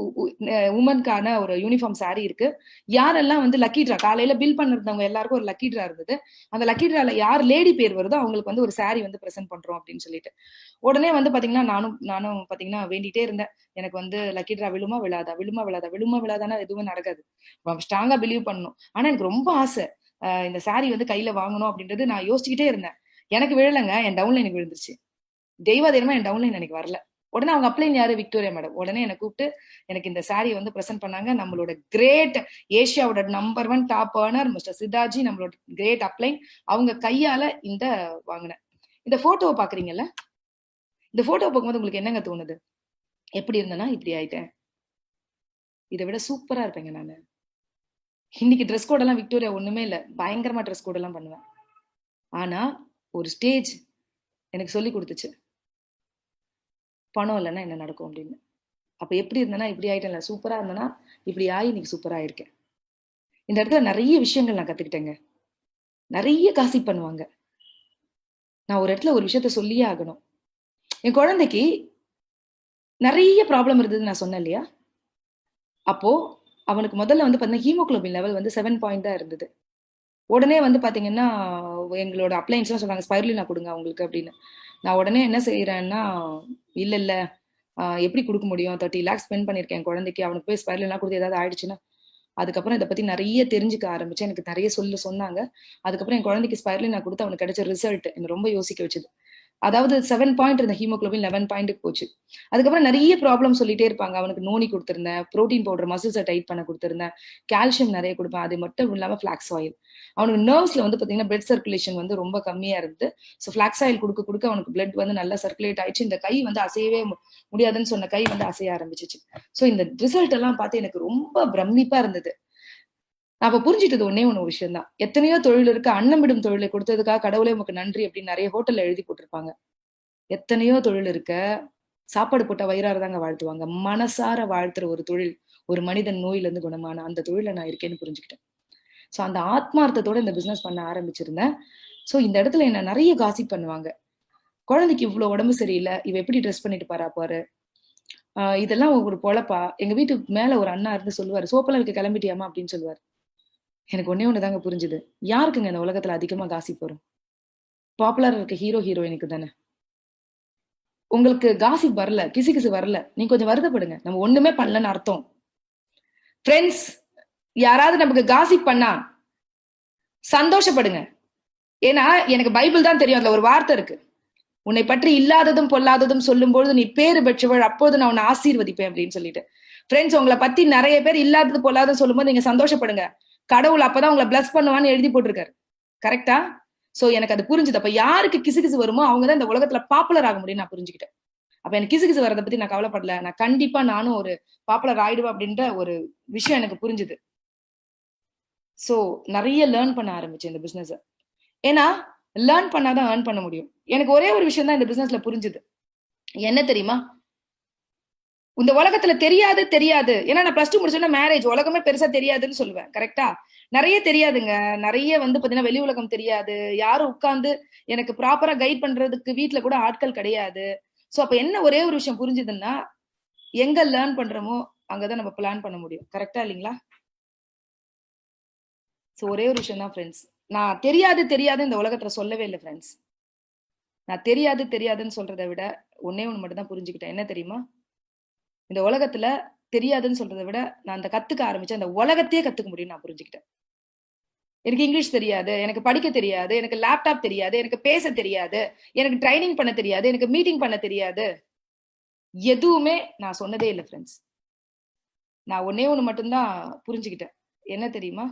உமனுக்கான ஒரு யூனிஃபார்ம் சாரி இருக்கு, யாரெல்லாம் வந்து லக்கி ட்ரா, காலையில பில் பண்ணிருந்தவங்க எல்லாருக்கும் ஒரு லக்கி ட்ரா இருந்தது, அந்த லக்கி ட்ரால யார் லேடி பேர் வருதோ அவங்களுக்கு வந்து ஒரு சாரி வந்து பிரசென்ட் பண்றோம் அப்படின்னு சொல்லிட்டு. உடனே வந்து பாத்தீங்கன்னா நானும் பாத்தீங்கன்னா வேண்டிட்டே இருந்தேன், எனக்கு வந்து லக்கி ட்ரா விழுமா விழாதா, விழுமா விழாதா, விழுமா விழாதானா எதுவுமே நடக்காது, ஸ்ட்ராங்கா பிலீவ் பண்ணணும். ஆனா எனக்கு ரொம்ப ஆசை இந்த சாரி வந்து கையில வாங்கணும் அப்படின்றது. நான் யோசிச்சுக்கிட்டே இருந்தேன். எனக்கு விழலைங்க, என் டவுன்லைனுக்கு விழுந்துருச்சு. தெய்வாதீனமா என் டவுன்லைன் எனக்கு வரல. உடனே அவங்க அப்ளைன் யாரு, விக்டோரியா மேடம். உடனே என்னை கூப்பிட்டு எனக்கு இந்த சாரி வந்து பிரசென்ட் பண்ணாங்க. நம்மளோட கிரேட் ஏஷியாவோட number 1 top earner mister Siddhaji, நம்மளோட கிரேட் அப்ளைன், அவங்க கையால இந்த வாங்கினேன். இந்த போட்டோவை பாக்குறீங்கல்ல, இந்த போட்டோ பார்க்கும்போது உங்களுக்கு என்னங்க தோணுது? எப்படி இருந்தேன்னா இப்படி ஆயிட்டேன், இதை விட சூப்பரா இருப்பேங்க நானு. இன்னைக்கு ட்ரெஸ் கோட் எல்லாம் விக்டோரியா ஒண்ணுமே இல்ல, பயங்கரமா ட்ரெஸ் கோட் எல்லாம் பண்ணுவேன். ஆனா ஒரு ஸ்டேஜ் எனக்கு சொல்லி கொடுத்துச்சு, பணம் இல்லைன்னா என்ன நடக்கும் அப்படின்னு. அப்ப எப்படி இருந்தேன்னா இப்படி ஆயிட்டேன்ல, சூப்பரா இருந்தேன்னா இப்படி ஆகி இன்னைக்கு சூப்பரா இருக்கேன். இந்த இடத்துல நிறைய விஷயங்கள் நான் கத்துக்கிட்டேங்க. நிறைய காசிப் பண்ணுவாங்க. நான் ஒரு இடத்துல ஒரு விஷயத்த சொல்லியே ஆகணும். என் குழந்தைக்கு நிறைய ப்ராப்ளம் இருந்தது நான் சொன்னேன் இல்லையா. அப்போ அவனுக்கு முதல்ல வந்து பாத்தீங்கன்னா ஹீமோகுளோபின் லெவல் வந்து 7 தான் இருந்தது. உடனே வந்து பாத்தீங்கன்னா எங்களோட அப்ளைன்ஸ் எல்லாம் சொன்னாங்க, ஸ்பைருலினா கொடுங்க அவங்களுக்கு அப்படின்னு. நான் உடனே என்ன செய்யறேன்னா, இல்ல இல்ல எப்படி கொடுக்க முடியும், 30 lakhs ஸ்பெண்ட் பண்ணிருக்கேன் குழந்தைக்கு, அவனுக்கு போய் ஸ்பைருலினா கொடுத்து ஏதாவது ஆயிடுச்சுன்னா. அதுக்கப்புறம் இதை பத்தி நிறைய தெரிஞ்சுக்க ஆரம்பிச்சேன், எனக்கு நிறைய சொன்னாங்க. அதுக்கப்புறம் என் குழந்தைக்கு ஸ்பைருலினா கொடுத்து அவனுக்கு கிடைச்ச ரிசல்ட் என்ன ரொம்ப யோசிக்க வச்சது. அதாவது 7 பாயிண்ட் இருந்த ஹீமோகுளோபின் 11 பாயிண்ட்டுக்கு போச்சு. அதுக்கப்புறம் நிறைய ப்ராப்ளம் சொல்லிட்டே இருப்பாங்க. அவனுக்கு நோனி கொடுத்திருந்தேன், ப்ரோட்டீன் பவுடர் மசில்ஸை டைட் பண்ண கொடுத்திருந்தேன், கால்சியம் நிறைய கொடுப்பேன், அது மட்டும் இல்லாம பிளாக்ஸ் ஆயில். அவனுக்கு நர்வ்ஸ்ல வந்து பாத்தீங்கன்னா பிளட் சர்க்குலேஷன் வந்து ரொம்ப கம்மியா இருந்து, ஸோ பிளாக்ஸ் ஆயில் கொடுக்க கொடுக்க அவனுக்கு பிளட் வந்து நல்லா சர்க்குலேட் ஆயிடுச்சு. இந்த கை வந்து அசையவே முடியாதுன்னு சொன்ன கை வந்து அசைய ஆரம்பிச்சிச்சு. ஸோ இந்த ரிசல்ட் எல்லாம் பார்த்து எனக்கு ரொம்ப பிரமிப்பா இருந்தது. நான் அப்ப புரிஞ்சுட்டது ஒன்னே ஒண்ணு விஷயம் தான், எத்தனையோ தொழில் இருக்கு, அன்னமிடும் தொழிலை கொடுத்ததுக்காக கடவுளே உமக்கு நன்றி அப்படின்னு நிறைய ஹோட்டல்ல எழுதி போட்டிருப்பாங்க. எத்தனையோ தொழில் இருக்க, சாப்பாடு போட்டா வயிறாரதாங்க வாழ்த்துவாங்க. மனசார வாழ்த்துற ஒரு தொழில், ஒரு மனிதன் நோயில இருந்து குணமான அந்த தொழில நான் இருக்கேன்னு புரிஞ்சுக்கிட்டேன். சோ அந்த ஆத்மார்த்தத்தோட இந்த பிசினஸ் பண்ண ஆரம்பிச்சிருந்தேன். சோ இந்த இடத்துல என்ன நிறைய காசிப் பண்ணுவாங்க. குழந்தைக்கு இவ்வளவு உடம்பு சரியில்லை, இவ எப்படி ட்ரெஸ் பண்ணிட்டு பாரு, இதெல்லாம் ஒரு பொழப்பா. எங்க வீட்டுக்கு மேல ஒரு அண்ணா இருந்து சொல்லுவாரு, சோப்பெல்லாம் வைக்க கிளம்பிட்டியாமா அப்படின்னு சொல்லுவாரு. எனக்கு ஒன்னே ஒண்ணுதாங்க புரிஞ்சுது, யாருக்குங்க இந்த உலகத்துல அதிகமா காசிப் வரும்? பாப்புலரா இருக்க ஹீரோயினுக்கு தானே. உங்களுக்கு காசிப் வரல, கிசு வரல, நீங்க கொஞ்சம் வருத்தப்படுங்க, நம்ம ஒண்ணுமே பண்ணலன்னு அர்த்தம். ஃப்ரெண்ட்ஸ், யாராவது நமக்கு காசிப் பண்ணா சந்தோஷப்படுங்க. ஏன்னா எனக்கு பைபிள் தான் தெரியும், அதுல ஒரு வார்த்தை இருக்கு, உன்னை பற்றி இல்லாததும் பொல்லாததும் சொல்லும் பொழுது நீ பேறு பெற்றவள், அப்போது நான் உன்னை ஆசீர்வதிப்பேன் அப்படின்னு சொல்லிட்டு. ஃப்ரெண்ட்ஸ், உங்களை பத்தி நிறைய பேர் இல்லாதது பொல்லாததும் சொல்லும் போது நீங்க சந்தோஷப்படுங்க, கடவுள் அப்பதான் உங்களை பிளஸ் பண்ணுவான்னு எழுதி போட்டிருக்காரு. கரெக்டா? சோ எனக்கு அது புரிஞ்சுது. அப்ப யாருக்கு கிசு வருமோ அவங்கதான் இந்த உலகத்துல பாப்புலர் ஆக முடியும் நான் புரிஞ்சுக்கிட்டேன். அப்ப எனக்கு கிசு வரதை பத்தி நான் கவலைப்படல, நான் கண்டிப்பா நானும் ஒரு பாப்புலர் ஆயிடுவேன் அப்படின்ற ஒரு விஷயம் எனக்கு புரிஞ்சுது. சோ நிறைய லேர்ன் பண்ண ஆரம்பிச்சேன் இந்த பிசினஸ். ஏன்னா லேர்ன் பண்ணாதான் ஏர்ன் பண்ண முடியும். எனக்கு ஒரே ஒரு விஷயம் தான் இந்த பிசினஸ்ல புரிஞ்சுது, என்ன தெரியுமா? இந்த உலகத்துல தெரியாது. ஏன்னா நான் பிளஸ் 2 முடிச்சோன்னா மேரேஜ், உலகமே பெருசா தெரியாதுன்னு சொல்லுவேன். கரெக்டா? நிறைய தெரியாதுங்க. நிறைய வந்து பாத்தீங்கன்னா வெளி உலகம் தெரியாது. யாரும் உட்கார்ந்து எனக்கு ப்ராப்பரா கைட் பண்றதுக்கு வீட்டுல கூட ஆட்கள் கிடையாது. சோ அப்ப என்ன ஒரே ஒரு விஷயம் புரிஞ்சுதுன்னா, எங்க லேர்ன் பண்றோமோ அங்கதான் நம்ம பிளான் பண்ண முடியும். கரெக்டா இல்லைங்களா? சோ ஒரே ஒரு விஷயம் தான் ஃப்ரெண்ட்ஸ், நான் தெரியாது இந்த உலகத்துல சொல்லவே இல்லை ஃப்ரெண்ட்ஸ். நான் தெரியாதுன்னு சொல்றதை விட ஒன்னே ஒண்ணு மட்டும் தான் புரிஞ்சுக்கிட்டேன். என்ன தெரியுமா? இந்த உலகத்துல தெரியாதுன்னு சொல்றதை விட நான் அந்த கத்துக்க ஆரம்பிச்சேன், அந்த உலகத்தையே கத்துக்க முடியும்னு நான் புரிஞ்சுக்கிட்டேன். எனக்கு இங்கிலீஷ் தெரியாது, எனக்கு படிக்க தெரியாது, எனக்கு லேப்டாப் தெரியாது, எனக்கு பேச தெரியாது, எனக்கு ட்ரைனிங் பண்ண தெரியாது, எனக்கு மீட்டிங் பண்ண தெரியாது, எதுவுமே நான் சொன்னதே இல்லை ஃப்ரெண்ட்ஸ். நான் ஒண்ணே ஒண்ணு மட்டும்தான் புரிஞ்சுக்கிட்டேன். என்ன தெரியுமா?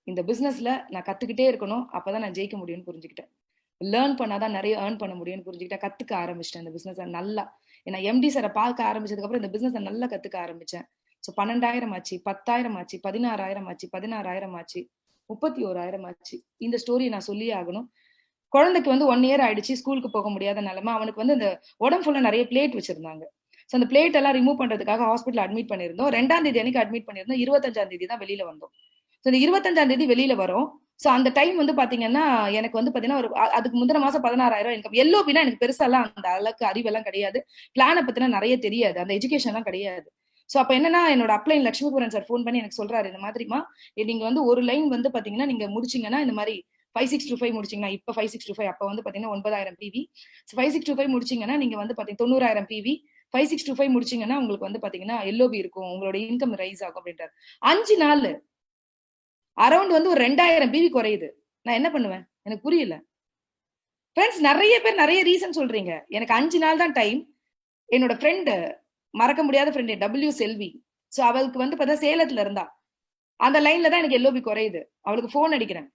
இந்த பிசினஸ்ல நான் கத்துக்கிட்டே இருக்கணும். அப்பதான் நான் ஜெயிக்க முடியும்னு புரிஞ்சுக்கிட்டேன். லேர்ன் பண்ணாதான் நிறைய ஏர்ன் பண்ண முடியும்னு புரிஞ்சுக்கிட்டேன். கத்துக்க ஆரம்பிச்சிட்டேன் இந்த பிசினஸ் நல்லா. ஏன்னா எம்டி சாரை பார்க்க ஆரம்பிச்சதுக்கு அப்புறம் இந்த பிசினஸ் நல்லா கத்துக்க ஆரம்பிச்சேன். ஸோ 12,000 ஆச்சு, 10,000 ஆச்சு, 16,000 ஆச்சு, 16,000 ஆச்சு, 31,000 ஆச்சு. இந்த ஸ்டோரி நான் சொல்லியே ஆகணும். குழந்தைக்கு வந்து 1 இயர் ஆயிடுச்சு, ஸ்கூலுக்கு போக முடியாத நிலைமை. அவனுக்கு வந்து இந்த உடம்பு ஃபுல்லா நிறைய பிளேட் வச்சிருந்தாங்க. ஸோ அந்த பிளேட் எல்லாம் ரிமூவ் பண்றதுக்காக ஹாஸ்பிட்டல் அட்மிட் பண்ணியிருந்தோம். 2ஆம் தேதி அன்னைக்கு அட்மிட் பண்ணியிருந்தோம். 25ஆம் தேதி தான் வெளியில வந்தோம். ஸோ இந்த 25ஆம் தேதி வெளியில வரும். ஸோ அந்த டைம் வந்து பாத்தீங்கன்னா எனக்கு வந்து பாத்தீங்கன்னா ஒரு அதுக்கு முந்தின மாசம் 16,000 இன்கம். எல்ஓபினா எனக்கு பெருசாலாம் அந்த அளவுக்கு அறிவெல்லாம் கிடையாது. பிளானை பத்தினா நிறைய தெரியாது. அந்த எஜுகேஷன் எல்லாம் கிடையாது. சோ அப்ப என்னன்னா என்னோட அப்ளைன் லட்சுமிபுரன் சார் ஃபோன் பண்ணி எனக்கு சொல்றாரு, இந்த மாதிரிமா நீங்க வந்து ஒரு லைன் வந்து பாத்தீங்கன்னா நீங்க முடிச்சீங்கன்னா இந்த மாதிரி 5625 முடிச்சீங்கன்னா இப்ப 5625 அப்ப வந்து பாத்தீங்கன்னா 9,000 பிவி. 5625 முடிச்சீங்கன்னா நீங்க வந்து பாத்தீங்கன்னா 90,000 பிவி. 5625 முடிச்சீங்கன்னா உங்களுக்கு வந்து பாத்தீங்கன்னா எல்ஓபி இருக்கும், உங்களோட இன்கம் ரைஸ் ஆகும் அப்படின்றாரு. 5 நாள் அரௌண்ட் வந்து ஒரு 2,000 பிவி குறையுது. நான் என்ன பண்ணுவேன்? எனக்கு புரியல. ஃப்ரெண்ட்ஸ் நிறைய பேர் நிறைய ரீசன் சொல்றீங்க. எனக்கு 5 நாள் தான் டைம். என்னோட ஃப்ரெண்டு, மறக்க முடியாத ஃப்ரெண்டு டபிள்யூ செல்வி. சோ அவளுக்கு வந்து பார்த்தா சேலத்துல இருந்தா. அந்த லைன்ல தான் எனக்கு எல்ஓபி குறையுது. அவளுக்கு போன் அடிக்கிறேன்.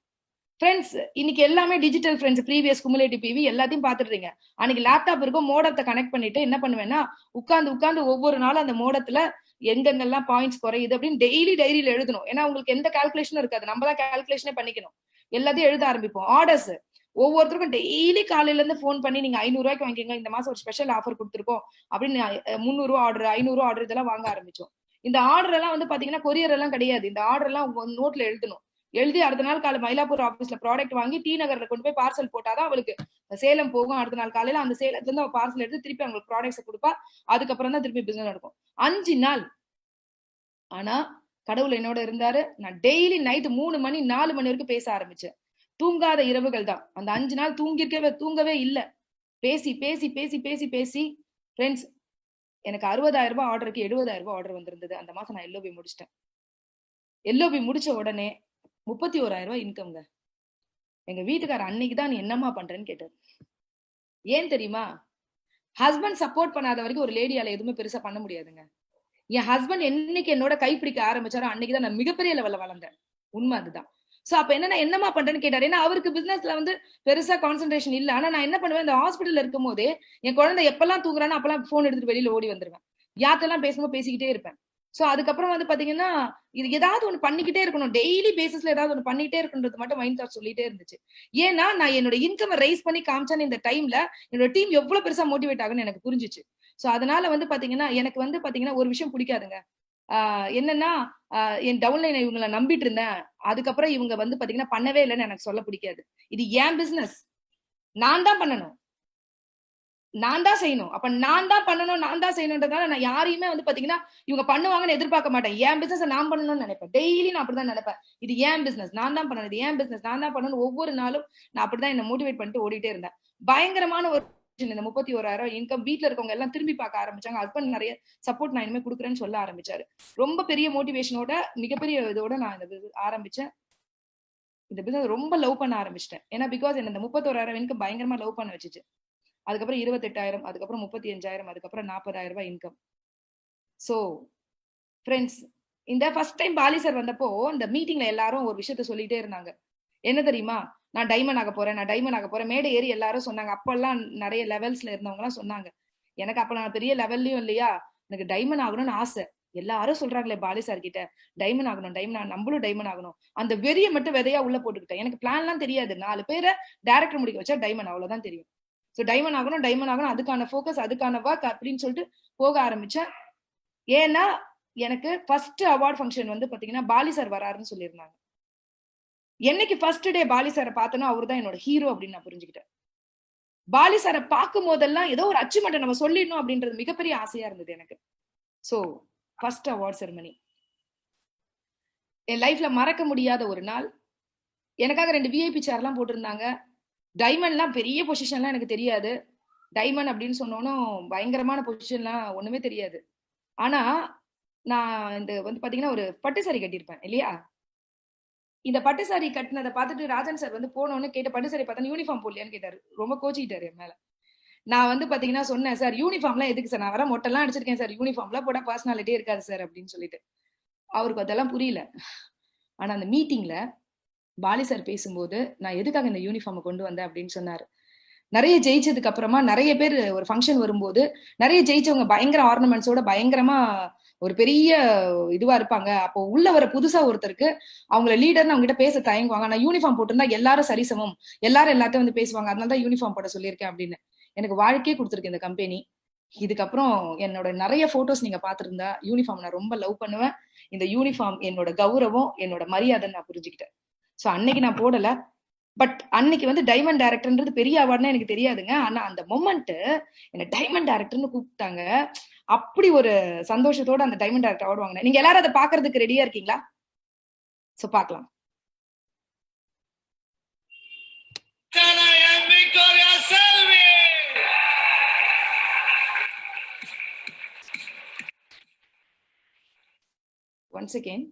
ஃப்ரெண்ட்ஸ் இன்னைக்கு எல்லாமே digital friends, previous cumulative PV எல்லாத்தையும் பாத்துடுறீங்க. அன்னைக்கு லேப்டாப் இருக்கும், மோடத்தை கனெக்ட் பண்ணிட்டு என்ன பண்ணுவேன்னா உட்கார்ந்து ஒவ்வொரு நாளும் அந்த மோடத்துல எங்கெங்கெல்லாம் பாயிண்ட்ஸ் குறையுது அப்படின்னு டெய்லி டைரியில எழுதணும். ஏன்னா உங்களுக்கு எந்த கால்குலேஷனும் இருக்காது, நம்ம தான் கால்குலேஷனே பண்ணிக்கணும். எல்லாத்தையும் எழுத ஆரம்பிப்போம். ஆர்டர்ஸ் ஒவ்வொருத்தருக்கும் டெய்லி காலையில இருந்து போன் பண்ணி நீங்க 500 ரூபாய்க்கு வாங்கிக்கோங்க, இந்த மாசம் ஒரு ஸ்பெஷல் ஆஃபர் கொடுத்துருக்கோம் அப்படின்னு 300 ரூபா ஆர்டர், 500 ரூபா ஆர்டர் இதெல்லாம் வாங்க ஆரம்பிச்சோம். இந்த ஆர்டர் எல்லாம் வந்து பாத்தீங்கன்னா கொரியர் எல்லாம் கிடையாது. இந்த ஆர்டர் எல்லாம் உங்க நோட்ல எழுதணும். எழுதி அடுத்த நாள் காலை மயிலாப்பூர் ஆபீஸ்ல ப்ராடக்ட் வாங்கி டி நகர்ல கொண்டு போய் பார்சல் போட்டாதான் அவளுக்கு சேலம் போகும். அடுத்த நாள் காலையில அந்த சேலத்துல இருந்து அவ பார்சல் எடுத்து திருப்பி அவங்களுக்கு ப்ராடக்ட்ஸ் கொடுப்பா. அதுக்கப்புறம் தான் திருப்பி பிசினஸ் நடக்கும். 5 நாள். ஆனா கடவுள் என்னோட இருந்தாரு. நான் டெய்லி நைட் 3 மணி 4 மணி வரைக்கும் பேச ஆரம்பிச்சேன். தூங்காத இரவுகள் தான். அந்த 5 நாள் தூங்கவே இல்ல. பேசி பேசி பேசி பேசி பேசி ஃப்ரெண்ட்ஸ் எனக்கு 60,000 ரூபாய் ஆர்டருக்கு 70,000 ரூபாய் ஆர்டர் வந்திருந்தது. அந்த மாசம் நான் எல்ஓபி முடிச்சிட்டேன். எல்ஓபி முடிச்ச உடனே 31,000 ரூபாய் இன்கம்ங்க. எங்க வீட்டுக்காரர் அன்னைக்கு தான் நீ என்னமா பண்றேன்னு கேட்டாரு. ஏன் தெரியுமா? ஹஸ்பண்ட் சப்போர்ட் பண்ணாத வரைக்கும் ஒரு லேடியால எதுவுமே பெருசா பண்ண முடியாதுங்க. என் ஹஸ்பண்ட் என்னைக்கு என்னோட கைப்பிடிக்க ஆரம்பிச்சாரோ அன்னைக்குதான் நான் மிகப்பெரிய லெவல்ல வளர்ந்தேன். உண்மை அதுதான். சோ அப்ப என்னமா பண்றேன்னு கேட்டாரு. ஏன்னா அவருக்கு பிசினஸ்ல வந்து பெருசா கான்சென்ட்ரேஷன் இல்ல. ஆனா நான் என்ன பண்ணுவேன், இந்த ஹாஸ்பிட்டல்ல இருக்கும் போதே என் குழந்தை எப்பெல்லாம் தூங்குறானோ அப்பெல்லாம் போன் எடுத்துட்டு வெளியில ஓடி வந்துருவேன். யார்ட்டெல்லாம் பேசும்போது பேசிக்கிட்டே இருப்பேன். சோ அதுக்கப்புறம் வந்து பாத்தீங்கன்னா இது ஏதாவது ஒண்ணு பண்ணிக்கிட்டே இருக்கணும். டெய்லி பேசிஸ்ல ஏதாவது ஒண்ணு பண்ணிட்டே இருக்கணும்ன்றது மட்டும் மைண்ட் தாட் சொல்லிட்டே இருந்துச்சு. ஏன்னா நான் என்னோட இன்கம் ரைஸ் பண்ணி காமிச்சேன். இந்த டைம்ல என்னோட டீம் எவ்வளவு பெருசா மோட்டிவேட் ஆகுன்னு எனக்கு புரிஞ்சிச்சு. சோ அதனால வந்து பாத்தீங்கன்னா எனக்கு வந்து பாத்தீங்கன்னா ஒரு விஷயம் பிடிக்காதுங்க. என்னன்னா என் டவுன்லைன் இவங்களை நம்பிட்டு இருந்தேன், அதுக்கப்புறம் இவங்க வந்து பாத்தீங்கன்னா பண்ணவே இல்லைன்னு எனக்கு சொல்ல பிடிக்காது. இது ஏன் பிசினஸ், நான் தான் பண்ணணும், நான் தான் செய்யணும். அப்ப நான் தான் பண்ணணும், நான் தான் செய்யணும்ன்றதால நான் யாரையுமே வந்து பாத்தீங்கன்னா இவங்க பண்ணுவாங்கன்னு எதிர்பார்க்க மாட்டேன். என் பிசினஸ் நான் பண்ணணும்னு நினைப்பேன். டெய்லி நான் அப்படிதான் நினைப்பேன். இது ஏன் பிசினஸ், நான் தான் பண்ணணும். இது ஏன் பிசினஸ், நான் தான் பண்ணணும். ஒவ்வொரு நாளும் நான் அப்படிதான் என்ன மோட்டிவேட் பண்ணிட்டு ஓடிட்டே இருந்தேன். பயங்கரமான ஒரு இந்த 31,000 இன்கம் வீட்டுல இருக்கவங்க எல்லாம் திரும்பி பார்க்க ஆரம்பிச்சாங்க. ஹஸ்பண்ட் நிறைய சப்போர்ட் நான் இனிமே கொடுக்குறேன்னு சொல்ல ஆரம்பிச்சாரு. ரொம்ப பெரிய மோட்டிவேஷனோட மிகப்பெரிய இதோட நான் இந்த ஆரம்பிச்சேன். இந்த பிசினஸ் ரொம்ப லவ் பண்ண ஆரம்பிச்சிட்டேன். ஏன்னா பிகாஸ் என்ன இந்த 31,000 இன்கம் பயங்கரமா லவ் பண்ண வச்சுச்சு. அதுக்கப்புறம் 28,000, அதுக்கப்புறம் 35,000, அதுக்கப்புறம் 40,000 ரூபாய் இன்கம். சோ ஃப்ரெண்ட்ஸ் இந்த ஃபர்ஸ்ட் டைம் பாலி சார் வந்தப்போ இந்த மீட்டிங்ல எல்லாரும் ஒரு விஷயத்த சொல்லிட்டே இருந்தாங்க. என்ன தெரியுமா? நான் டைமண்ட் ஆக போறேன், நான் டைமண்ட் ஆக போறேன். மேடை ஏறி எல்லாரும் சொன்னாங்க. அப்பெல்லாம் நிறைய லெவல்ஸ்ல இருந்தவங்க எல்லாம் சொன்னாங்க. எனக்கு அப்ப நான் பெரிய லெவல்லயும் இல்லையா, எனக்கு டைமண்ட் ஆகணும்னு ஆசை. எல்லாரும் சொல்றாங்களே பாலி சார் கிட்ட டைமண்ட் ஆகணும், டைமண்ட், நம்மளும் டைமண்ட் ஆகணும். அந்த வெறிய மட்டும் விதையா உள்ள போட்டுக்கிட்டேன். எனக்கு பிளான் எல்லாம் தெரியாது. 4 பேரை டைரக்டர் முடிக்க வச்சா டைமண்ட், அவ்வளவுதான் தெரியும். சோ டைமண்ட் ஆகணும், டைமண்ட் ஆகணும், அதுக்கான போக்கஸ், அதுக்கான ஒர்க் அப்படின்னு சொல்லிட்டு போக ஆரம்பிச்சேன். ஏன்னா எனக்கு ஃபர்ஸ்ட் அவார்ட் ஃபங்க்ஷன் வந்து பாத்தீங்கன்னா பாலி சார் வராருன்னு சொல்லியிருந்தாங்க. என்னைக்கு ஃபர்ஸ்ட் டே பாலி சாரை பார்த்தனோ அவர்தான் என்னோட ஹீரோ அப்படின்னு நான் புரிஞ்சுக்கிட்டேன். பாலி சாரை பார்க்கும் போதெல்லாம் ஏதோ ஒரு அச்சீவ்மெண்ட் நம்ம சொல்லிடணும் அப்படின்றது மிகப்பெரிய ஆசையா இருந்தது எனக்கு. சோ ஃபர்ஸ்ட் அவார்ட் செரமனி என் லைஃப்ல மறக்க முடியாத ஒரு நாள். எனக்காக 2 விஐபி சேர் எல்லாம் போட்டிருந்தாங்க. டைமண்ட்லாம் பெரிய பொசிஷன்லாம் எனக்கு தெரியாது. டைமண்ட் அப்படின்னு சொன்னோனும் பயங்கரமான பொசிஷன்லாம் ஒண்ணுமே தெரியாது. ஆனா நான் இந்த வந்து பாத்தீங்கன்னா ஒரு பட்டு சாரி கட்டியிருப்பேன் இல்லையா. இந்த பட்டு சாரி கட்டினதை பார்த்துட்டு ராஜன் சார் வந்து போனோன்னு கேட்ட, பட்டு சாரி பார்த்தா யூனிஃபார்ம் போடலையான்னு கேட்டாரு. ரொம்ப கோச்சிக்கிட்டாரு என் மேல. நான் வந்து பாத்தீங்கன்னா சொன்னேன், சார் யூனிஃபார்ம்லாம் எதுக்கு சார், நான் வர மொட்டைலாம் அடிச்சிருக்கேன் சார், யூனிஃபார்ம்லாம் போட பர்சனாலிட்டியே இருக்காது சார் அப்படின்னு சொல்லிட்டு. அவருக்கு அதெல்லாம் புரியல. ஆனா அந்த மீட்டிங்ல பாலி சார் பேசும்போது நான் எதுக்காக இந்த யூனிஃபார்மை கொண்டு வந்தேன் அப்படின்னு சொன்னாரு. நிறைய ஜெயிச்சதுக்கு அப்புறமா நிறைய பேர் ஒரு ஃபங்க்ஷன் வரும்போது நிறைய ஜெயிச்சவங்க பயங்கர ஆர்னமெண்ட்ஸோட பயங்கரமா ஒரு பெரிய இதுவா இருப்பாங்க. அப்போ உள்ள வர புதுசா ஒருத்தருக்கு அவங்கள லீடர்னு அவங்க கிட்ட பேச தயங்குவாங்க. நான் யூனிஃபார்ம் போட்டிருந்தா எல்லாரும் சரிசமம், எல்லாரும் எல்லாத்தையும் வந்து பேசுவாங்க, அதனால தான் யூனிஃபார்ம் போட சொல்லியிருக்கேன் அப்படின்னு. எனக்கு வாழ்க்கையே கொடுத்துருக்கு இந்த கம்பெனி. இதுக்கப்புறம் என்னோட நிறைய போட்டோஸ் நீங்க பாத்துருந்தா யூனிஃபார்ம் நான் ரொம்ப லவ் பண்ணுவேன். இந்த யூனிஃபார்ம் என்னோட கௌரவம், என்னோட மரியாதை நான் புரிஞ்சுக்கிட்டேன். சோ அன்னைக்கு நான் போடல. பட் அன்னைக்கு வந்து டைமண்ட் டைரக்டர்ன்றது பெரிய அவார்ட்னா எனக்கு தெரியாதுங்க. ஆனா அந்த மொமெண்ட் என்ன டைமண்ட் டைரக்டர்னு கூப்பிட்டாங்க. அப்படி ஒரு சந்தோஷத்தோட அந்த டைமண்ட் டைரக்டர் அவார்டு வாங்கினேன். நீங்க எல்லாரும் அதை பாக்குறதுக்கு ரெடியா இருக்கீங்களா? சோ பாக்கலாம். Once again.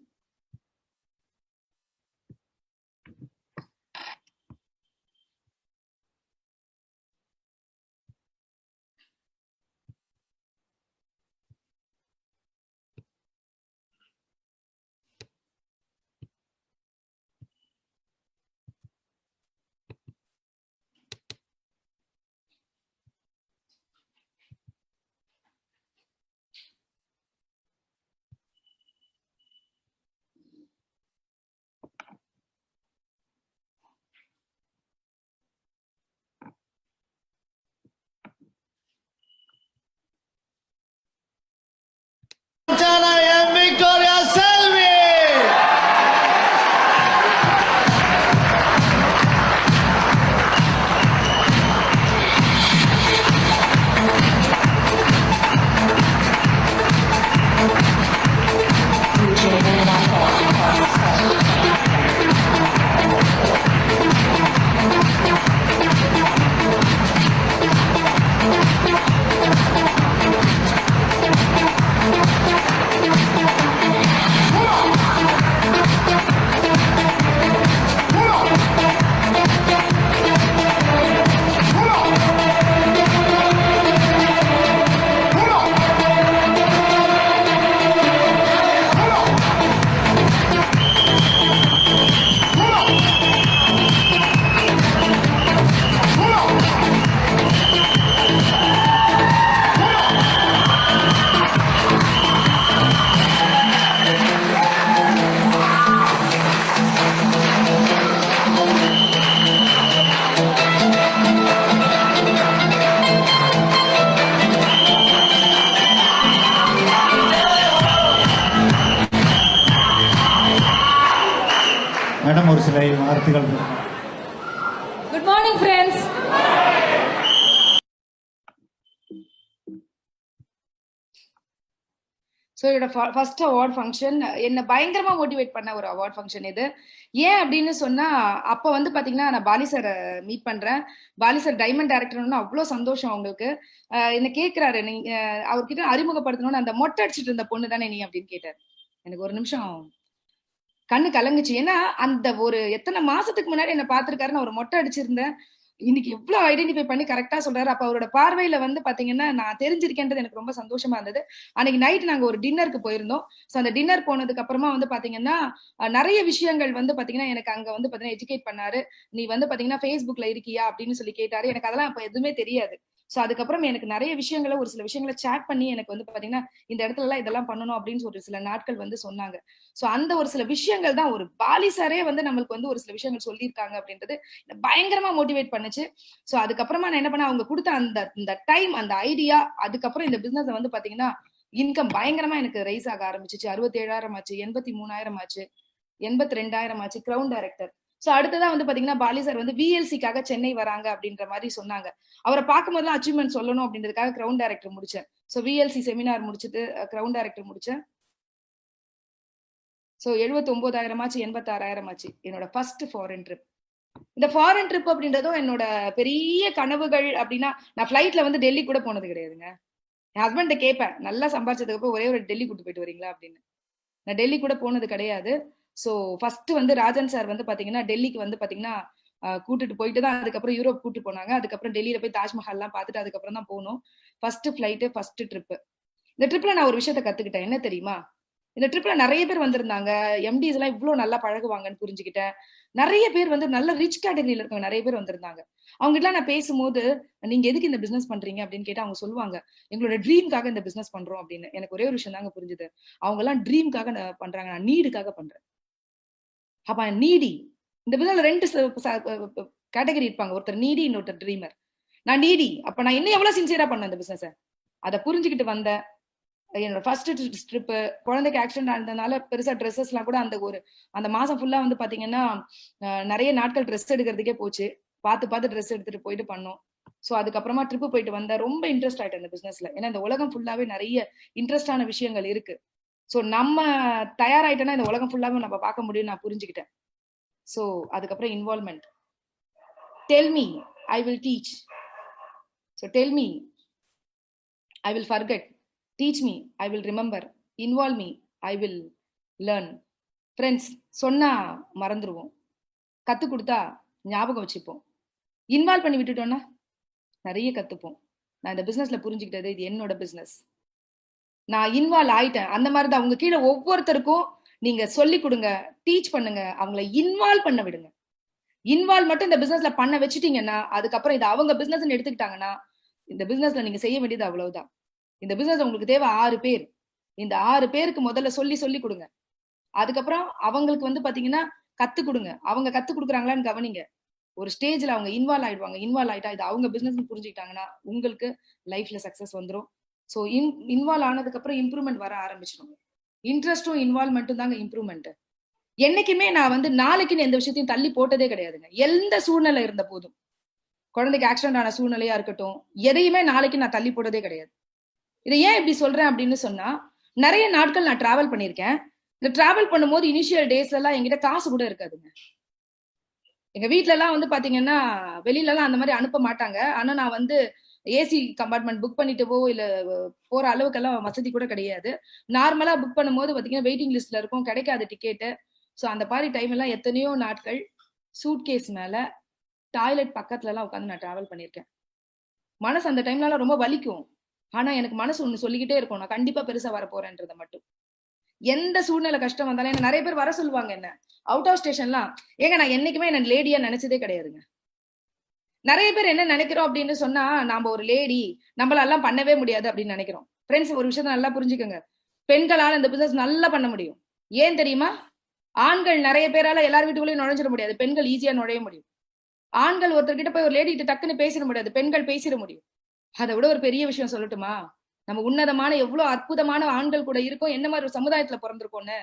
மேடம் ஒரு சில வார்த்தைகள். Good morning friends. ஸோ என்னோட ஃபர்ஸ்ட் அவார்ட் ஃபங்க்ஷன் என்ன பயங்கரமா மோட்டிவேட் பண்ண ஒரு அவார்ட் ஃபங்க்ஷன் இது. ஏன் அப்படின்னு சொன்னா, அப்போ வந்து பாத்தீங்கன்னா நான் பாலி சார் மீட் பண்றேன். பாலி சார் டைமண்ட் டைரக்டர்னு அவ்வளோ சந்தோஷம் அவங்களுக்கு. என்ன கேட்கிறாரு, நீங்க அவர்கிட்ட அறிமுகப்படுத்தணும்னு, அந்த மொட்டை அடிச்சிட்டு இருந்த பொண்ணு தானே நீ அப்படின்னு கேட்டாரு. எனக்கு ஒரு நிமிஷம் கண்ணு கலங்குச்சு. ஏன்னா அந்த ஒரு எத்தனை மாசத்துக்கு முன்னாடி என்ன பாத்துருக்காரு, நான் ஒரு மொட்டை அடிச்சிருந்தேன். இன்னைக்கு எவ்வளவு ஐடென்டிஃபை பண்ணி கரெக்டா சொல்றாரு. அப்ப அவரோட பார்வையில வந்து பாத்தீங்கன்னா நான் தெரிஞ்சிருக்கேன்றது எனக்கு ரொம்ப சந்தோஷமா இருந்தது. அன்னைக்கு நைட் நாங்க ஒரு டின்னருக்கு போயிருந்தோம். சோ அந்த டின்னர் போனதுக்கு அப்புறமா வந்து பாத்தீங்கன்னா நிறைய விஷயங்கள் வந்து பாத்தீங்கன்னா எனக்கு அங்க வந்து பாத்தீங்கன்னா எஜுகேட் பண்ணாரு. நீ வந்து பாத்தீங்கன்னா Facebookல இருக்கியா அப்படின்னு சொல்லி கேட்டாரு. எனக்கு அதெல்லாம் அப்ப எதுவுமே தெரியாது. சோ அதுக்கப்புறம் எனக்கு நிறைய விஷயங்களை, ஒரு சில விஷயங்களை சேட் பண்ணி எனக்கு வந்து பாத்தீங்கன்னா இந்த இடத்துல எல்லாம் இதெல்லாம் பண்ணணும் அப்படின்னு ஒரு சில நாட்கள் வந்து சொன்னாங்க. சோ அந்த ஒரு சில விஷயங்கள் தான் ஒரு பாலி சாரே வந்து நம்மளுக்கு வந்து ஒரு சில விஷயங்கள் சொல்லியிருக்காங்க அப்படின்றது பயங்கரமா மோட்டிவேட் பண்ணுச்சு. சோ அதுக்கப்புறமா நான் என்ன பண்ணேன், அவங்க கொடுத்த அந்த டைம், அந்த ஐடியா, அதுக்கப்புறம் இந்த பிசினஸ் வந்து பாத்தீங்கன்னா இன்கம் பயங்கரமா எனக்கு ரைஸ் ஆக ஆரம்பிச்சிச்சு. 67,000 ஆச்சு, 83,000 ஆச்சு, 82,000 ஆச்சு. Crown director. சோ அடுத்ததான் வந்து பாத்தீங்கன்னா பாலி சார் வந்து VLCக்காக சென்னை வராங்க அப்படின்ற மாதிரி சொன்னாங்க. அவரை பார்க்கும்போதெல்லாம் அச்சீவ்மெண்ட் சொல்லணும் அப்படின்றதுக்காக கிரவுன் டைரக்டர் முடிச்சேன். சோ VLC செமினார் முடிச்சுட்டு கிரவுன் டைரக்டர் முடிச்சேன். சோ 79,000 ஆச்சு, 86,000 ஆச்சு என்னோட ஃபர்ஸ்ட் ஃபாரின் ட்ரிப். இந்த ஃபாரின் ட்ரிப் அப்படின்றதும் என்னோட பெரிய கனவுகள். அப்படின்னா நான் ஃபிளைட்ல வந்து டெல்லி கூட போனது கிடையாதுங்க. என் ஹஸ்பண்ட கேட்பேன், நல்லா சம்பாதிச்சதுக்கு அப்புறம் ஒரே ஒரு டெல்லி கூட்டு போயிட்டு வரீங்களா அப்படின்னு. நான் டெல்லி கூட போனது கிடையாது. சோ ஃபர்ஸ்ட் வந்து ராஜன் சார் வந்து பாத்தீங்கன்னா டெல்லிக்கு வந்து பாத்தீங்கன்னா கூட்டிட்டு போயிட்டு தான் அதுக்கப்புறம் யூரோப் கூட்டு போனாங்க. அதுக்கப்புறம் டெல்லியில போய் தாஜ்மஹால்லாம் பார்த்துட்டு அதுக்கப்புறம் தான் போனோம். First flight, first trip. இந்த ட்ரிப்ல நான் ஒரு விஷயத்த கத்துக்கிட்டேன். என்ன தெரியுமா? இந்த ட்ரிப்ல நிறைய பேர் வந்திருந்தாங்க. எம்டிஸ் எல்லாம் இவ்வளவு நல்லா பழகுவாங்கன்னு புரிஞ்சுக்கிட்டேன். நிறைய பேர் வந்து நல்ல ரிச் கேட்டகரியில இருக்கவங்க நிறைய பேர் வந்திருந்தாங்க. அவங்க கிட்ட நான் பேசும்போது, நீங்க எதுக்கு இந்த பிசினஸ் பண்றீங்க அப்படின்னு கேட்டா அவங்க சொல்லுவாங்க, எங்களோட ட்ரீம்காக இந்த பிசினஸ் பண்றோம் அப்படின்னு. எனக்கு ஒரே ஒரு விஷயம் தாங்க புரிஞ்சுது. அவங்க எல்லாம் ட்ரீம்காக பண்றாங்க, நான் நீடுக்காக பண்றேன். அப்ப நீடி இந்த பிசினஸ்ல 2 கேட்டகரி இருப்பாங்க. ஒருத்தர் நீடி, இன்னொருத்தர் ட்ரீமர். நான் நீடி. அப்ப நான் இன்னும் எவ்வளவு சின்சியரா பண்ணேன் இந்த பிசினஸ். அதை புரிஞ்சுக்கிட்டு வந்தேன். என்னோட ஃபர்ஸ்ட் ட்ரிப் குழந்தைக்கு ஆக்சிடென்ட் ஆனதுனால பெருசா ட்ரெஸ்ஸஸ் எல்லாம் கூட அந்த மாசம் ஃபுல்லா வந்து பாத்தீங்கன்னா நிறைய நாட்கள் ட்ரெஸ் எடுக்கிறதுக்கே போச்சு. பார்த்து ட்ரெஸ் எடுத்துட்டு போயிட்டு பண்ணோம். சோ அதுக்கப்புறமா ட்ரிப் போயிட்டு வந்தேன். ரொம்ப இன்ட்ரெஸ்ட் ஆயிட்டேன் இந்த பிசினஸ்ல. ஏன்னா இந்த உலகம் ஃபுல்லாவே நிறைய இன்ட்ரெஸ்டான விஷயங்கள் இருக்கு. சோ நம்ம தயாராயிட்டோம்னா இந்த உலகம் ஃபுல்லாவே நம்ம பார்க்க முடியும் நான் புரிஞ்சுக்கிட்டேன். சோ அதுக்கப்புறம் involvement. Tell me I will teach. So tell me I will forget. Teach me I will remember. Involve me I will learn. Friends, சொன்னா மறந்துடுவோம், கத்து கொடுத்தா ஞாபகம் வச்சுப்போம். இன்வால்வ் பண்ணி விட்டுட்டோம்னா நிறைய கத்துப்போம். நான் இந்த பிசினஸ்ல புரிஞ்சுக்கிட்டது, இது என்னோட பிசினஸ். நான் இன்வால்வ் ஆயிட்டேன். அந்த மாதிரிதான் உங்க கீழே ஒவ்வொருத்தருக்கும் நீங்க சொல்லி கொடுங்க, டீச் பண்ணுங்க, அவங்கள இன்வால்வ் பண்ண விடுங்க. இன்வால்வ் மட்டும் இந்த பிசினஸ்ல பண்ண வச்சுட்டீங்கன்னா அதுக்கப்புறம் இது அவங்க பிசினஸ் எடுத்துக்கிட்டாங்கன்னா இந்த பிசினஸ்ல நீங்க செய்ய வேண்டியது அவ்வளவுதான். இந்த பிசினஸ் உங்களுக்கு தேவை 6 பேர். இந்த 6 பேருக்கு முதல்ல சொல்லி கொடுங்க. அதுக்கப்புறம் அவங்களுக்கு வந்து பாத்தீங்கன்னா கத்து கொடுங்க. அவங்க கத்து கொடுக்குறாங்களான்னு கவனிங்க. ஒரு ஸ்டேஜ்ல அவங்க இன்வால்வ் ஆயிடுவாங்க. இன்வால்வ் ஆயிட்டா இது அவங்க பிசினஸ் புரிஞ்சுக்கிட்டாங்கன்னா உங்களுக்கு லைஃப்ல சக்சஸ் வந்துடும். சோ இன்வால்வ் ஆனதுக்கு அப்புறம் இம்ப்ரூவ்மெண்ட் வர ஆரம்பிச்சிடும். இன்ட்ரெஸ்டும் இன்வால்வ்மெண்ட்டும் தாங்க இம்ப்ரூவ்மெண்ட். என்னைக்குமே நான் வந்து நாளைக்குன்னு எந்த விஷயத்தையும் தள்ளி போட்டதே கிடையாதுங்க. எந்த சூழ்நிலை இருந்த போதும், குழந்தைக்கு ஆக்சிடென்ட் ஆன சூழ்நிலையா இருக்கட்டும், எதையுமே நாளைக்கு நான் தள்ளி போட்டதே கிடையாது. இதை ஏன் இப்படி சொல்றேன் அப்படின்னு சொன்னா, நிறைய நாட்கள் நான் டிராவல் பண்ணிருக்கேன். இந்த டிராவல் பண்ணும்போது இனிஷியல் டேஸ்ல எல்லாம் என்கிட்ட காசு கூட இருக்காதுங்க. எங்க வீட்டுல எல்லாம் வந்து பாத்தீங்கன்னா வெளியில எல்லாம் அந்த மாதிரி அனுப்ப மாட்டாங்க. ஆனா நான் வந்து ஏசி கம்பார்ட்மெண்ட் புக் பண்ணிட்டுவோ இல்ல போற அளவுக்கு எல்லாம் வசதி கூட கிடையாது. நார்மலா புக் பண்ணும்போது பாத்தீங்கன்னா வெயிட்டிங் லிஸ்ட்ல இருக்கும், கிடைக்காது டிக்கெட்டு. சோ அந்த மாதிரி டைம் எல்லாம் எத்தனையோ நாட்கள் சூட்கேஸ் மேல டாய்லெட் பக்கத்துல எல்லாம் உட்காந்து நான் டிராவல் பண்ணிருக்கேன். மனசு அந்த டைம்ல எல்லாம் ரொம்ப வலிக்கும். ஆனா எனக்கு மனசு ஒண்ணு சொல்லிக்கிட்டே இருக்கும், நான் கண்டிப்பா பெருசா வர போறேன்றத மட்டும். எந்த சூழ்நிலை கஷ்டம் வந்தாலும் என்ன நிறைய பேர் வர சொல்லுவாங்க. என்ன அவுட் ஆஃப் ஸ்டேஷன்லாம் ஏங்க நான் என்னைக்குமே என்ன லேடியா நினைச்சதே கிடையாதுங்க. நிறைய பேர் என்ன நினைக்கிறோம் அப்படின்னு சொன்னா, நாம ஒரு லேடி, நம்மள எல்லாம் பண்ணவே முடியாது அப்படின்னு நினைக்கிறோம். ஃப்ரெண்ட்ஸ், ஒரு விஷயத்த நல்லா புரிஞ்சுக்கோங்க. பெண்களால இந்த பிசினஸ் நல்லா பண்ண முடியும். ஏன் தெரியுமா? ஆண்கள் நிறைய பேரால எல்லார் வீட்டுக்குள்ளேயும் நுழைஞ்சிட முடியாது, பெண்கள் ஈஸியா நுழைய முடியும். ஆண்கள் ஒருத்தர்கிட்ட போய் ஒரு லேடி கிட்ட டக்குன்னு பேசிட முடியாது, பெண்கள் பேசிட முடியும். அதை விட ஒரு பெரிய விஷயம் சொல்லட்டுமா? நம்ம உன்னதமான எவ்வளவு அற்புதமான ஆண்கள் கூட இருக்கோம், என்ன மாதிரி ஒரு சமுதாயத்துல பிறந்திருக்கோம்னு.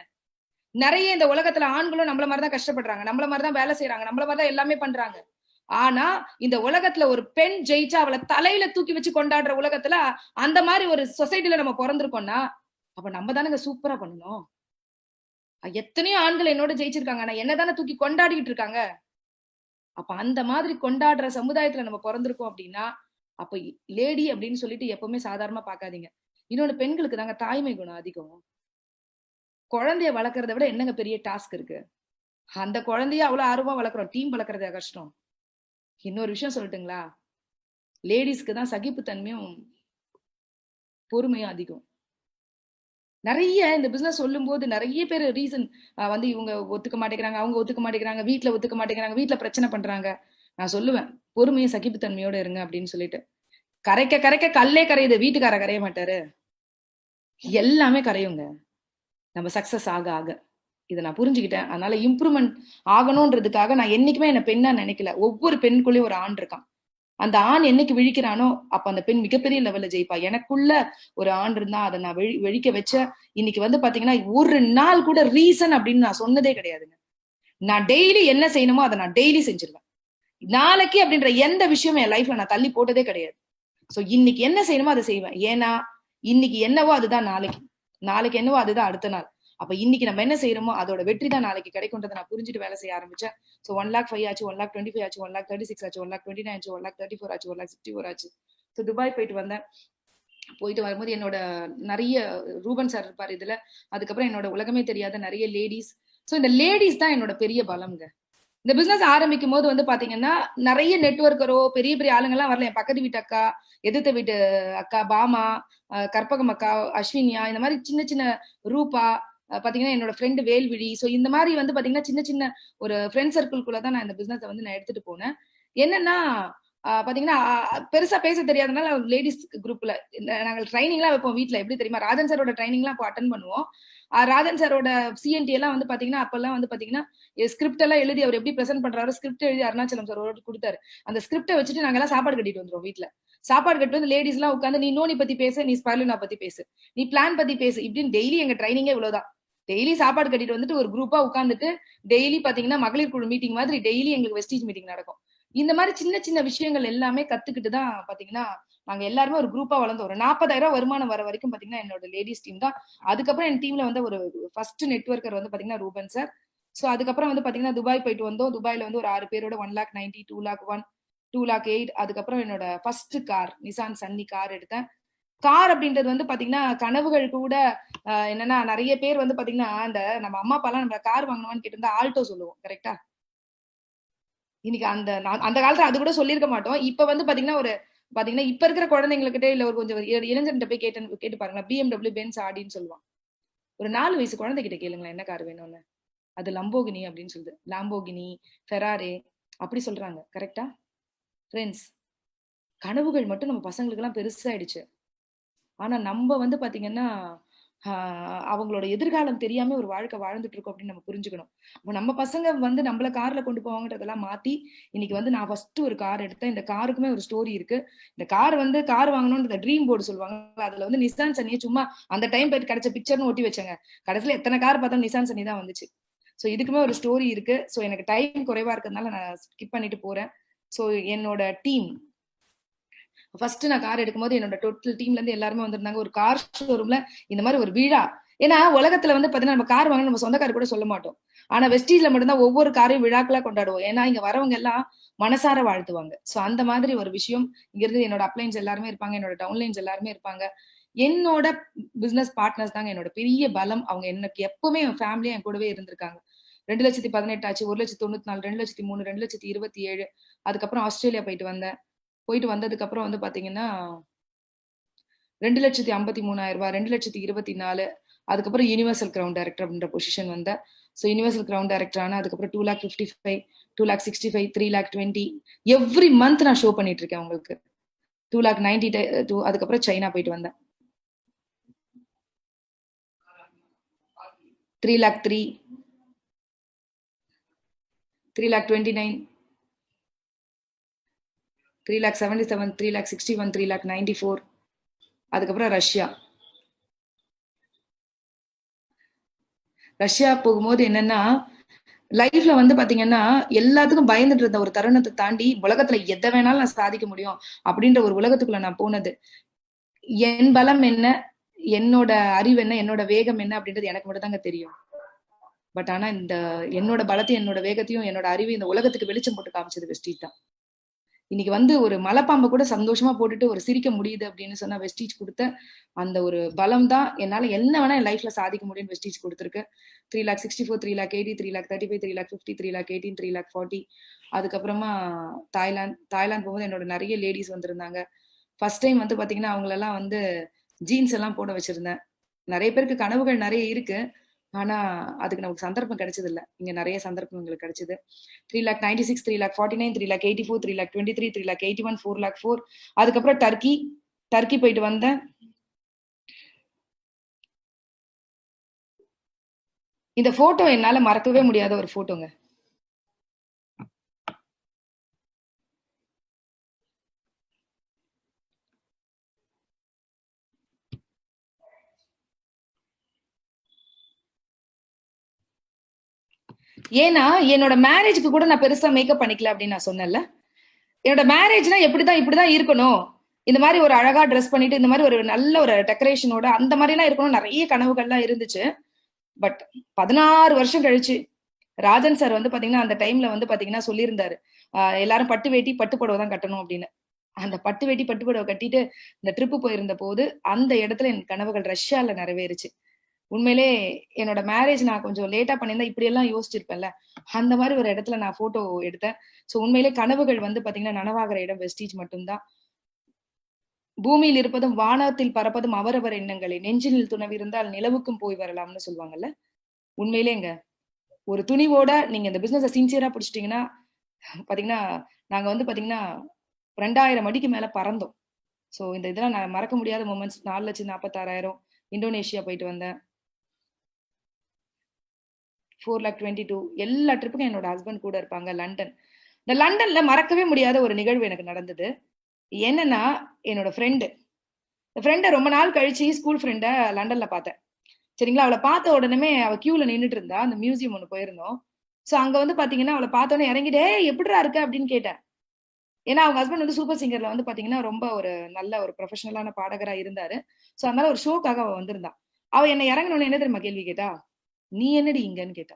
நிறைய இந்த உலகத்துல ஆண்களும் நம்மள மாதிரிதான் கஷ்டப்படுறாங்க, நம்மள மாதிரிதான் வேலை செய்யறாங்க, நம்மள மாதிரிதான் எல்லாமே பண்றாங்க. ஆனா இந்த உலகத்துல ஒரு பெண் ஜெயிச்சா அவளை தலையில தூக்கி வச்சு கொண்டாடுற உலகத்துல அந்த மாதிரி ஒரு சொசைட்டில நம்ம பிறந்திருக்கோம்னா அப்ப நம்ம தானங்க சூப்பரா பண்ணணும். எத்தனையோ ஆண்கள் என்னோட ஜெயிச்சிருக்காங்க, ஆனா என்னதானே தூக்கி கொண்டாடிட்டு இருக்காங்க. அப்ப அந்த மாதிரி கொண்டாடுற சமுதாயத்துல நம்ம பிறந்திருக்கோம் அப்படின்னா அப்ப லேடி அப்படின்னு சொல்லிட்டு எப்பவுமே சாதாரணமா பாக்காதீங்க. இன்னொன்னு, பெண்களுக்கு தாங்க தாய்மை குணம் அதிகம். குழந்தைய வளர்க்கறத விட என்னங்க பெரிய டாஸ்க் இருக்கு? அந்த குழந்தைய அவ்வளவு ஆர்வமா வளர்க்குறோம், டீம் வளர்க்கறதே கஷ்டம். இன்னொரு விஷயம் சொல்லட்டுங்களா? லேடிஸ்க்கு தான் சகிப்புத்தன்மையும் பொறுமையும் அதிகம். நிறைய இந்த பிசினஸ் சொல்லும் போது நிறைய பேர் ரீசன் வந்து இவங்க ஒத்துக்க மாட்டேங்கிறாங்க, அவங்க ஒத்துக்க மாட்டேங்கிறாங்க, வீட்டுல ஒத்துக்க மாட்டேங்கிறாங்க, வீட்டுல பிரச்சனை பண்றாங்க. நான் சொல்லுவேன், பொறுமையும் சகிப்புத்தன்மையோட இருங்க அப்படின்னு சொல்லிட்டு. கரைக்க கரைக்க கல்லே கரையுது, வீட்டுக்கார கரைய மாட்டாரு. எல்லாமே கரையுங்க நம்ம சக்சஸ் ஆக ஆக. இதை நான் புரிஞ்சுக்கிட்டேன். அதனால இம்ப்ரூவ்மெண்ட் ஆகணும்ன்றதுக்காக நான் என்னைக்குமே என்ன பெண்ணா நினைக்கல. ஒவ்வொரு பெண்குள்ளேயும் ஒரு ஆண் இருக்கான். அந்த ஆண் என்னைக்கு விழிக்கிறானோ அப்ப அந்த பெண் மிகப்பெரிய லெவல்ல ஜெயிப்பா. எனக்குள்ள ஒரு ஆண் இருந்தா அதை நான் வெளிக்க வச்ச. இன்னைக்கு வந்து பாத்தீங்கன்னா ஒரு நாள் கூட ரீசன் அப்படின்னு நான் சொன்னதே கிடையாதுங்க. நான் டெய்லி என்ன செய்யணுமோ அதை நான் டெய்லி செஞ்சிருவேன். நாளைக்கு அப்படின்ற எந்த விஷயமும் என் லைஃப்ல நான் தள்ளி போட்டதே கிடையாது. சோ இன்னைக்கு என்ன செய்யணுமோ அதை செய்வேன். ஏன்னா இன்னைக்கு என்னவோ அதுதான் நாளைக்கு, நாளைக்கு என்னவோ அதுதான் அடுத்த நாள். அப்ப இன்னைக்கு நம்ம என்ன செய்யறோமோ அதோட வெற்றி தான் நாளைக்கு கிடைக்கும்ன்றதை நான் புரிஞ்சுட்டு வேலை செய்ய ஆரம்பிச்சேன். சோ 1,05,000 ஆச்சு, 1,25,000 ஆச்சு, 1,36,000 ஆச்சு, 1,29,000 ஆச்சு, 1,34,000 ஆச்சு, 1,64,000 ஆச்சு. ஸோ துபாய் போயிட்டு வந்தேன். போயிட்டு வரும்போது என்னோட நிறைய ரூபன் சார் இருப்பாரு இதுல. அதுக்கப்புறம் என்னோட உலகமே தெரியாத நிறைய லேடிஸ். சோ இந்த லேடிஸ் தான் என்னோட பெரிய பலம்ங்க. இந்த பிசினஸ் ஆரம்பிக்கும் போது வந்து பாத்தீங்கன்னா நிறைய நெட்வொர்க்கரோ பெரிய பெரிய ஆளுங்கெல்லாம் வரல. என் பக்கத்து வீட்டு அக்கா, எதிர்த்த வீட்டு அக்கா, பாமா, கற்பகம் அக்கா, அஸ்வினியா, இந்த மாதிரி சின்ன சின்ன ரூபா, பாத்தீங்கன்னா என்னோட ஃப்ரெண்டு வேல்விழி. ஸோ இந்த மாதிரி வந்து பாத்தீங்கன்னா சின்ன சின்ன ஒரு ஃப்ரெண்ட் சர்க்கிள்குள்ள தான் நான் இந்த பிசினஸை வந்து நான் எடுத்துட்டு போனேன். என்னன்னா பாத்தீங்கன்னா பெருசா பேச தெரியாதனால லேடிஸ் குரூப்ல நாங்கள் ட்ரைனிங் எல்லாம் வைப்போம் வீட்டுல. எப்படி தெரியுமா, ராஜன் சாரோட ட்ரைனிங் எல்லாம் இப்போ அட்டன் பண்ணுவோம். ராஜன் சாரோட சிஎன்டி எல்லாம் வந்து பாத்தீங்கன்னா அப்பெல்லாம் வந்து பாத்தீங்கன்னா ஸ்கிரிப்ட் எல்லாம் எழுதி அவர் எப்படி பிரசென்ட் பண்றாரு, ஸ்கிரிப்ட் எழுதி அருணாச்சலம் சார் கொடுத்தாரு. அந்த ஸ்கிரிப்டை வச்சுட்டு நாங்க எல்லாம் சாப்பாடு கட்டிட்டு வந்துரும் வீட்டுல. சாப்பாடு கட்டு வந்து லேடிஸ் எல்லாம் உட்காந்து நீ நோனி பத்தி பேசு, நீ ஸ்பைலுனா பத்தி பேசு, நீ பிளான் பத்தி பேசு, இப்படின்னு டெய்லி எங்க ட்ரைனிங்கே இவ்வளவுதான். டெய்லி சாப்பாடு கட்டிட்டு வந்துட்டு ஒரு குரூப்பா உட்காந்துட்டு டெய்லி பாத்தீங்கன்னா மகளிர் குழு மீட்டிங் மாதிரி டெய்லி எங்களுக்கு வெஸ்டீஜ் மீட்டிங் நடக்கும். இந்த மாதிரி சின்ன சின்ன விஷயங்கள் எல்லாமே கத்துக்கிட்டு தான் பாத்தீங்கன்னா நாங்க எல்லாருமே ஒரு குரூப்பா வளர்ந்து ஒரு 40,000 வருமானம் வர வரைக்கும் பாத்தீங்கன்னா என்னோட லேடிஸ் டீம் தான். அதுக்கப்புறம் என் டீம்ல வந்து ஒரு ஃபர்ஸ்ட் நெட்வொர்க்கர் வந்து பாத்தீங்கன்னா ரூபன் சார். ஸோ அதுக்கப்புறம் வந்து பாத்தீங்கன்னா துபாய் போயிட்டு வந்தோம். துபாயில வந்து ஒரு 6 பேரோட 1,90,000, 2,01,000, 2,08,000. அதுக்கப்புறம் என்னோட first car Nissan Sunny car எடுத்தேன். கார் அப்படின்றது வந்து பாத்தீங்கன்னா கனவுகள் கூட என்னன்னா நிறைய பேர் வந்து பாத்தீங்கன்னா அந்த நம்ம அம்மா அப்பா எல்லாம் நம்ம கார் வாங்கணும்னு கேட்டிருந்தா ஆல்டோ சொல்லுவோம், கரெக்டா? இன்னைக்கு அந்த காலத்துல அது கூட சொல்லியிருக்க மாட்டோம். இப்ப வந்து பாத்தீங்கன்னா ஒரு பாத்தீங்கன்னா இப்ப இருக்கிற குழந்தைங்ககிட்ட இல்ல ஒரு கொஞ்சம் இளைஞர்கிட்ட போய் கேட்டு பாருங்களேன், BMW, பென்ஸ், ஆடின்னு சொல்லுவான். ஒரு 4 வயசு குழந்தைகிட்ட கேளுங்களேன் என்ன கார் வேணும்னு, அது லம்போகினி அப்படின்னு சொல்லுது. லாம்போகினி, ஃபெராரே அப்படி சொல்றாங்க, கரெக்டா? ஃப்ரெண்ட்ஸ், கனவுகள் மட்டும் நம்ம பசங்களுக்கு எல்லாம் பெருசாயிடுச்சு. ஆனா நம்ம வந்து பாத்தீங்கன்னா அவங்களோட எதிர்காலம் தெரியாம ஒரு வாழ்க்கை வாழ்ந்துட்டு இருக்கோம் அப்படின்னு நம்ம புரிஞ்சுக்கணும். அப்போ நம்ம பசங்க வந்து நம்மள கார்ல கொண்டு போவாங்கன்றதெல்லாம் மாத்தி இன்னைக்கு வந்து நான் ஃபர்ஸ்ட் ஒரு கார் எடுத்தேன். இந்த காருக்குமே ஒரு ஸ்டோரி இருக்கு. இந்த கார் வந்து கார் வாங்கணும்ன்ற ட்ரீம் போர்டு சொல்லுவாங்க, அதுல வந்து நிசான் சனியை சும்மா அந்த டைம் போயிட்டு கிடைச்ச பிக்சர்னு ஒட்டி வச்சாங்க. கடைசியில எத்தனை கார் பார்த்தாலும் நிசான் சனி தான் வந்துச்சு. ஸோ இதுக்குமே ஒரு ஸ்டோரி இருக்கு. ஸோ எனக்கு டைம் குறைவா இருக்கிறதுனால நான் ஸ்கிப் பண்ணிட்டு போறேன். ஸோ என்னோட டீம் ஃபர்ஸ்ட் நான் கார் எடுக்கும்போது என்னோட டோட்டல் டீம்ல இருந்து எல்லாருமே வந்திருந்தாங்க. ஒரு கார் ஷோரூம்ல இந்த மாதிரி ஒரு விழா. ஏன்னா உலகத்துல வந்து பாத்தீங்கன்னா நம்ம கார் வாங்க நம்ம சொந்த கார் கூட சொல்ல மாட்டோம். ஆனா வெஸ்டீஜ்ல மட்டும்தான் ஒவ்வொரு காரையும் விழாக்களா கொண்டாடுவோம். ஏன்னா இங்க வரவங்க எல்லாம் மனசார வாழ்த்துவாங்க. சோ அந்த மாதிரி ஒரு விஷயம் இங்க இருந்து என்னோட அப்ளைன்ஸ் எல்லாருமே இருப்பாங்க, என்னோட டவுன்லைன்ஸ் எல்லாருமே இருப்பாங்க. என்னோட பிசினஸ் பார்ட்னர்ஸ் தாங்க என்னோட பெரிய பலம். அவங்க எனக்கு எப்பவுமே என் ஃபேமிலியா என் கூடவே இருந்திருக்காங்க. 2,18,000 ஆச்சு, 1,94,000, 2,03,000, 2,27,000. அதுக்கப்புறம் ஆஸ்திரேலியா போயிட்டு வந்தேன். போயிட்டு வந்ததுக்கு அப்புறம் வந்து பாத்தீங்கன்னா 2,53,000 ரூபாய், 2,24,000. அதுக்கப்புறம் யூனிவர்சல் கிரவுண்ட் டைரக்டர் அப்படின்ற பொசிஷன் வந்தேன். ஸோ யூனிவர்சல் கிரவுண்ட் டைரக்டர் ஆனா அதுக்கப்புறம் 2,55,000, 2,65,000, 3,20,000 எவ்ரி மந்த் நான் ஷோ பண்ணிட்டு இருக்கேன் உங்களுக்கு. 2,90,000. அதுக்கப்புறம் சைனா போயிட்டு வந்தேன். 3,03,000, 3,29,000, 3,77,000, 3,61,000, 3,94,000. அதுக்கப்புறம் ரஷ்யா போகும்போது என்னன்னா லைஃப்ல வந்து பாத்தீங்கன்னா எல்லாத்துக்கும் பயந்துட்டு இருந்த ஒரு தருணத்தை தாண்டி உலகத்துல எதை வேணாலும் நான் சாதிக்க முடியும் அப்படின்ற ஒரு உலகத்துக்குள்ள நான் போனது. என் பலம் என்ன, என்னோட அறிவு என்ன, என்னோட வேகம் என்ன அப்படின்றது எனக்கு மட்டும் தாங்க தெரியும். பட் ஆனா இந்த என்னோட பலத்தையும் என்னோட வேகத்தையும் என்னோட அறிவு இந்த உலகத்துக்கு வெளிச்சம் போட்டு காமிச்சது வெஸ்டீஜ் தான். இன்னைக்கு வந்து ஒரு மலைப்பாம்பை கூட சந்தோஷமா போட்டுட்டு ஒரு சிரிக்க முடியுது அப்படின்னு சொன்னா வெஸ்டீஜ் கொடுத்த அந்த ஒரு பலம் தான் என்னால என்ன வேணா என் லைஃப்ல சாதிக்க முடியும்னு வெஸ்டீஜ் கொடுத்துருக்கு. 3,64,000, 3,80,000, 3,35,000, 3,50,000, 3,18,000, 3,40,000. அதுக்கப்புறமா தாய்லாந்து போகும்போது என்னோட நிறைய லேடிஸ் வந்திருந்தாங்க. ஃபர்ஸ்ட் டைம் வந்து பாத்தீங்கன்னா அவங்களெல்லாம் வந்து ஜீன்ஸ் எல்லாம் போட வச்சிருந்தேன். நிறைய பேருக்கு கனவுகள் நிறைய இருக்கு, ஆனா அதுக்கு நமக்கு சந்தர்ப்பம் கிடைச்சது இல்ல. இங்க நிறைய சந்தர்ப்பம் எங்களுக்கு கிடைச்சது. 3,96,000, 3,49,000, 3,84,000, 3,23,000, 3,81,000, 4,04,000. அதுக்கப்புறம் டர்க்கி போயிட்டு வந்தேன். இந்த போட்டோ என்னால மறக்கவே முடியாத ஒரு போட்டோங்க. ஏன்னா என்னோட மேரேஜ்க்கு கூட நான் பெருசா மேக்கப் பண்ணிக்கல அப்படின்னு நான் சொன்னேன்ல. என்னோட மேரேஜ்னா இப்படிதான் இருக்கணும், இந்த மாதிரி ஒரு அழகா ட்ரெஸ் பண்ணிட்டு இந்த மாதிரி ஒரு நல்ல ஒரு டெக்கரேஷனோட அந்த மாதிரி எல்லாம் இருக்கணும், நிறைய கனவுகள்லாம் இருந்துச்சு. பட் 16 வருஷம் கழிச்சு ராஜன் சார் வந்து பாத்தீங்கன்னா அந்த டைம்ல வந்து பாத்தீங்கன்னா சொல்லியிருந்தாரு, எல்லாரும் பட்டு வேட்டி பட்டு புடவை தான் கட்டணும் அப்படின்னு. அந்த பட்டு வேட்டி பட்டு புடவை கட்டிட்டு இந்த ட்ரிப்பு போயிருந்த போது அந்த இடத்துல என் கனவுகள் ரஷ்யால நிறைவேறுச்சு. உண்மையிலே என்னோட மேரேஜ் நான் கொஞ்சம் லேட்டா பண்ணியிருந்தா இப்படி எல்லாம் யோசிச்சிருப்பேன்ல, அந்த மாதிரி ஒரு இடத்துல நான் போட்டோ எடுத்தேன். ஸோ உண்மையிலே கனவுகள் வந்து பாத்தீங்கன்னா நனவாகிற இடம் வெஸ்டீஜ் மட்டும்தான். பூமியில் இருப்பதும் வானத்தில் பறப்பதும் அவரவர் எண்ணங்களே, நெஞ்சினில் துணவி இருந்தால் நிலவுக்கும் போய் வரலாம்னு சொல்லுவாங்கல்ல. உண்மையிலேங்க ஒரு துணிவோட நீங்க இந்த பிசினஸை சின்சியரா பிடிச்சிட்டீங்கன்னா பாத்தீங்கன்னா, நாங்க வந்து பாத்தீங்கன்னா 2000 அடிக்கு மேல பறந்தோம். ஸோ இந்த இதெல்லாம் நான் மறக்க முடியாத மூமெண்ட்ஸ். 4,46,000 இந்தோனேஷியா போயிட்டு வந்தேன். 4,22,000 எல்லா ட்ரிப்புக்கும் என்னோட ஹஸ்பண்ட் கூட இருப்பாங்க. லண்டன், இந்த லண்டன்ல மறக்கவே முடியாத ஒரு நிகழ்வு எனக்கு நடந்தது. என்னன்னா, என்னோட ஃப்ரெண்டை ரொம்ப நாள் கழிச்சு ஸ்கூல் ஃப்ரெண்டை லண்டன்ல பார்த்தேன். சரிங்களா, அவளை பார்த்த உடனே அவ கியூல நின்றுட்டு இருந்தா. அந்த மியூசியம் ஒண்ணு போயிருந்தோம். சோ அங்க வந்து பாத்தீங்கன்னா அவளை பார்த்தோன்னே இறங்கிட்டே எப்படிடா இருக்க அப்படின்னு கேட்டேன். ஏன்னா அவங்க ஹஸ்பண்ட் வந்து சூப்பர் சிங்கர்ல வந்து பாத்தீங்கன்னா ரொம்ப ஒரு நல்ல ஒரு ப்ரொஃபஷனலான பாடகரா இருந்தாரு. சோ அதனால ஒரு ஷோக்காக அவ வந்திருந்தா. அவ என்ன இறங்கினோன்னு என்ன தெரியுமா கேள்வி கேட்டா? நீ என்னடி இங்கன்னு கேட்டா.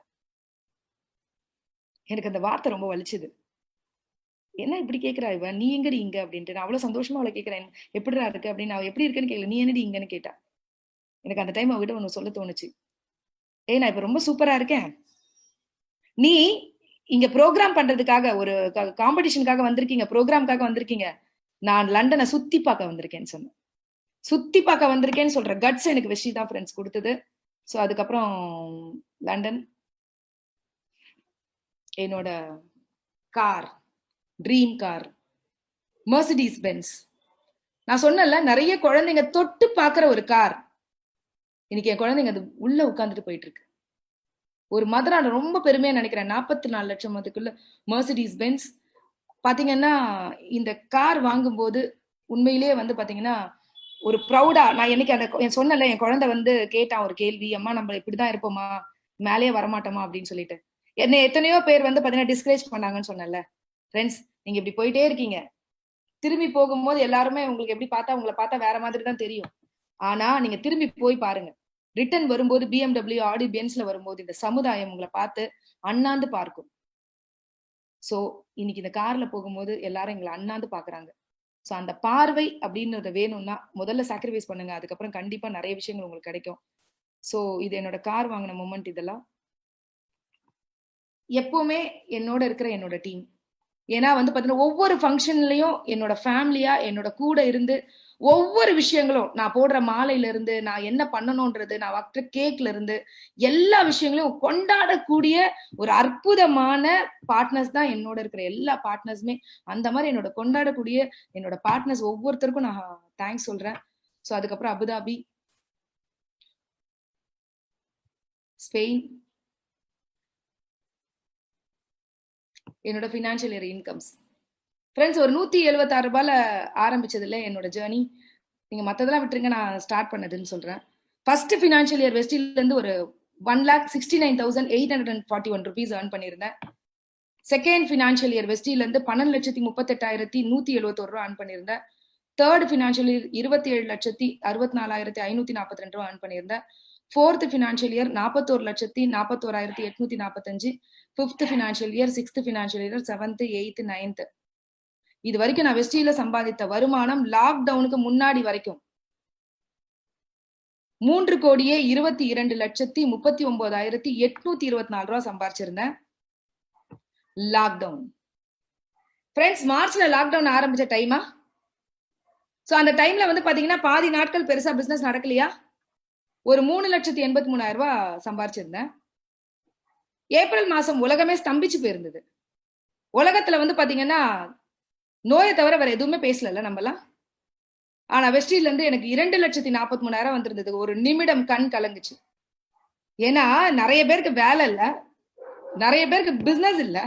எனக்கு அந்த வார்த்தை ரொம்ப வலிச்சுது. என்ன இப்படி கேக்குறா இவ, நீ எங்கடி இங்க அப்படின்ட்டு. நான் அவ்வளவு சந்தோஷமா அவளை கேட்கிறேன், எப்படிடா இருக்கு அப்படின்னு. அவ எப்படி இருக்குன்னு கேட்கல, நீ என்னடி இங்கன்னு கேட்டா. எனக்கு அந்த டைம் அவகிட்ட ஒண்ணு சொல்ல தோணுச்சு. ஏய், நான் இப்ப ரொம்ப சூப்பரா இருக்கேன், நீ இங்க ப்ரோக்ராம் பண்றதுக்காக ஒரு காம்படிஷனுக்காக வந்திருக்கீங்க, ப்ரோக்ராம்காக வந்திருக்கீங்க, நான் லண்டனை சுத்தி பார்க்க வந்திருக்கேன்னு சொன்னேன். சுத்தி பார்க்க வந்திருக்கேன்னு சொல்ற கட்ஸ் எனக்கு வெஸ்டி தான் ஃப்ரெண்ட்ஸ் கொடுத்தது. ஸோ அதுக்கப்புறம் லண்டன் என்னோட car, dream car Mercedes Benz. நான் சொன்னல நிறைய குழந்தைங்க தொட்டு பாக்குற ஒரு கார். இன்னைக்கு என் குழந்தைங்க அது உள்ள உட்கார்ந்துட்டு போயிட்டு இருக்கு. ஒரு மதரா ரொம்ப பெருமையா நினைக்கிறேன். 44 லட்சம் அதுக்குள்ள மெர்சிடிஸ் பென்ஸ். பாத்தீங்கன்னா இந்த கார் வாங்கும்போது உண்மையிலேயே வந்து பாத்தீங்கன்னா ஒரு ப்ரௌடா, நான் என்னைக்கு அந்த சொன்னல என் குழந்தை வந்து கேட்டான் ஒரு கேள்வி, அம்மா நம்ம இப்படிதான் இருப்போமா, மேலேயே வரமாட்டோமா அப்படின்னு சொல்லிட்டு. என்ன எத்தனையோ பேர் வந்து பாத்தீங்கன்னா டிஸ்கரேஜ் பண்ணாங்கன்னு சொன்னல. ஃப்ரெண்ட்ஸ், நீங்க இப்படி போயிட்டே இருக்கீங்க, திரும்பி போகும்போது எல்லாருமே உங்களுக்கு எப்படி பார்த்தா, உங்களை பார்த்தா வேற மாதிரி தான் தெரியும். ஆனா நீங்க திரும்பி போய் பாருங்க, ரிட்டர்ன் வரும்போது BMW, ஆடி, பென்ஸ்ல வரும்போது இந்த சமுதாயம் உங்களை பார்த்து அண்ணாந்து பார்க்கும். சோ இன்னைக்கு இந்த கார்ல போகும்போது எல்லாரும் எங்களை அண்ணாந்து பாக்குறாங்க. சோ அந்த பார்வை அப்படின்றத வேணும்னா முதல்ல சாக்ரிஃபைஸ் பண்ணுங்க, அதுக்கப்புறம் கண்டிப்பா நிறைய விஷயங்கள் உங்களுக்கு கிடைக்கும். சோ இது என்னோட கார் வாங்கின மொமெண்ட். இதெல்லாம் எப்பவுமே என்னோட இருக்கிற என்னோட டீம். ஏன்னா வந்து பாத்தீங்கன்னா ஒவ்வொரு ஃபங்க்ஷன்லயும் என்னோட ஃபேமிலியா என்னோட கூட இருந்து ஒவ்வொரு விஷயங்களும், நான் போடுற மாலையில இருந்து, நான் என்ன பண்ணணும்ன்றது, நான் வைக்கிற கேக்ல இருந்து எல்லா விஷயங்களையும் கொண்டாடக்கூடிய ஒரு அற்புதமான பார்ட்னர்ஸ் தான் என்னோட இருக்கிற எல்லா பார்ட்னர்ஸுமே. அந்த மாதிரி என்னோட கொண்டாடக்கூடிய என்னோட பார்ட்னர்ஸ் ஒவ்வொருத்தருக்கும் நான் தேங்க்ஸ் சொல்றேன். ஸோ அதுக்கப்புறம் அபுதாபி, ஸ்பெயின், என்னோட ஃபினான்ஷியல் இயர் இன்கம்ஸ். ஃப்ரெண்ட்ஸ், ஒரு 176 ரூபாயில ஆரம்பிச்சது இல்லை என்னோட ஜேர்னி. நீங்க மத்ததெல்லாம் விட்டுருங்க, நான் ஸ்டார்ட் பண்ணதுன்னு சொல்றேன். ஃபர்ஸ்ட் ஃபினான்ஷியல் இயர் வெஸ்டில இருந்து ஒரு 1,69,841 ருபீஸ் ஏர்ன் பண்ணியிருந்தேன். செகண்ட் ஃபினான்ஷியல் இயர் வெஸ்டில இருந்து 12,38,171 ரூபா ஏர்ன் பண்ணியிருந்தேன். தேர்ட் ஃபினான்ஷியல் இயர் 27,64,542 ரூபா ஏர்ன் பண்ணியிருந்தேன். Fourth financial year 41,41,845. Fifth financial year, sixth financial year, 7th, 8th, 9th. இது வரைக்கும் நான் வெஸ்டில சம்பாதித்த வருமானம் லாக்டவுனுக்கு முன்னாடி வரைக்கும் 3,22,39,824 ரூபா சம்பாதிச்சிருந்தேன். லாக்டவுன் ஃப்ரெண்ட்ஸ், மார்ச்ல லாக்டவுன் ஆரம்பிச்ச டைமா. சோ அந்த டைம்ல வந்து பாத்தீங்கன்னா பாதி நாட்கள் பெருசா பிசினஸ் நடக்கலையா, ஒரு 3,83,000 ரூபாய் சம்பாதிச்சிருந்தேன். ஏப்ரல் மாசம் உலகமே ஸ்தம்பிச்சு போயிருந்தது. உலகத்துல வந்து பாத்தீங்கன்னா நோயை தவிர வேற எதுவுமே பேசல நம்மலாம். ஆனா வெஸ்டில இருந்து எனக்கு 2,43,000 வந்திருந்தது. ஒரு நிமிடம் கண் கலங்குச்சு. ஏன்னா நிறைய பேருக்கு வேலை இல்ல, நிறைய பேருக்கு பிசினஸ் இல்ல,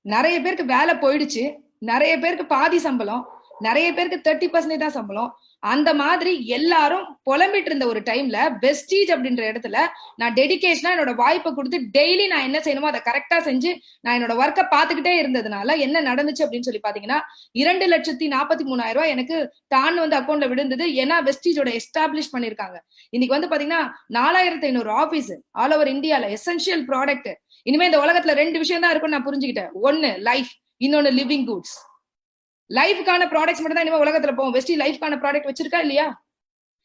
நிறைய பேருக்கு வேலை போயிடுச்சு, நிறைய பேருக்கு பாதி சம்பளம், நிறைய பேருக்கு 30% தான் சம்பளம். அந்த மாதிரி எல்லாரும் புலம்பிட்டு இருந்த ஒரு டைம்ல வெஸ்டீஜ் அப்படின்ற இடத்துல நான் டெடிகேஷனா என்னோட வாய்ப்பை கொடுத்து டெய்லி நான் என்ன செய்யணுமோ அதை கரெக்டா செஞ்சு நான் என்னோட ஒர்க்கை பார்த்துக்கிட்டே இருந்ததுனால என்ன நடந்துச்சு அப்படின்னு சொல்லி பாத்தீங்கன்னா 2,43,000 ரூபாய் எனக்கு தான் வந்து அக்கௌண்ட்ல விழுந்தது. ஏன்னா வெஸ்டீஜோட எஸ்டாப்ளிஷ் பண்ணிருக்காங்க. இன்னைக்கு வந்து பாத்தீங்கன்னா 4,500 ஆபீஸ் ஆல் ஓவர் இந்தியால, எசென்ஷியல் ப்ராடக்ட். இனிமே இந்த உலகத்துல 2 விஷயம் தான் இருக்கும்னு நான் புரிஞ்சுக்கிட்டேன். ஒன்னு லைஃப், இன்னொன்னு லிவிங் குட்ஸ். லைஃப்கான ப்ராடக்ட்ஸ் மட்டும் தான் இனிமே உலகத்துல போவோம். வெஸ்டி லைஃப்கான ப்ராடக்ட் வச்சிருக்கா இல்லையா?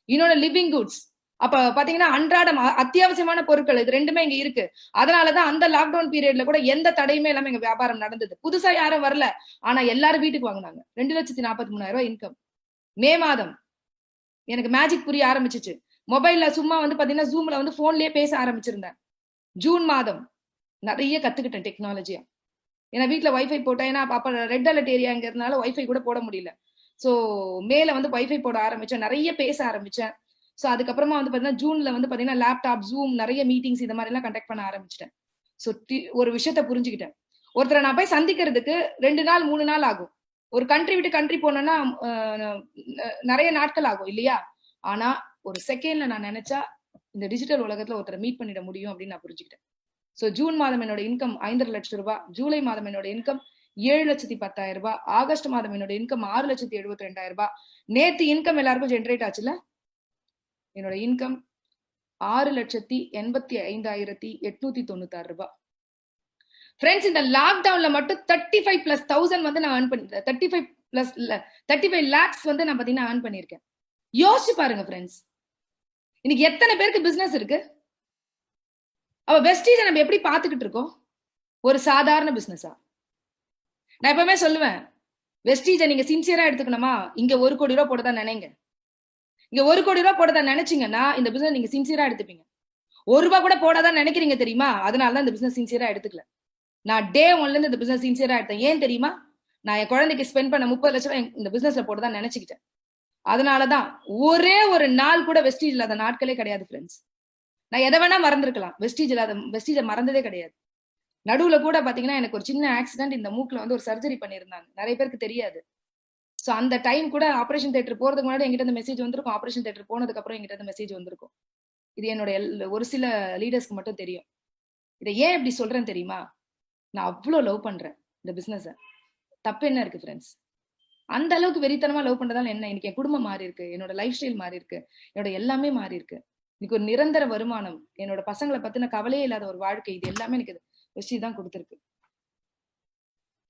இன்னொன்னு லிவிங் குட்ஸ். அப்ப பாத்தீங்கன்னா அன்றாடம் அத்தியாவசியமான பொருட்கள் இது ரெண்டுமே இங்க இருக்கு. அதனாலதான் அந்த லாக்டவுன் பீரியட்ல கூட எந்த தடையுமே இல்லாம எங்க வியாபாரம் நடந்தது. புதுசா யாரும் வரல, ஆனா எல்லாரும் வீட்டுக்கு வாங்கினாங்க. 2,43,000 இன்கம். மே மாதம் எனக்கு மேஜிக் புரிய ஆரம்பிச்சிச்சு. மொபைல்ல சும்மா வந்து பாத்தீங்கன்னா ஜூம்ல வந்து போன்லயே பேச ஆரம்பிச்சிருந்தேன். ஜூன் மாதம் நிறைய கத்துக்கிட்டேன் டெக்னாலஜியா. ஏன்னா வீட்டுல வைஃபை போட்டேன். ஏன்னா அப்ப ரெட் அலர்ட் ஏரியாங்கிறதுனால வைஃபை கூட போட முடியல. சோ மேல வந்து வைஃபை போட ஆரம்பிச்சேன், நிறைய பேச ஆரம்பிச்சேன். சோ அதுக்கப்புறமா வந்து பாத்தீங்கன்னா ஜூன்ல வந்து பாத்தீங்கன்னா லேப்டாப், ஜூம், நிறைய மீட்டிங்ஸ் இந்த மாதிரி எல்லாம் கண்டக்ட் பண்ண ஆரம்பிச்சிட்டேன். சோ ஒரு விஷயத்த புரிஞ்சுக்கிட்டேன். ஒருத்தரை நான் போய் சந்திக்கிறதுக்கு 2 நாள் 3 நாள் ஆகும். ஒரு கண்ட்ரி விட்டு கண்ட்ரி போனோம்னா நிறைய நாட்கள் ஆகும் இல்லையா? ஆனா ஒரு செகண்ட்ல நான் நினைச்சா இந்த டிஜிட்டல் உலகத்துல ஒருத்தரை மீட் பண்ணிட முடியும் அப்படின்னு நான் புரிஞ்சுக்கிட்டேன். சோ ஜூன் மாதம் என்னோட இன்கம் 5.5 லட்சம் ரூபாய். ஜூலை மாதம் என்னோட இன்கம் 7,10,000 ரூபாய். ஆகஸ்ட் மாதம் என்னோட இன்கம் 6,72,000 ரூபாய். நேத்து இன்கம் எல்லாருக்கும் ஜென்ரேட் ஆச்சுல. என்னோட இன்கம் 6,85,896 ரூபாய். ஃப்ரெண்ட்ஸ், இந்த லாக்டவுன்ல மட்டும் 35,000+ வந்து நான் earn பண்ணிருக்கேன். 35 lakhs வந்து நான் பாத்தீங்கன்னா earn பண்ணிருக்கேன். யோசிச்சு பாருங்க ஃப்ரெண்ட்ஸ், இன்னைக்கு எத்தனை பேருக்கு பிசினஸ் இருக்கு? அவ வெஸ்டீஜை நம்ம எப்படி பாத்துக்கிட்டு இருக்கோம்? ஒரு சாதாரண பிசினஸா? நான் எப்பவுமே சொல்லுவேன், வெஸ்டீஜை நீங்க சின்சியரா எடுத்துக்கணுமா, இங்க 1 கோடி ரூபாய் போட்டதா நினைங்க. இங்க 1 கோடி ரூபாய் போட்டதா நினைச்சீங்கன்னா இந்த பிசினஸ் நீங்க சின்சியரா எடுத்துப்பீங்க. 1 ரூபாய் கூட போடாதான் நினைக்கிறீங்க தெரியுமா? அதனாலதான் இந்த பிசினஸ் சின்சியரா எடுத்துக்கல. நான் டே 1ல இருந்து இந்த பிசினஸ் சின்சியரா எடுத்தேன். ஏன் தெரியுமா? நான் என் குழந்தைக்கு ஸ்பெண்ட் பண்ண 30 லட்சம் ரூபாய் இந்த பிசினஸ்ல போட்டதா நினைச்சுக்கிட்டேன். அதனாலதான் ஒரே ஒரு நாள் கூட வெஸ்டீஜ் இல்லாத நாட்களே கிடையாது ஃப்ரெண்ட்ஸ். நான் எதை வேணா மறந்துருக்கலாம், வெஸ்டீஜை மறந்ததே கிடையாது. நடுவுல கூட பாத்தீங்கன்னா எனக்கு ஒரு சின்ன ஆக்சிடென்ட், இந்த மூக்குல வந்து ஒரு சர்ஜரி பண்ணிருந்தாங்க. நிறைய பேருக்கு தெரியாது. சோ அந்த டைம் கூட ஆபரேஷன் தியேட்டர் போறதுக்கு முன்னாடி எங்கிட்ட இந்த மெசேஜ் வந்திருக்கும். ஆபரேஷன் தியேட்டர் போனதுக்கு அப்புறம் எங்கிட்ட இந்த மெசேஜ் வந்திருக்கும். இது என்னோட ஒரு சில லீடர்ஸ்க்கு மட்டும் தெரியும். இதை ஏன் இப்படி சொல்றேன் தெரியுமா? நான் அவ்வளவு லவ் பண்றேன் இந்த பிசினஸ. தப்பு என்ன இருக்கு ஃப்ரெண்ட்ஸ்? அந்த அளவுக்கு வெறித்தனமா லவ் பண்றதால என்ன? இன்னைக்கு என் குடும்பம் மாறி இருக்கு, என்னோட லைஃப் ஸ்டைல் மாறி இருக்கு, என்னோட எல்லாமே மாறி இருக்கு. இன்னைக்கு ஒரு நிரந்தர வருமானம், என்னோட பசங்களை பத்தின கவலையே இல்லாத ஒரு வாழ்க்கை, இது எல்லாமே எனக்கு வெஸ்டீஜ் தான் கொடுத்துருக்கு.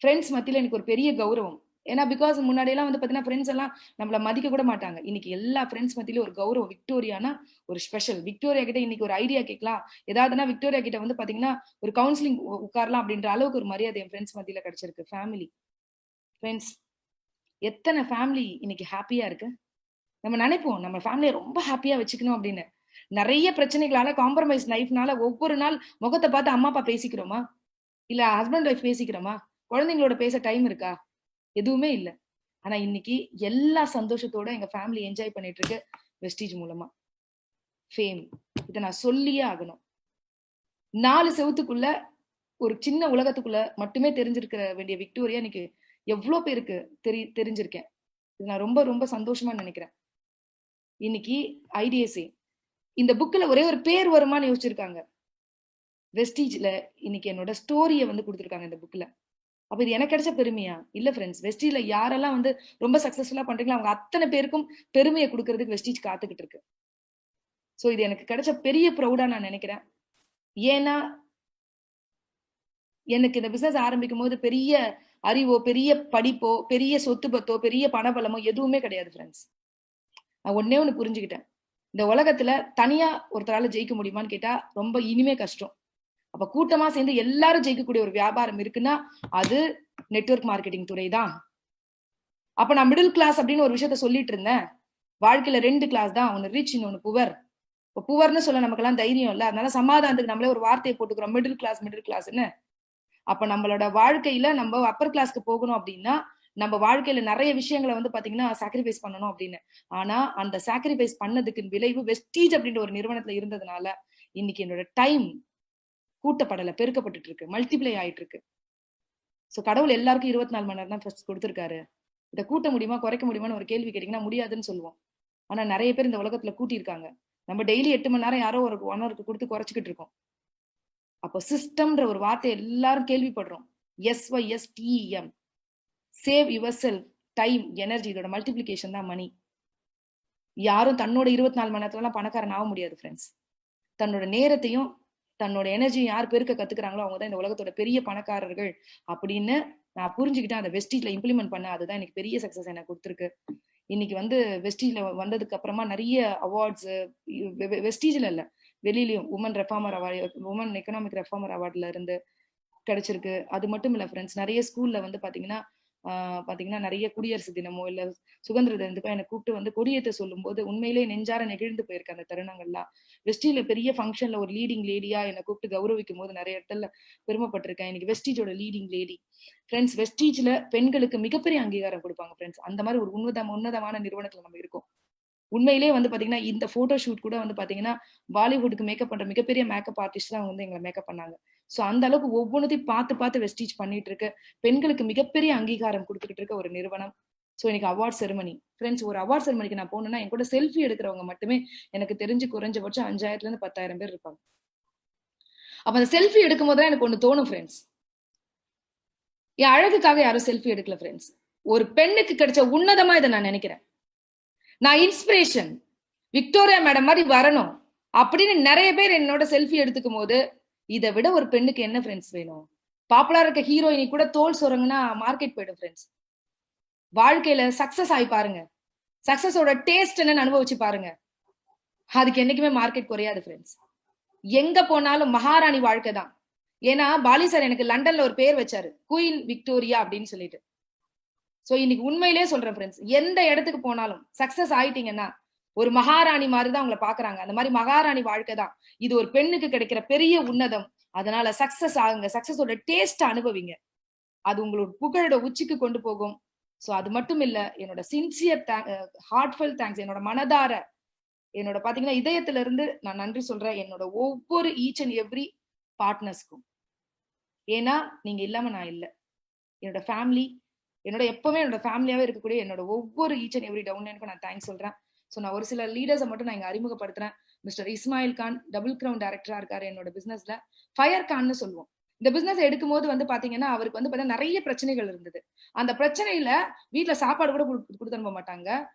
ஃப்ரெண்ட்ஸ் மத்தியில எனக்கு ஒரு பெரிய கௌரவம். ஏன்னா பிகாஸ் முன்னாடி எல்லாம் வந்து பாத்தீங்கன்னா ஃப்ரெண்ட்ஸ் எல்லாம் நம்மள மதிக்க கூட மாட்டாங்க. இன்னைக்கு எல்லா ஃப்ரெண்ட்ஸ் மத்தியிலும் ஒரு கௌரவம். விக்டோரியானா ஒரு ஸ்பெஷல். விக்டோரியா கிட்ட இன்னைக்கு ஒரு ஐடியா கேட்கலாம், ஏதாவதுனா விக்டோரியா கிட்ட வந்து பாத்தீங்கன்னா ஒரு கவுன்சிலிங் உட்காரலாம் அப்படின்ற அளவுக்கு ஒரு மரியாதை என் ஃப்ரெண்ட்ஸ் மத்தியில கிடைச்சிருக்கு. ஃபேமிலி ஃப்ரெண்ட்ஸ், எத்தனை ஃபேமிலி இன்னைக்கு ஹாப்பியா இருக்கு? நம்ம நினைப்போம் நம்ம ஃபேமிலியை ரொம்ப ஹாப்பியா வச்சுக்கணும் அப்படின்னு. நிறைய பிரச்சனைகளால, காம்ப்ரமைஸ் லைஃப்னால ஒவ்வொரு நாள் முகத்தை பார்த்து அம்மா அப்பா பேசிக்கிறோமா? இல்ல ஹஸ்பண்ட் ஒய்ஃப் பேசிக்கிறோமா? குழந்தைங்களோட பேச டைம் இருக்கா? எதுவுமே இல்லை. ஆனா இன்னைக்கு எல்லா சந்தோஷத்தோட எங்க ஃபேமிலி என்ஜாய் பண்ணிட்டு இருக்கு வெஸ்டீஜ் மூலமா. ஃபேம், இதை நான் சொல்லியே ஆகணும். 4 செவத்துக்குள்ள ஒரு சின்ன உலகத்துக்குள்ள மட்டுமே தெரிஞ்சிருக்க வேண்டிய விக்டோரியா இன்னைக்கு எவ்வளவு பேருக்கு தெரிஞ்சிருக்கேன். இது நான் ரொம்ப ரொம்ப சந்தோஷமா நினைக்கிறேன். இன்னைக்கு ஐடிஎஸ்ஏ இந்த புக்ல ஒரே ஒரு பேர் வருமானு யோசிச்சிருக்காங்க. வெஸ்டீஜ்ல இன்னைக்கு என்னோட ஸ்டோரிய வந்து கொடுத்துருக்காங்க இந்த புக்ல. அப்ப இது எனக்கு கிடைச்ச பெருமையா? இல்ல ஃப்ரெண்ட்ஸ், வெஸ்டீஜ்ல யாரெல்லாம் வந்து ரொம்ப சக்சஸ்ஃபுல்லா பண்றீங்களோ அவங்க அத்தனை பேருக்கும் பெருமையை கொடுக்கறதுக்கு வெஸ்டீஜ் காத்துக்கிட்டு இருக்கு. சோ இது எனக்கு கிடைச்ச பெரிய ப்ரௌடா நான் நினைக்கிறேன். ஏன்னா எனக்கு இந்த பிசினஸ் ஆரம்பிக்கும் போது பெரிய அறிவோ, பெரிய படிப்போ, பெரிய சொத்து பத்தோ, பெரிய பணபலமோ எதுவுமே கிடையாது ஃப்ரெண்ட்ஸ். நான் ஒன்னே ஒண்ணு புரிஞ்சுக்கிட்டேன், இந்த உலகத்துல தனியா ஒருத்தரால ஜெயிக்க முடியுமான்னு கேட்டா ரொம்ப இனிமே கஷ்டம். அப்ப கூட்டமா சேர்ந்து எல்லாரும் ஜெயிக்கக்கூடிய ஒரு வியாபாரம் இருக்குன்னா அது நெட்வொர்க் மார்க்கெட்டிங் துறை தான். அப்ப நான் மிடில் கிளாஸ் அப்படின்னு ஒரு விஷயத்த சொல்லிட்டு இருந்தேன். வாழ்க்கையில 2 கிளாஸ் தான், ஒன்னு ரிச், இன்னொன்னு புவர். இப்போ புவர்னு சொல்ல நமக்கு எல்லாம் தைரியம் இல்ல, அதனால சமாதானத்துக்கு நம்மளே ஒரு வார்த்தையை போட்டுக்கிறோம், மிடில் கிளாஸ்ன்னு. அப்ப நம்மளோட வாழ்க்கையில நம்ம அப்பர் கிளாஸ்க்கு போகணும் அப்படின்னா நம்ம வாழ்க்கையில நிறைய விஷயங்களை வந்து பாத்தீங்கன்னா சாக்ரிஃபைஸ் பண்ணணும் அப்படின்னு. ஆனா அந்த சாக்ரிஃபைஸ் பண்ணதுக்கு விளைவு வெஸ்டீஜ் அப்படின்ற ஒரு நிறுவனத்துல இருந்ததுனால இன்னைக்கு என்னோட டைம் கூட்டப்படல, பெருக்கப்பட்டு இருக்கு, மல்டிப்ளை ஆயிட்டு இருக்கு. சோ கடவுள் எல்லாருக்கும் 24 மணி நேரம் தான் ஃபர்ஸ்ட் கொடுத்திருக்காரு. இதை கூட்ட முடியுமா, குறைக்க முடியுமான்னு ஒரு கேள்வி கேட்டீங்கன்னா முடியாதுன்னு சொல்லுவோம். ஆனா நிறைய பேர் இந்த உலகத்துல கூட்டியிருக்காங்க. நம்ம டெய்லி 8 மணி நேரம் யாரோ ஒரு 1 ஹவருக்கு கொடுத்து குறைச்சிக்கிட்டு இருக்கோம். அப்போ சிஸ்டம்ன்ற ஒரு வார்த்தை எல்லாரும் கேள்விப்படுறோம். SYSTEM, save your self, time, energy. இதோட மல்டிபிளிகேஷன் தான் மணி. யாரும் தன்னோட 24 மணி நேரத்துல எல்லாம் பணக்காரன் ஆக முடியாது ஃப்ரெண்ட்ஸ். தன்னோட நேரத்தையும் தன்னோட எனர்ஜியும் யார் பெருக்க கத்துக்கிறாங்களோ அவங்க தான் இந்த உலகத்தோட பெரிய பணக்காரர்கள் அப்படின்னு நான் புரிஞ்சுக்கிட்டேன். அதை வெஸ்டீஜ்ல இம்ப்ளிமெண்ட் பண்ண, அதுதான் எனக்கு பெரிய சக்சஸ் எனக்கு கொடுத்துருக்கு. இன்னைக்கு வந்து வெஸ்டீஜ்ல வந்ததுக்கு அப்புறமா நிறைய அவார்ட்ஸ், வெஸ்டீஜ்ல இல்ல வெளியிலயும் உமன் எக்கனாமிக் ரெஃபார்மர் அவார்ட்ல இருந்து கிடைச்சிருக்கு. அது மட்டும் இல்ல ஃப்ரெண்ட்ஸ், நிறைய ஸ்கூல்ல வந்து பாத்தீங்கன்னா நிறைய குடியரசு தினமோ இல்ல சுதந்திர தினத்துக்கோ என்னை கூப்பிட்டு வந்து கொடியேற்ற சொல்லும் போது உண்மையிலேயே நெஞ்சார நெகிழ்ந்து போயிருக்க அந்த தருணங்கள்லாம். வெஸ்டீஜ்ல பெரிய ஃபங்க்ஷன்ல ஒரு லீடிங் லேடியா என்னை கூப்பிட்டு கௌரவிக்கும் போது நிறைய இடத்துல பெருமைப்பட்டிருக்கேன். இன்னைக்கு வெஸ்டீஜோட லீடிங் லேடி ஃப்ரெண்ட்ஸ். வெஸ்டீஜ்ல பெண்களுக்கு மிகப்பெரிய அங்கீகாரம் கொடுப்பாங்க ஃப்ரெண்ட்ஸ். அந்த மாதிரி ஒரு உன்னதமான நிறுவனத்துல நம்ம இருக்கோம். உண்மையிலேயே வந்து பாத்தீங்கன்னா இந்த போட்டோ ஷூட் கூட வந்து பாத்தீங்கன்னா பாலிவுட்டுக்கு மேக்கப் பண்ற மிகப்பெரிய மேக்கப் ஆர்டிஸ்ட் தான் வந்து எங்களை மேக்கப் பண்ணாங்க. சோ அந்த அளவுக்கு ஒவ்வொன்றையும் பார்த்து வெஸ்டீஜ் பண்ணிட்டு இருக்கு. பெண்களுக்கு மிகப்பெரிய அங்கீகாரம் கொடுத்துக்கிட்டு இருக்க ஒரு நிறுவனம். சோ இன்னைக்கு அவார்ட் செரிமனி ஃப்ரெண்ட்ஸ். ஒரு அவார்ட் செரிமனிக்கு நான் போனேன்னா என் கூட செல்ஃபி எடுக்கிறவங்க மட்டுமே எனக்கு தெரிஞ்சு குறைஞ்சபட்சம் 5000 இருந்து 10,000 பேர் இருப்பாங்க. அப்ப அந்த செல்ஃபி எடுக்கும் போதுதான் எனக்கு ஒண்ணு தோணும் ஃப்ரெண்ட்ஸ், என் அழகுக்காக யாரும் செல்ஃபி எடுக்கல ஃப்ரெண்ட்ஸ். ஒரு பெண்ணுக்கு கிடைச்ச உன்னதமா இதை நான் நினைக்கிறேன். நான் இன்ஸ்பிரேஷன், விக்டோரியா மேடம் மாதிரி வரணும் அப்படின்னு நிறைய பேர் என்னோட செல்ஃபி எடுத்துக்கும் போது இதை விட ஒரு பெண்ணுக்கு என்ன ஃப்ரெண்ட்ஸ் வேணும்? பாப்புலரா இருக்க ஹீரோயினி கூட தோல் சொரங்கன்னா மார்க்கெட் போயிடும் ஃப்ரெண்ட்ஸ். வாழ்க்கையில சக்சஸ் ஆகி பாருங்க, சக்சஸோட டேஸ்ட் என்னன்னு அனுபவிச்சு பாருங்க, அதுக்கு என்னைக்குமே மார்க்கெட் குறையாது ஃப்ரெண்ட்ஸ். எங்க போனாலும் மகாராணி வாழ்க்கை தான். ஏன்னா பாலி சார் எனக்கு லண்டன்ல ஒரு பேர் வச்சாரு, குயின் விக்டோரியா அப்படின்னு சொல்லிட்டு. சோ இன்னைக்கு உண்மையிலேயே சொல்றேன் ஃப்ரெண்ட்ஸ், எந்த இடத்துக்கு போனாலும் சக்சஸ் ஆயிட்டீங்கன்னா ஒரு மகாராணி மாதிரிதான் உங்களை பாக்குறாங்க. அந்த மாதிரி மகாராணி வாழ்க்கை தான் இது. ஒரு பெண்ணுக்கு கிடைக்கிற பெரிய உன்னதம். அதனால சக்சஸ் ஆகுங்க, சக்சஸோட டேஸ்ட் அனுபவிங்க, அது உங்களோட புகழோட உச்சிக்கு கொண்டு போகும். சோ அது மட்டும் இல்ல, என்னோட சின்சியர் ஹார்ட்ஃபுல் தேங்க்ஸ் என்னோட மனதார, என்னோட பாத்தீங்கன்னா இதயத்துல இருந்து நான் நன்றி சொல்றேன் என்னோட ஒவ்வொரு ஈச் அண்ட் எவ்ரி பார்ட்னர்ஸ்க்கும். ஏன்னா நீங்க இல்லாம நான் இல்லை. என்னோட ஃபேமிலி, எப்பவுமே என்னோட ஃபேமிலியாவே இருக்கக்கூடிய என்னோட ஒவ்வொரு ஈச் அண்ட் எவ்ரி டவுன்லைனுக்கும் நான் தேங்க்ஸ் சொல்றேன். ஸோ நான் ஒரு சில லீடர்ஸை மட்டும் நான் இங்க அறிமுகப்படுத்துறேன். Mister Ismail Khan double crown டைரக்டரா இருக்காரு என்னோட பிசினஸ்ல. ஃபயர் கான்னு சொல்லுவோம். இந்த பிசினஸ் எடுக்கும் போது வந்து பாத்தீங்கன்னா அவருக்கு வந்து பாத்தீங்கன்னா நிறைய பிரச்சனைகள் இருந்தது. அந்த பிரச்சனையில வீட்டுல சாப்பாடு கூட கொடுத்து அனுப்ப மாட்டாங்க.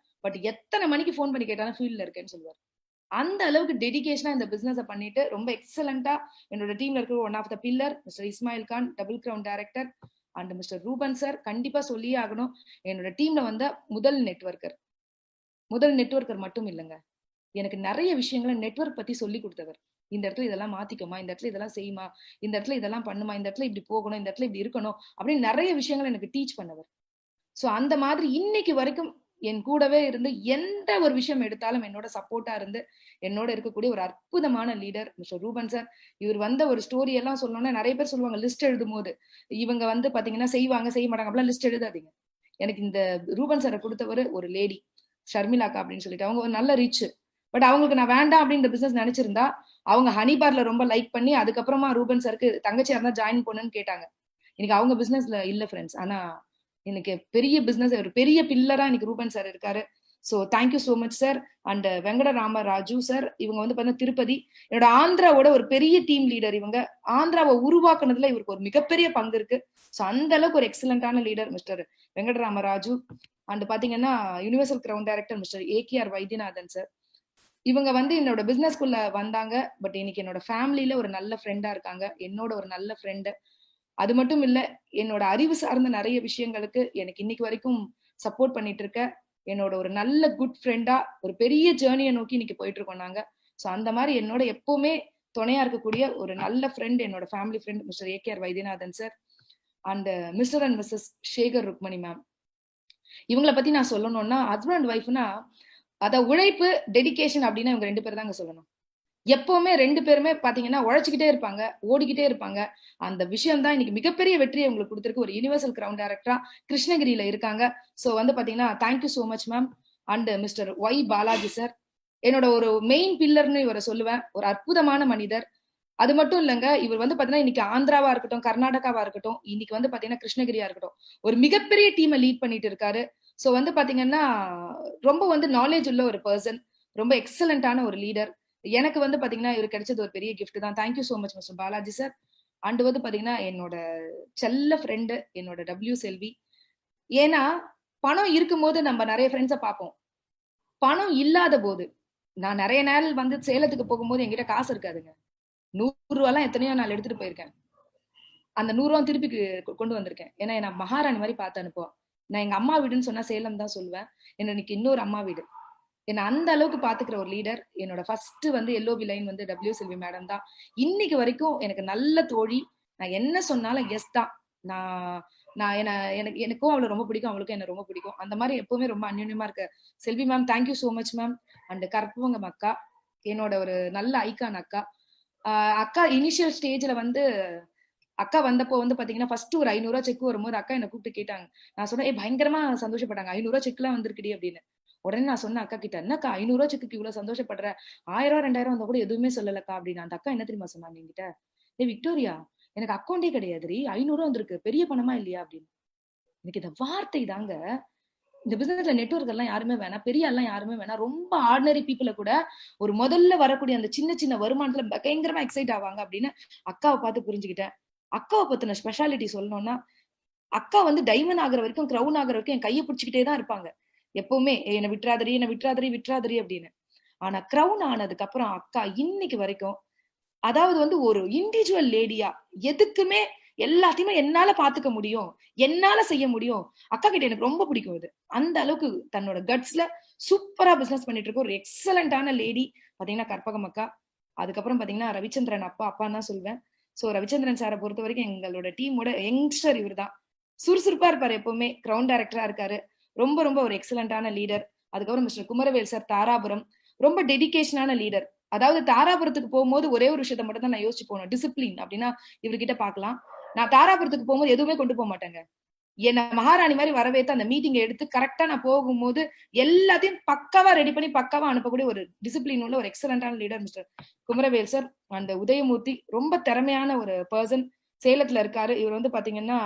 பட் எத்தனை மணிக்கு ஃபோன் பண்ணி கேட்டாலும் ஃபீல்ட்ல இருக்கேன்னு சொல்லுவார். அந்த அளவுக்கு டெடிகேஷனா இந்த பிசினஸ் பண்ணிட்டு ரொம்ப எக்ஸலண்டா என்னோட டீம்ல இருக்கிற one of the pillar mister Ismail Khan double crown director and mister Ruben sir. கண்டிப்பா சொல்லியே ஆகணும், என்னோட டீம்ல வந்த முதல் நெட்வொர்க்கர் மட்டும் இல்லைங்க, எனக்கு நிறைய விஷயங்களை நெட்வொர்க் பத்தி சொல்லி கொடுத்தவர். இந்த இடத்துல இதெல்லாம் மாத்திக்கோமா, இந்த இடத்துல இதெல்லாம் செய்யுமா, இந்த இடத்துல இதெல்லாம் பண்ணுமா, இந்த இடத்துல இப்படி போகணும், இந்த இடத்துல இப்படி இருக்கணும் அப்படின்னு நிறைய விஷயங்கள் எனக்கு டீச் பண்ணவர். சோ அந்த மாதிரி இன்னைக்கு வரைக்கும் என் கூடவே இருந்து எந்த ஒரு விஷயம் எடுத்தாலும் என்னோட சப்போர்ட்டா இருந்து என்னோட இருக்கக்கூடிய ஒரு அற்புதமான லீடர் மிஸ்டர் ரூபன் சார். இவர் வந்த ஒரு ஸ்டோரி எல்லாம் சொல்லணும்னா நிறைய பேர் சொல்லுவாங்க லிஸ்ட் எழுதும் போது இவங்க வந்து பாத்தீங்கன்னா செய்வாங்க செய்ய மாட்டாங்க அப்படிலாம் லிஸ்ட் எழுதாதீங்க. எனக்கு இந்த ரூபன் சாரை கொடுத்தவர் ஒரு லேடி ஷர்மிலாக்கா அப்படின்னு சொல்லிட்டு, அவங்க ஒரு நல்ல ரிச். பட் அவங்களுக்கு நான் வேண்டாம் அப்படின்ற பிசினஸ் நினைச்சிருந்தா அவங்க ஹனிபார்ல ரொம்ப லைக் பண்ணி அதுக்கப்புறமா ரூபன் சாருக்கு தங்கச்சியா இருந்தா ஜாயின் பண்ணுன்னு கேட்டாங்க. இன்னைக்கு அவங்க பிசினஸ்ல இல்ல ஃப்ரெண்ட்ஸ், ஆனா எனக்கு பெரிய பிசினஸ் ஒரு பெரிய பில்லரா இன்னைக்கு ரூபன் சார் இருக்காரு. So thank you so much sir. And Venkatarama Raju sir, இவங்க வந்து பாத்தீங்கன்னா திருப்பதி என்னோட ஆந்திராவோட ஒரு பெரிய டீம் லீடர். இவங்க ஆந்திராவை உருவாக்குனதுல இவருக்கு ஒரு மிகப்பெரிய பங்கு இருக்கு. சோ அந்த அளவுக்கு ஒரு எக்ஸலண்டான leader mister Venkatarama Raju. And பாத்தீங்கன்னா universal crown director mister AKR Vaidyanathan sir. இவங்க வந்து என்னோட பிசினஸ்குள்ள வந்தாங்க. பட் இன்னைக்கு என்னோட ஃபேமிலியில ஒரு நல்ல ஃப்ரெண்டா இருக்காங்க, என்னோட ஒரு நல்ல ஃப்ரெண்டு. அது மட்டும் இல்ல, என்னோட அறிவு சார்ந்த நிறைய விஷயங்களுக்கு எனக்கு இன்னைக்கு வரைக்கும் சப்போர்ட் பண்ணிட்டு இருக்க என்னோட ஒரு நல்ல குட் ஃப்ரெண்டா ஒரு பெரிய ஜேர்னியை நோக்கி இன்னைக்கு போயிட்டு இருக்கோம் நாங்க. சோ அந்த மாதிரி என்னோட எப்பவுமே துணையா இருக்கக்கூடிய ஒரு நல்ல ஃப்ரெண்ட் என்னோட family friend mister AKR Vaidyanathan sir. And mister and missus Sekar Rukmani ma'am. இவங்களை பத்தி நான் சொல்லணும்னா ஹஸ்பண்ட் அண்ட் ஒய்ஃப்னா அத உழைப்பு டெடிகேஷன் அப்படின்னா இவங்க 2 பேர் தாங்க சொல்லணும். எப்பவுமே 2 பேருமே பாத்தீங்கன்னா உழைச்சிக்கிட்டே இருப்பாங்க, ஓடிக்கிட்டே இருப்பாங்க. அந்த விஷயம் தான் இன்னைக்கு மிகப்பெரிய வெற்றியை உங்களுக்கு கொடுத்திருக்கு. ஒரு யுனிவர்சல் கிரவுன் டைரக்டரா கிருஷ்ணகிரியில இருக்காங்க. சோ வந்து பாத்தீங்கன்னா thank you so much ma'am. And mister Y Balaji sir, என்னோட ஒரு மெயின் பில்லர்னு இவரை சொல்லுவேன். ஒரு அற்புதமான மனிதர். அது மட்டும் இல்லைங்க, இவர் வந்து பாத்தீங்கன்னா இன்னைக்கு ஆந்திராவா இருக்கட்டும், கர்நாடகாவா இருக்கட்டும், இன்னைக்கு வந்து பாத்தீங்கன்னா கிருஷ்ணகிரியா இருக்கட்டும், ஒரு மிகப்பெரிய டீமை லீட் பண்ணிட்டு இருக்காரு. சோ வந்து பாத்தீங்கன்னா ரொம்ப வந்து நாலேஜ் உள்ள ஒரு பர்சன், ரொம்ப எக்ஸலண்டான ஒரு லீடர். எனக்கு வந்து பாத்தீங்கன்னா இவர் கிடைச்சது ஒரு பெரிய கிஃப்ட் தான். Thank you so much mister Balaji sir. And வந்து பாத்தீங்கன்னா என்னோட செல்ல ஃப்ரெண்டு என்னோட W செல்வி. ஏன்னா பணம் இருக்கும்போது நம்ம நிறைய ஃப்ரெண்ட்ஸை பார்ப்போம், பணம் இல்லாத போது நான் நிறைய நாள் வந்து சேலத்துக்கு போகும்போது என்கிட்ட காசு இருக்காதுங்க. 100 ரூபாய்லாம் எத்தனையோ நாள் எடுத்துட்டு போயிருக்கேன். அந்த 100 ரூபா திருப்பி கொண்டு வந்திருக்கேன். ஏன்னா நான் மகாராணி மாதிரி பார்த்து அனுப்புவேன். நான் எங்க அம்மா வீடுன்னு சொன்னா சேலம் தான் சொல்லுவேன். எனக்கு இன்னொரு அம்மா வீடு. என்ன அந்த அளவுக்கு பாத்துக்கிற ஒரு லீடர். என்னோட ஃபர்ஸ்ட் வந்து எல்ஓபி லைன் வந்து டபிள்யூ செல்வி மேடம் தான். இன்னைக்கு வரைக்கும் எனக்கு நல்ல தோழி. நான் என்ன சொன்னாலும் எஸ் தான். நான் நான் எனக்கும் அவளை ரொம்ப பிடிக்கும், அவளுக்கும் என்ன ரொம்ப பிடிக்கும். அந்த மாதிரி எப்பவுமே ரொம்ப அந்யோன்யமா இருக்க Selvi ma'am, thank you so much ma'am. And கற்பவங்கம் அக்கா, என்னோட ஒரு நல்ல ஐகான் அக்கா. அக்கா இனிஷியல் ஸ்டேஜ்ல வந்து அக்கா வந்தப்போ வந்து பாத்தீங்கன்னா ஃபர்ஸ்ட் ஒரு 500 ரூபாய் செக் வரும்போது அக்கா என்ன கூப்பிட்டு கேட்டாங்க. நான் சொன்னேன், பயங்கரமா சந்தோஷப்பட்டாங்க. 500 ரூபாய் செக் எல்லாம் வந்திருக்குடி அப்படின்னு. உடனே நான் சொன்னேன் அக்கா கிட்ட, என்னக்கா 500 ரூபாய் செக்குக்கு இவ்வளவு சந்தோஷப்படுற, 1000 2000 வந்தா கூட எதுவுமே சொல்லலக்கா அப்படின்னு. அந்த அக்கா என்ன தெரியுமா சொன்னாங்க என்கிட்ட, விக்டோரியா, எனக்கு அக்கௌண்டே கிடையாதுரி, 500 ரூபாய் வந்திருக்கு, பெரிய பணமா இல்லையா அப்படின்னு. எனக்கு இந்த வார்த்தை தாங்க. இந்த பிசினஸ்ல நெட்வொர்க் எல்லாம் யாருமே வேணாம், பெரிய எல்லாம் யாருமே வேணாம். ரொம்ப ஆர்டினரி பீப்புள கூட ஒரு முதல்ல வரக்கூடிய அந்த சின்ன சின்ன வருமானத்துல பயங்கரமா எக்ஸைட் ஆவாங்க அப்படின்னு அக்காவை பார்த்து புரிஞ்சுக்கிட்டேன். அக்காவை பத்தின ஸ்பெஷாலிட்டி சொல்லணும்னா, அக்கா வந்து டைமண்ட் ஆகுற வரைக்கும், கிரவுன் ஆகுற வரைக்கும் என் கையை பிடிச்சிக்கிட்டே தான் இருப்பாங்க. எப்பவுமே என்ன விட்டுறாதரி, என்ன விட்டுறாதரி, விட்டுறாதரி அப்படின்னு. ஆனா கிரவுன் ஆனதுக்கு அப்புறம் அக்கா இன்னைக்கு வரைக்கும், அதாவது வந்து ஒரு இண்டிவிஜுவல் லேடியா எதுக்குமே எல்லாத்தையுமே என்னால பாத்துக்க முடியும், என்னால செய்ய முடியும். அக்கா கிட்ட எனக்கு ரொம்ப பிடிக்கும் இது. அந்த அளவுக்கு தன்னோட கட்ஸ்ல சூப்பரா பிசினஸ் பண்ணிட்டு இருக்க ஒரு எக்ஸலண்டான லேடி பாத்தீங்கன்னா கற்பகம் அக்கா. அதுக்கப்புறம் பாத்தீங்கன்னா ரவிச்சந்திரன் அப்பான்னு தான் சொல்வேன். சோ ரவிச்சந்திரன் சாரை பொறுத்த வரைக்கும் எங்களோட டீமோட யங்ஸ்டர் இவர் தான். சுறுசுறுப்பா இருப்பாரு, எப்பவுமே கிரவுண்ட் டைரக்டரா இருக்காரு. ரொம்ப ரொம்ப ஒரு எக்ஸலண்டான லீடர். அதுக்கப்புறம் மிஸ்டர் குமரவேல் சார் தாராபுரம், ரொம்ப டெடிகேஷனான லீடர். அதாவது தாராபுரத்துக்கு போகும்போது ஒரே ஒரு விஷயத்த மட்டும் தான் நான் யோசிச்சு போனேன், டிசிப்ளின் அப்படின்னா இவர்கிட்ட பாக்கலாம். நான் தாராபுரத்துக்கு போகும்போது எதுவுமே கொண்டு போக மாட்டேங்க. என்ன மகாராணி மாதிரி வரவேற்று அந்த மீட்டிங்கை எடுத்து கரெக்டா நான் போகும்போது எல்லாத்தையும் பக்காவா ரெடி பண்ணி பக்காவா அனுப்பக்கூடிய ஒரு டிசிப்ளின் உள்ள ஒரு எக்ஸலண்டான லீடர் மிஸ்டர் குமரவேல் சார். அந்த உதயமூர்த்தி ரொம்ப திறமையான ஒரு பர்சன், சேலத்துல இருக்காரு. இவர் வந்து பாத்தீங்கன்னா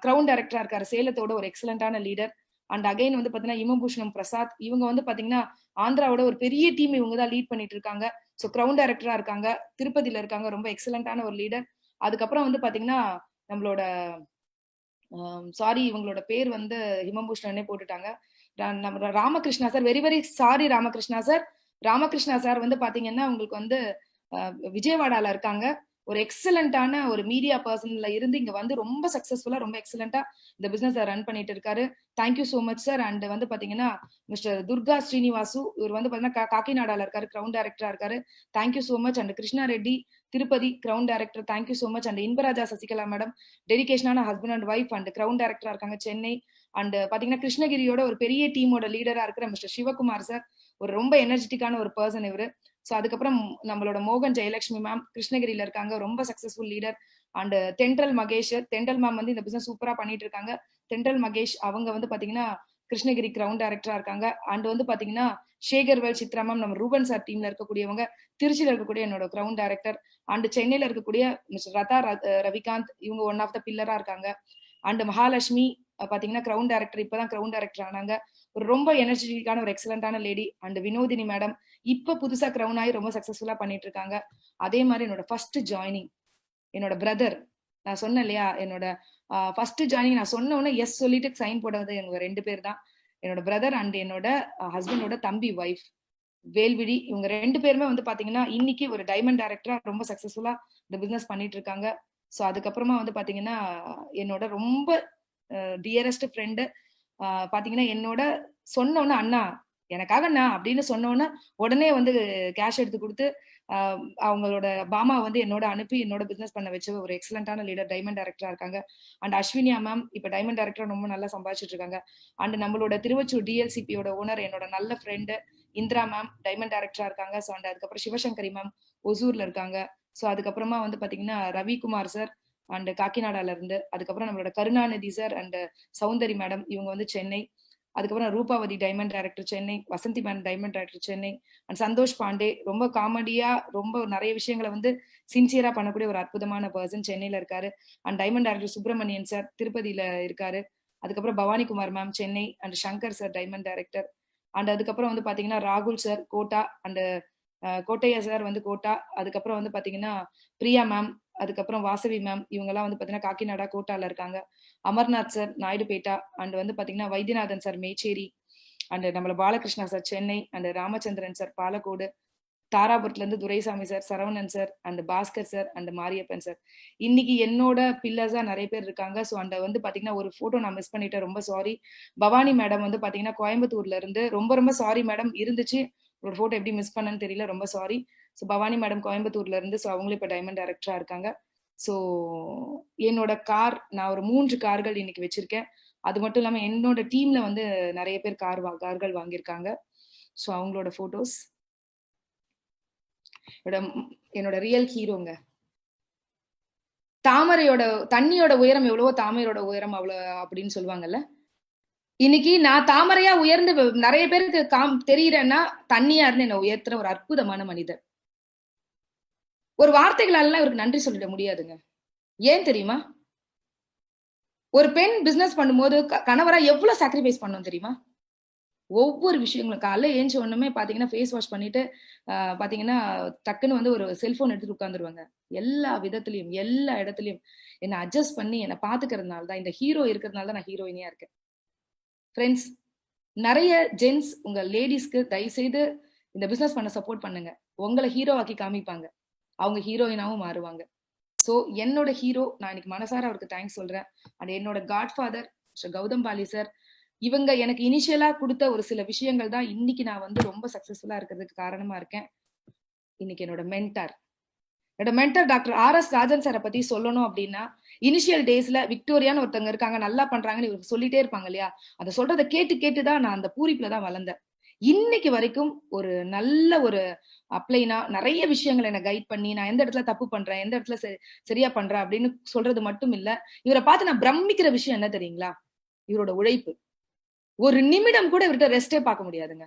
கிரவுண்ட் டைரக்டரா இருக்காரு, சேலத்தோட ஒரு எக்ஸலண்டான லீடர். அண்ட் அகைன் வந்து பாத்தீங்கன்னா இமபூஷணம் பிரசாத், இவங்க வந்து பாத்தீங்கன்னா ஆந்திராவோட ஒரு பெரிய டீம் இவங்க தான் லீட் பண்ணிட்டு இருக்காங்க. சோ கிரவுண்ட் டைரக்டரா இருக்காங்க, திருப்பதியில இருக்காங்க, ரொம்ப எக்ஸலண்டான ஒரு லீடர். அதுக்கப்புறம் வந்து பாத்தீங்கன்னா நம்மளோட சாரி இவங்களோட பேர் வந்து ஹிமபூஷணனே போட்டுட்டாங்க, நம்ம Ramakrishna sir. Very very sorry Ramakrishna sir. Ramakrishna sir வந்து பாத்தீங்கன்னா உங்களுக்கு வந்து விஜயவாடால இருக்காங்க. ஒரு எக்ஸலண்டான ஒரு மீடியா பர்சன்ல இருந்து இங்க வந்து ரொம்ப சக்சஸ்ஃபுல்லா, ரொம்ப எக்ஸலண்டா இந்த பிசினஸ் ரன் பண்ணிட்டு இருக்காரு. Thank you so much sir. And வந்து பாத்தீங்கன்னா மிஸ்டர் துர்கா ஸ்ரீனிவாசு, இவர் வந்து பாத்தீங்கன்னா காக்கிநாடால இருக்காரு, கிரவுண்ட் டைரக்டரா இருக்காரு. Thank you so much. And Krishna Reddy Tirupati crown director, thank you so much. And Inbaraja Sasikala madam, டெடிகேஷனான husband and wife and crown டைரக்டரா இருக்காங்க சென்னை. அண்ட் பாத்தீங்கன்னா கிருஷ்ணகிரியோட ஒரு பெரிய டீமோட லீடரா இருக்கிற மிஸ்டர் சிவகுமார் சார், ஒரு ரொம்ப எனர்ஜெட்டிக்கான ஒரு பர்சன் இவரு. சோ அதுக்கப்புறம் நம்மளோட மோகன் ஜெயலட்சுமி மேம் கிருஷ்ணகிரியில இருக்காங்க, ரொம்ப சக்சஸ்ஃபுல் லீடர். அண்ட் தென்றல் மகேஷ், தென்றல் மேம் வந்து இந்த பிசினஸ் சூப்பரா பண்ணிட்டு இருக்காங்க. தென்றல் மகேஷ் அவங்க வந்து பாத்தீங்கன்னா கிருஷ்ணகிரி கிரவுண்ட் டைரக்டரா இருக்காங்க. அண்ட் வந்து பாத்தீங்கன்னா சேகர்வேல் சித்ரா மேம் நம்ம ரூபன் சார் டீம்ல இருக்கக்கூடியவங்க, திருச்சியில இருக்கக்கூடிய என்னோட கிரவுண்ட் டைரக்டர். அண்ட் சென்னையில இருக்கக்கூடிய மிஸ்டர் ரதா ரவிகாந்த், இவங்க ஒன் ஆஃப் த பில்லரா இருக்காங்க. அண்ட் மகாலட்சுமி பாத்தீங்கன்னா கிரவுண்ட் டைரக்டர், இப்பதான் கிரவுண்ட் டைரக்டர் ஆனாங்க, ஒரு ரொம்ப எனர்ஜெட்டிக்கான ஒரு எக்ஸலண்டான லேடி. அண்ட் வினோதினி மேடம் இப்ப புதுசா கிரவுண்ட் ஆகி ரொம்ப சக்சஸ்ஃபுல்லா பண்ணிட்டு இருக்காங்க. அதே மாதிரி என்னோட ஃபர்ஸ்ட் ஜாயினிங் என்னோட பிரதர், நான் சொன்னேன் இல்லையா, என்னோட ஃபர்ஸ்ட் ஜாயினிங் நான் சொன்ன உடனே எஸ் சொல்லிட்டு சைன் போடுறது எங்க 2 பேர் தான். என்னோட பிரதர் அண்ட் என்னோட ஹஸ்பண்டோட தம்பி ஒய்ஃப் வேல்விழி, இவங்க 2 பேருமே வந்து பாத்தீங்கன்னா இன்னைக்கு ஒரு டைமண்ட் டைரக்டரா ரொம்ப சக்சஸ்ஃபுல்லா இந்த பிசினஸ் பண்ணிட்டு இருக்காங்க. சோ அதுக்கப்புறமா வந்து பாத்தீங்கன்னா என்னோட ரொம்ப டியரஸ்ட் ஃப்ரெண்டு பாத்தீங்கன்னா என்னோட சொன்னோன்னு அண்ணா எனக்காக அண்ணா அப்படின்னு சொன்னோன்னு உடனே வந்து கேஷ் எடுத்து கொடுத்து அவங்களோட பாமா வந்து என்னோட அனுப்பி என்னோட பிசினஸ் பண்ண வச்ச ஒரு எக்ஸலண்டான லீடர், டைமண்ட் டைரக்டரா இருக்காங்க. அண்ட் அஸ்வினியா மேம் இப்ப டைமண்ட் டைரக்டரா ரொம்ப நல்லா சம்பாதிச்சிட்டு இருக்காங்க. அண்ட் நம்மளோட திருவச்சூர் டிஎல்சிபியோட ஓனர் என்னோட நல்ல ஃப்ரெண்டு இந்திரா மேம், டைமண்ட் டைரக்டரா இருக்காங்க. ஸோ அண்ட் அதுக்கப்புறம் சிவசங்கரி மேம் ஒசூர்ல இருக்காங்க. ஸோ அதுக்கப்புறமா வந்து பாத்தீங்கன்னா ரவிக்குமார் சார் அண்ட் காக்கிநாடால இருந்து, அதுக்கப்புறம் நம்மளோட Karunanidhi sir and Soundari madam இவங்க வந்து சென்னை, அதுக்கப்புறம் Rupavathi diamond director Chennai, Vasanthi ma'am diamond director Chennai, and Santosh Pandey ரொம்ப காமெடியா ரொம்ப நிறைய விஷயங்களை வந்து சின்சியரா பண்ணக்கூடிய ஒரு அற்புதமான பர்சன் சென்னையில இருக்காரு. And diamond director Subramanian sir திருப்பதியில இருக்காரு. அதுக்கப்புறம் Bhavanikumar ma'am Chennai, and Shankar sir diamond director. And அதுக்கப்புறம் வந்து பாத்தீங்கன்னா ராகுல் sir Kota, and Kottaiah sir வந்து கோட்டா, அதுக்கப்புறம் வந்து பாத்தீங்கன்னா பிரியா மேம், அதுக்கப்புறம் வாசவி மேம், இவங்க எல்லாம் வந்து பாத்தீங்கன்னா காக்கிநாடா கோட்டால இருக்காங்க. அமர்நாத் சார் நாயுடுபேட்டா, அண்ட் வந்து பாத்தீங்கன்னா வைத்தியநாதன் சார் மேச்சேரி, அண்ட் நம்மள Balakrishna sir Chennai, and Ramachandran sir Palacode, தாராபுரத்துல இருந்து Duraisamy sir, Saravanan sir, and Bhaskar sir, and Mariappan sir. இன்னைக்கு என்னோட பில்லர்ஸா நிறைய பேர் இருக்காங்க. ஸோ அந்த வந்து பாத்தீங்கன்னா ஒரு போட்டோ நான் மிஸ் பண்ணிட்டேன், ரொம்ப சாரி. பவானி மேடம் வந்து பாத்தீங்கன்னா கோயம்புத்தூர்ல இருந்து, ரொம்ப ரொம்ப சாரி மேடம், இருந்துச்சு ஒரு போட்டோ எப்படி மிஸ் பண்ணன்னு தெரியல, ரொம்ப சாரி. ஸோ பவானி மேடம் கோயம்புத்தூர்ல இருந்து, ஸோ அவங்களும் இப்ப டைமண்ட் டைரக்டரா இருக்காங்க. ஸோ என்னோட கார், நான் ஒரு 3 கார்கள் இன்னைக்கு வச்சிருக்கேன். அது மட்டும் இல்லாம என்னோட டீம்ல வந்து நிறைய பேர் கார்கள் வாங்கியிருக்காங்க. ஸோ அவங்களோட போட்டோஸ், என்னோட ரியல் ஹீரோங்க. தாமரையோட தண்ணியோட உயரம் எவ்வளவோ தாமரையோட உயரம் அவ்வளவு அப்படின்னு சொல்லுவாங்கல்ல. இன்னைக்கு நான் தாமரையா உயர்ந்து நிறைய பேருக்கு தெரியுறேன்னா தண்ணியா இருந்து என்ன உயர்த்துற ஒரு அற்புதமான மனிதர். ஒரு வார்த்தைகளால இவருக்கு நன்றி சொல்லிட முடியாதுங்க. ஏன் தெரியுமா? ஒரு பெண் பிசினஸ் பண்ணும்போது கணவரா எவ்வளவு சாக்ரிஃபைஸ் பண்ணணும் தெரியுமா? ஒவ்வொரு விஷயங்களும் காலைல ஏஞ்ச உடனே பாத்தீங்கன்னா ஃபேஸ் வாஷ் பண்ணிட்டு பாத்தீங்கன்னா டக்குன்னு வந்து ஒரு செல்போன் எடுத்துட்டு உட்காந்துருவாங்க. எல்லா விதத்திலையும் எல்லா இடத்துலயும் என்னை அட்ஜஸ்ட் பண்ணி என்னை பாத்துக்கிறதுனால தான், இந்த ஹீரோ இருக்கிறதுனால தான் நான் ஹீரோயினியா இருக்கேன். ஃப்ரெண்ட்ஸ், நிறைய ஜென்ஸ் உங்க லேடிஸ்க்கு தயவு செய்து இந்த பிசினஸ் பண்ண சப்போர்ட் பண்ணுங்க. உங்களை ஹீரோ ஆக்கி காமிப்பாங்க, அவங்க ஹீரோயினாவும் மாறுவாங்க. ஸோ என்னோட ஹீரோ, நான் இன்னைக்கு மனசார அவருக்கு தேங்க்ஸ் சொல்றேன். அண்ட் என்னோட காட்ஃபாதர் கௌதம் பாலி சார், இவங்க எனக்கு இனிஷியலா கொடுத்த ஒரு சில விஷயங்கள் தான் இன்னைக்கு நான் வந்து ரொம்ப சக்சஸ்ஃபுல்லா இருக்கிறதுக்கு காரணமா இருக்கேன். இன்னைக்கு என்னோட மென்டர் டாக்டர் RS ராஜன் சாரை பத்தி சொல்லணும் அப்படின்னா, இனிஷியல் டேஸ்ல விக்டோரியான்னு ஒருத்தவங்க இருக்காங்க, நல்லா பண்றாங்கன்னு இவருக்கு சொல்லிட்டே இருப்பாங்க இல்லையா, அதை சொல்றதை கேட்டுதான் நான் அந்த பூரிப்புல தான் வளர்ந்தேன். இன்னைக்கு வரைக்கும் ஒரு நல்ல ஒரு அப்ளைனா நிறைய விஷயங்களை என்ன கைட் பண்ணி, நான் எந்த இடத்துல தப்பு பண்றேன், எந்த இடத்துல சரியா பண்றேன் அப்படின்னு சொல்றது மட்டும் இல்ல, இவரை பார்த்து நான் பிரமிக்கிற விஷயம் என்ன தெரியுங்களா? இவரோட உழைப்பு. ஒரு நிமிடம் கூட இவர்கிட்ட ரெஸ்டே பார்க்க முடியாதுங்க.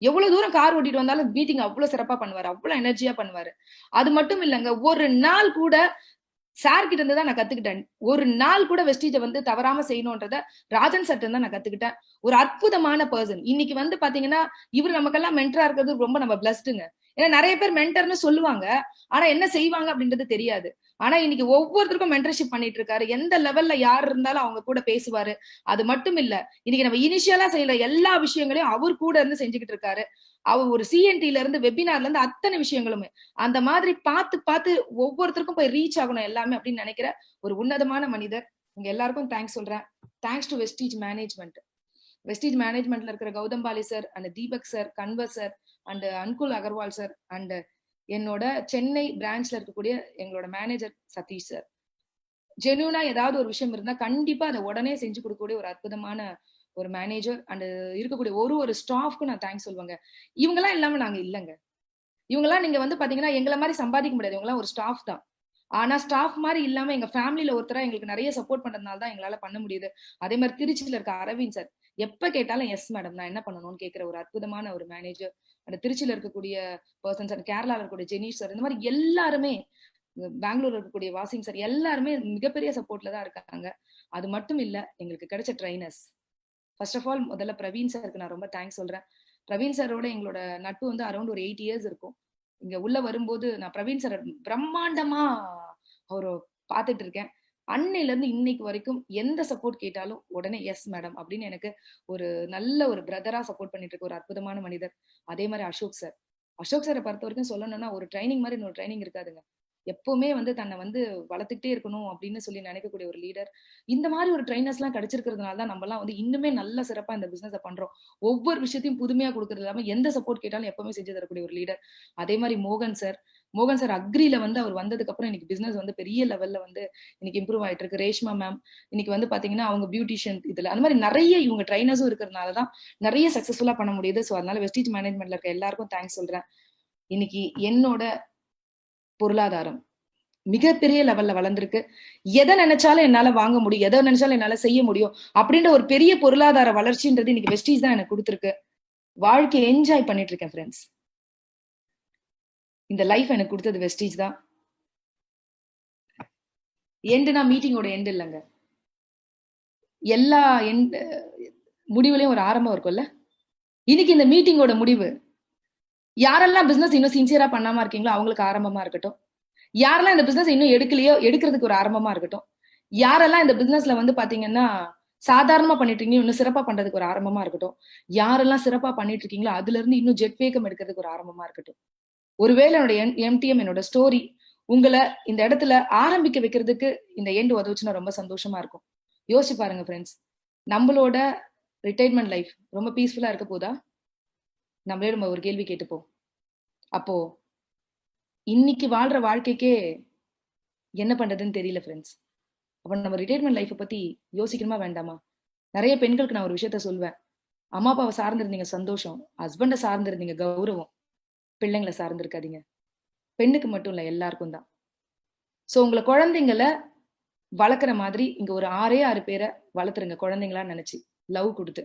எவ்வளவு தூரம் கார் ஓட்டிட்டு வந்தாலும் மீட்டிங் அவ்வளவு சிறப்பா பண்ணுவாரு, அவ்வளவு எனர்ஜியா பண்ணுவாரு. அது மட்டும் இல்லைங்க, ஒரு நாள் கூட சார் கிட்ட இருந்து தான் நான் கத்துக்கிட்டேன். ஒரு நாள் கூட வெஸ்டீஜை வந்து தவறாம செய்யணும்ன்றத ராஜன் சார் தான் நான் கத்துக்கிட்டேன். ஒரு அற்புதமான பர்சன். இன்னைக்கு வந்து பாத்தீங்கன்னா இவர் நமக்கெல்லாம் மென்டரா இருக்கிறது ரொம்ப நம்ம பிளஸ்டுங்க. ஏன்னா நிறைய பேர் மென்டர்னு சொல்லுவாங்க, ஆனா என்ன செய்வாங்க அப்படின்றது தெரியாது. ஆனா இன்னைக்கு ஒவ்வொருத்தருக்கும் மென்டர்ஷிப் பண்ணிட்டு இருக்காரு. எந்த லெவல்ல யார் இருந்தாலும் அவங்க கூட பேசுவாரு. அது மட்டும் இல்ல, இன்னைக்கு நம்ம இனிஷியலா செய்யற எல்லா விஷயங்களையும் அவர் கூட இருந்து செஞ்சுக்கிட்டு இருக்காரு. அவர் ஒரு CNTல இருந்து வெபினார்ல இருந்து அத்தனை விஷயங்களுமே அந்த மாதிரி பார்த்து ஒவ்வொருத்தருக்கும் போய் ரீச் ஆகணும் எல்லாமே அப்படின்னு நினைக்கிற ஒரு உன்னதமான மனிதர். உங்க எல்லாருக்கும் தேங்க்ஸ் சொல்றேன். Thanks to Vestige management. Vestige மேனேஜ்மெண்ட்ல இருக்கிற Gautam Bali sir, and Deepak sir, Kanwar sir, and Ankul Agarwal sir, and என்னோட சென்னை பிரான்ச்ல இருக்கக்கூடிய எங்களோட மேனேஜர் சதீஷ் சார். ஜென்யூனா ஏதாவது ஒரு விஷயம் இருந்தா கண்டிப்பா அதை உடனே செஞ்சு கொடுக்கக்கூடிய ஒரு அற்புதமான ஒரு மேனேஜர். அண்ட் இருக்கக்கூடிய ஒரு ஸ்டாஃப்க்கும் நான் தேங்க்ஸ் சொல்லுவாங்க. இவங்கெல்லாம் இல்லாம நாங்க இல்லைங்க. இவங்கெல்லாம் நீங்க வந்து பாத்தீங்கன்னா எங்களை மாதிரி சம்பாதிக்க முடியாது, இவங்கெல்லாம் ஒரு ஸ்டாஃப் தான். ஆனா ஸ்டாஃப் மாதிரி இல்லாம எங்க ஃபேமிலியில ஒருத்தரா எங்களுக்கு நிறைய சப்போர்ட் பண்றதுனால தான் எங்களால பண்ண முடியுது. அதே மாதிரி திருச்சியில இருக்க அரவிந்த் சார், எப்ப கேட்டாலும் எஸ் மேடம் நான் என்ன பண்ணணும்னு கேட்கிற ஒரு அற்புதமான ஒரு மேனேஜர். அந்த திருச்சியில இருக்கக்கூடிய பர்சன்ஸ், அந்த கேரளால இருக்கக்கூடிய ஜெனீஷ் சார், இந்த மாதிரி எல்லாருமே, பெங்களூர்ல இருக்கக்கூடிய வாசிம் சார், எல்லாருமே மிகப்பெரிய சப்போர்ட்ல தான் இருக்காங்க. அது மட்டும் இல்ல, எங்களுக்கு கிடைச்ச ட்ரைனர்ஸ். ஃபர்ஸ்ட் ஆஃப் ஆல் முதல்ல பிரவீன் சாருக்கு நான் ரொம்ப தேங்க்ஸ் சொல்றேன். பிரவீன் சாரோட எங்களோட நட்பு வந்து அரௌண்ட் ஒரு 8 இயர்ஸ் இருக்கும். இங்க உள்ள வரும்போது நான் பிரவீன் சார் பிரம்மாண்டமா அவரை பார்த்துட்டு இருக்கேன். அன்னையில இருந்து இன்னைக்கு வரைக்கும் எந்த சப்போர்ட் கேட்டாலும் உடனே எஸ் மேடம் அப்படின்னு எனக்கு ஒரு நல்ல ஒரு பிரதரா சப்போர்ட் பண்ணிட்டு இருக்க ஒரு அற்புதமான மனிதர். அதே மாதிரி அசோக் சாரை பொறுத்த வரைக்கும் சொல்லணும்னா, ஒரு ட்ரைனிங் மாதிரி இன்னொரு ட்ரைனிங் இருக்காதுங்க. எப்பவுமே வந்து தன்னை வந்து வளர்த்துக்கிட்டே இருக்கணும் அப்படின்னு சொல்லி நினைக்கக்கூடிய ஒரு லீடர். இந்த மாதிரி ஒரு ட்ரைனர்ஸ் எல்லாம் கிடைச்சிருக்கிறதுனால தான் நம்ம எல்லாம் வந்து இன்னுமே நல்ல சிறப்பா இந்த பிசினஸ் பண்றோம். ஒவ்வொரு விஷயத்தையும் புதுமையா கொடுக்கறது இல்லாம எந்த சப்போர்ட் கேட்டாலும் எப்பவுமே செஞ்சு தரக்கூடிய ஒரு லீடர். அதே மாதிரி மோகன் சார் அக்ரில வந்து அவர் வந்ததுக்கு அப்புறம் இன்னைக்கு பிசினஸ் வந்து பெரிய லெவல்ல வந்து இன்னைக்கு இம்ப்ரூவ் ஆயிட்டு இருக்கு. ரேஷ்மா மேம் இன்னைக்கு வந்து பாத்தீங்கன்னா அவங்க பியூட்டிஷியன் இதுல அந்த மாதிரி நிறைய இவங்க ட்ரைனர்ஸும் இருக்கிறதுனாலதான் நிறைய சக்சஸ்ஃபுல்லா பண்ண முடியுது. ஸோ அதனால வெஸ்டீஜ் மேனேஜ்மெண்ட்ல இருக்க எல்லாருக்கும் தேங்க்ஸ் சொல்றேன். இன்னைக்கு என்னோட பொருளாதாரம் மிகப்பெரிய லெவல்ல வளர்ந்துருக்கு. எதை நினைச்சாலும் என்னால வாங்க முடியும், எதை நினைச்சாலும் என்னால செய்ய முடியும் அப்படின்ற ஒரு பெரிய பொருளாதார வளர்ச்சின்றது இன்னைக்கு வெஸ்டீஜ் தான் எனக்கு கொடுத்துருக்கு. வாழ்க்கையை என்ஜாய் பண்ணிட்டு இருக்கேன் ஃப்ரெண்ட்ஸ். இந்த லைஃப் எனக்கு கொடுத்தது வெஸ்டீஜ் தான். எண்டுனா மீட்டிங்கோட எண்ட் இல்லைங்க, எல்லா முடிவுலயும் ஒரு ஆரம்பம் இருக்கும்ல. இன்னைக்கு இந்த மீட்டிங்கோட முடிவு, யாரெல்லாம் பிசினஸ் இன்னும் சின்சியரா பண்ணாம இருக்கீங்களோ அவங்களுக்கு ஆரம்பமா இருக்கட்டும். யாரெல்லாம் இந்த பிசினஸ் இன்னும் எடுக்கலையோ எடுக்கிறதுக்கு ஒரு ஆரம்பமா இருக்கட்டும். யாரெல்லாம் இந்த பிசினஸ்ல வந்து பாத்தீங்கன்னா சாதாரணமா பண்ணிட்டு இருக்கீங்க இன்னும் சிறப்பா பண்றதுக்கு ஒரு ஆரம்பமா இருக்கட்டும். யாரெல்லாம் சிறப்பா பண்ணிட்டு இருக்கீங்களோ அதுல இருந்து இன்னும் ஜெட் வேகம் எடுக்கிறதுக்கு ஒரு ஆரம்பமா இருக்கட்டும். ஒருவேளை என்னோட எம்டிஎம் என்னோட ஸ்டோரி உங்களை இந்த இடத்துல ஆரம்பிக்க வைக்கிறதுக்கு இந்த எண்ட் உதவுச்சுன்னா ரொம்ப சந்தோஷமா இருக்கும். யோசிச்சு பாருங்க ஃப்ரெண்ட்ஸ், நம்மளோட ரிட்டைர்மெண்ட் லைஃப் ரொம்ப பீஸ்ஃபுல்லா இருக்க போதா? நம்மளே நம்ம ஒரு கேள்வி கேட்டுப்போம். அப்போ இன்னைக்கு வாழ்ற வாழ்க்கைக்கே என்ன பண்றதுன்னு தெரியல ஃப்ரெண்ட்ஸ். அப்ப நம்ம ரிட்டைர்மெண்ட் லைஃப்பை பத்தி யோசிக்கணுமா வேண்டாமா? நிறைய பெண்களுக்கு நான் ஒரு விஷயத்த சொல்வேன். அம்மா அப்பாவை சார்ந்திருந்தீங்க சந்தோஷம், ஹஸ்பண்டை சார்ந்திருந்தீங்க கௌரவம், பிள்ளைங்களை சார்ந்திருக்காதீங்க. பெண்ணுக்கு மட்டும் இல்ல, எல்லாருக்கும் தான். சோ உங்களை குழந்தைங்களை வளர்க்குற மாதிரி இங்க ஒரு 6 பேரை வளர்த்துருங்க குழந்தைங்களா நினைச்சு, லவ் கொடுத்து.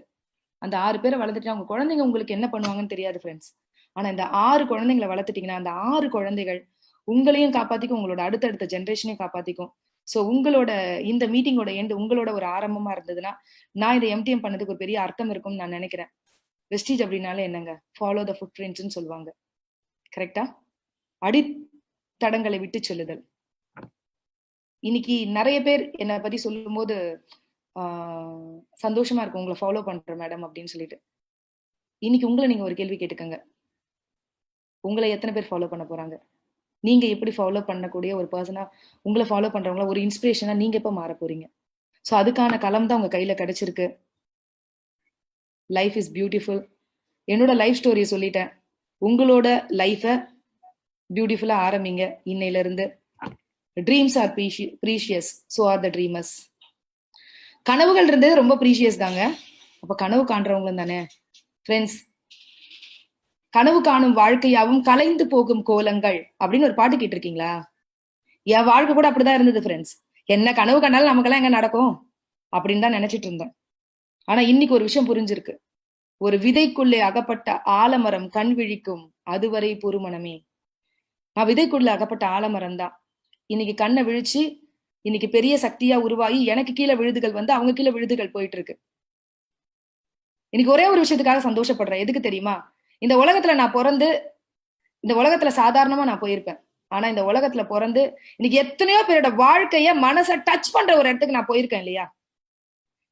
அந்த 6 பேரை வளர்த்துட்டு அவங்க குழந்தைங்க உங்களுக்கு என்ன பண்ணுவாங்கன்னு தெரியாது ஃப்ரெண்ட்ஸ். ஆனா இந்த 6 குழந்தைங்களை வளர்த்துட்டீங்கன்னா அந்த 6 குழந்தைகள் உங்களையும் காப்பாத்திக்கும், உங்களோட அடுத்தடுத்த ஜென்ரேஷனையும் காப்பாத்திக்கும். சோ உங்களோட இந்த மீட்டிங்கோட எண்ட் உங்களோட ஒரு ஆரம்பமா இருந்ததுன்னா நான் இதை எம்டிஎம் பண்ணதுக்கு ஒரு பெரிய அர்த்தம் இருக்கும்னு நான் நினைக்கிறேன். வெஸ்டீஜ் அப்படின்னாலே என்னங்க, ஃபாலோ த ஃபுட் பிரிண்ட்ஸ்ன்னு சொல்லுவாங்க. கரெக்டா? அடித்தடங்களை விட்டு செல்லுதல். இன்னைக்கு நிறைய பேர் என்னை பத்தி சொல்லும் போது சந்தோஷமா இருக்கும், உங்களை ஃபாலோ பண்றேன் மேடம் அப்படின்னு சொல்லிட்டு. இன்னைக்கு உங்களை நீங்க ஒரு கேள்வி கேட்டுக்கங்க, உங்களை எத்தனை பேர் ஃபாலோ பண்ண போறாங்க? நீங்க எப்படி ஃபாலோ பண்ணக்கூடிய ஒரு பர்சனா, உங்களை ஃபாலோ பண்றவங்களா ஒரு இன்ஸ்பிரேஷனா நீங்க எப்ப மாற போறீங்க? ஸோ அதுக்கான களம் தான் உங்க கையில கிடைச்சிருக்கு. Life is beautiful. என்னோட லைஃப் ஸ்டோரியை சொல்லிட்டேன். உங்களோட லைஃபை பியூட்டிஃபுல்லா ஆரம்பிங்க இன்னையில இருந்து. Dreams are precious, so are the dreamers. கனவுகள் இருந்தது ரொம்ப ப்ரீஷியஸ் தாங்க. அப்ப கனவு காண்றவங்களும் தானே ஃப்ரெண்ட்ஸ். கனவு காணும் வாழ்க்கையாவும் கலைந்து போகும் கோலங்கள் அப்படின்னு ஒரு பாட்டு கேட்டிருக்கீங்களா? என் வாழ்க்கை கூட அப்படிதான் இருந்தது ஃப்ரெண்ட்ஸ். என்ன கனவு கண்டாலும் நமக்கெல்லாம் எங்க நடக்கும் அப்படின்னு தான் நினைச்சிட்டு இருந்தேன். ஆனா இன்னைக்கு ஒரு விஷயம் புரிஞ்சிருக்கு. ஒரு விதைக்குள்ளே அகப்பட்ட ஆலமரம் கண் விழிக்கும், அதுவரை பொறுமனமே. நான் விதைக்குள்ள அகப்பட்ட ஆலமரம் தான். இன்னைக்கு கண்ணை விழிச்சு இன்னைக்கு பெரிய சக்தியா உருவாகி எனக்கு கீழே விழுதுகள் வந்து அவங்க கீழே விழுதுகள் போயிட்டு இருக்கு. இன்னைக்கு ஒரே ஒரு விஷயத்துக்காக சந்தோஷப்படுறேன். எதுக்கு தெரியுமா? இந்த உலகத்துல நான் பிறந்து இந்த உலகத்துல சாதாரணமா நான் போயிருப்பேன். ஆனா இந்த உலகத்துல பிறந்து இன்னைக்கு எத்தனையோ பேரோட வாழ்க்கைய மனசை டச் பண்ற ஒரு இடத்துக்கு நான் போயிருக்கேன் இல்லையா?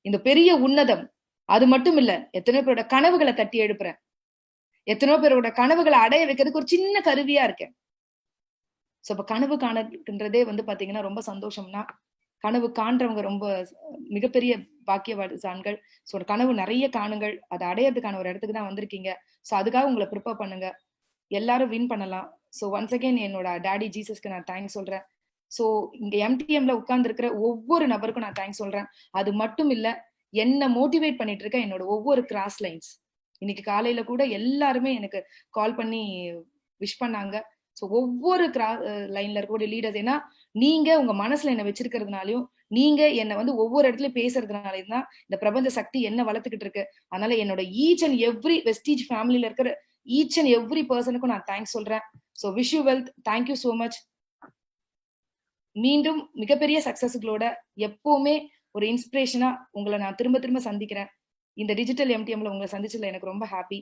இந்த பெரிய உன்னதம். அது மட்டும் இல்ல, எத்தனையோ பேரோட கனவுகளை தட்டி எழுப்புறேன். எத்தனையோ பேரோட கனவுகளை அடைய வைக்கிறதுக்கு ஒரு சின்ன கருவியா இருக்கேன். சோ இப்ப கனவு காணுன்றதே வந்து பாத்தீங்கன்னா ரொம்ப சந்தோஷம்னா, கனவு காண்றவங்க ரொம்ப மிகப்பெரிய பாக்கியவான்கள். ஸோ கனவு நிறைய காணுங்கள், அதை அடையறதுக்கான ஒரு இடத்துக்கு தான் வந்திருக்கீங்க. ஸோ அதுக்காக உங்களை ப்ரிப்பேர் பண்ணுங்க. எல்லாரும் வின் பண்ணலாம். ஸோ ஒன்ஸ் அகேன் என்னோட டாடி ஜீசஸ்க்கு நான் தேங்க்ஸ் சொல்றேன். ஸோ இங்க எம்டிஎம்ல உட்கார்ந்து இருக்கிற ஒவ்வொரு நபருக்கும் நான் தேங்க்ஸ் சொல்றேன். அது மட்டும் இல்ல, என்ன மோட்டிவேட் பண்ணிட்டு இருக்க என்னோட ஒவ்வொரு கிராஸ் லைன்ஸ். இன்னைக்கு காலையில கூட எல்லாருமே எனக்கு கால் பண்ணி விஷ் பண்ணாங்க. ஸோ ஒவ்வொரு லைன்ல இருக்கக்கூடிய லீடர்ஸ், ஏன்னா நீங்க உங்க மனசுல என்ன வச்சிருக்கிறதுனாலையும் நீங்க என்ன வந்து ஒவ்வொரு இடத்துலயும் பேசுறதுனாலையும் தான் இந்த பிரபஞ்ச சக்தி என்ன வளர்த்துக்கிட்டு இருக்கு. அதனால என்னோட ஈச் அண்ட் எவ்ரி வெஸ்டீஜ் ஃபேமிலியில இருக்கிற ஈச் அண்ட் எவ்ரி பர்சனுக்கும் நான் தேங்க்ஸ் சொல்றேன். So wish you wealth. Thank you so much. மீண்டும் மிகப்பெரிய சக்சஸ்களோட எப்பவுமே ஒரு இன்ஸ்பிரேஷனா உங்களை நான் திரும்ப திரும்ப சந்திக்கிறேன். இந்த டிஜிட்டல் எம்டிஎம்ல உங்களை சந்திச்சதுல எனக்கு ரொம்ப happy.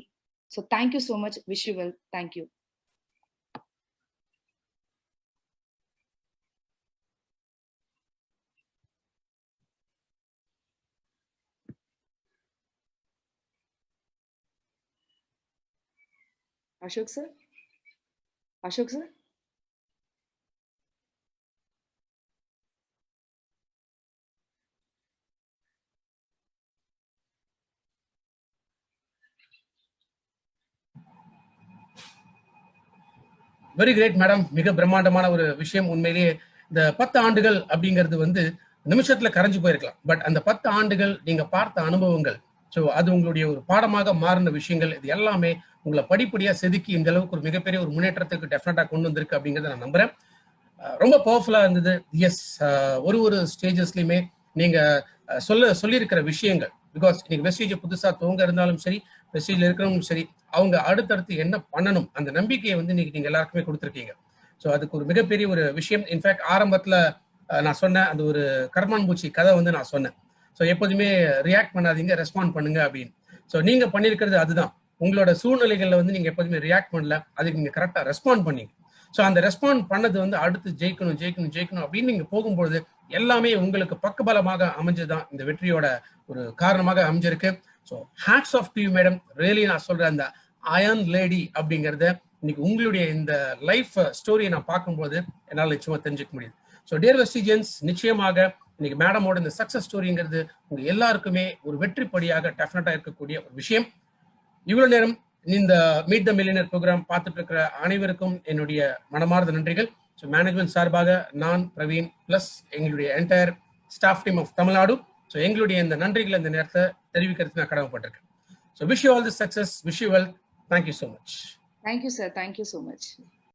So thank you so much. Wish you wealth. Thank you. Ashok sir, Ashok sir. Very great madam. மிக பிரம்மாண்டமான ஒரு விஷயம். உண்மையிலேயே இந்த 10 ஆண்டுகள் அப்படிங்கிறது வந்து நிமிஷத்துல கரைஞ்சு போயிருக்கலாம். பட் அந்த 10 ஆண்டுகள் நீங்க பார்த்த அனுபவங்கள், ஸோ அது உங்களுடைய ஒரு பாடமாக மாறின விஷயங்கள், இது எல்லாமே உங்களை படிப்படியா செதுக்கி இந்த அளவுக்கு ஒரு மிகப்பெரிய ஒரு முன்னேற்றத்துக்கு டெஃபினட்டா கொண்டு வந்திருக்கு அப்படிங்கிறத நான் நம்புறேன். ரொம்ப பவர்ஃபுல்லா இருந்தது. எஸ், ஒரு ஸ்டேஜஸ்லயுமே நீங்க சொல்லியிருக்கிற விஷயங்கள், பிகாஸ் இன்னைக்கு வெஸ்டீஜ் புதுசா துவங்க இருந்தாலும் சரி, வெஸ்டீஜ்ல இருக்கிறவங்களும் சரி, அவங்க அடுத்தடுத்து என்ன பண்ணணும் அந்த நம்பிக்கையை வந்து இன்னைக்கு நீங்க எல்லாருக்குமே கொடுத்துருக்கீங்க. ஸோ அதுக்கு ஒரு மிகப்பெரிய ஒரு விஷயம். இன்ஃபேக்ட் ஆரம்பத்துல நான் சொன்னேன், அந்த ஒரு கர்மான் பூச்சி கதை வந்து நான் சொன்னேன். ஸோ எப்போதுமே ரியாக்ட் பண்ணாதீங்க, ரெஸ்பாண்ட் பண்ணுங்க அப்படின்னு. ஸோ நீங்க பண்ணியிருக்கிறது அதுதான். உங்களோட சூழ்நிலைகள்ல வந்து நீங்க எப்போதுமே ரியாக்ட் பண்ணல, அதுக்கு நீங்க கரெக்டா ரெஸ்பாண்ட் பண்ணீங்க. ஸோ அந்த ரெஸ்பாண்ட் பண்ணது வந்து அடுத்து ஜெயிக்கணும் அப்படின்னு நீங்க போகும்பொழுது எல்லாமே உங்களுக்கு பக்கபலமாக அமைஞ்சதுதான் இந்த வெற்றியோட ஒரு காரணமாக அமைஞ்சிருக்கு. So hats off to you madam. Really நான் சொல்றேன், அந்த அயர்ன் லேடி அப்படிங்கறத இன்னைக்கு உங்களுடைய இந்த லைஃப் ஸ்டோரியை நான் பார்க்கும்போது என்னால் நிச்சயமா தெரிஞ்சுக்க முடியுது. ஸோ டியர் வெஸ்டிஜியன்ஸ், நிச்சயமாக இன்னைக்கு மேடமோட இந்த சக்சஸ் ஸ்டோரிங்கிறது உங்க எல்லாருக்குமே ஒரு வெற்றிப்படியாக டெஃபினட்டா இருக்கக்கூடிய ஒரு விஷயம். இவ்வளவு நேரம் இந்த மீட் த மில்லியனர் ப்ரோக்ராம் பார்த்துட்டு இருக்கிற அனைவருக்கும் என்னுடைய மனமார்ந்த நன்றிகள். ஸோ மேனேஜ்மெண்ட் சார்பாக நான் பிரவீன் பிளஸ் எங்களுடைய entire staff team of Tamil Nadu, so எங்களுடைய இந்த நன்றிகளை இந்த நேரத்தை தெரிவிக்கிறதுக்கு நான் கடமைப்பட்டிருக்கேன். So wish you all the success, wish you well. Thank you so much. Thank you sir, thank you so much.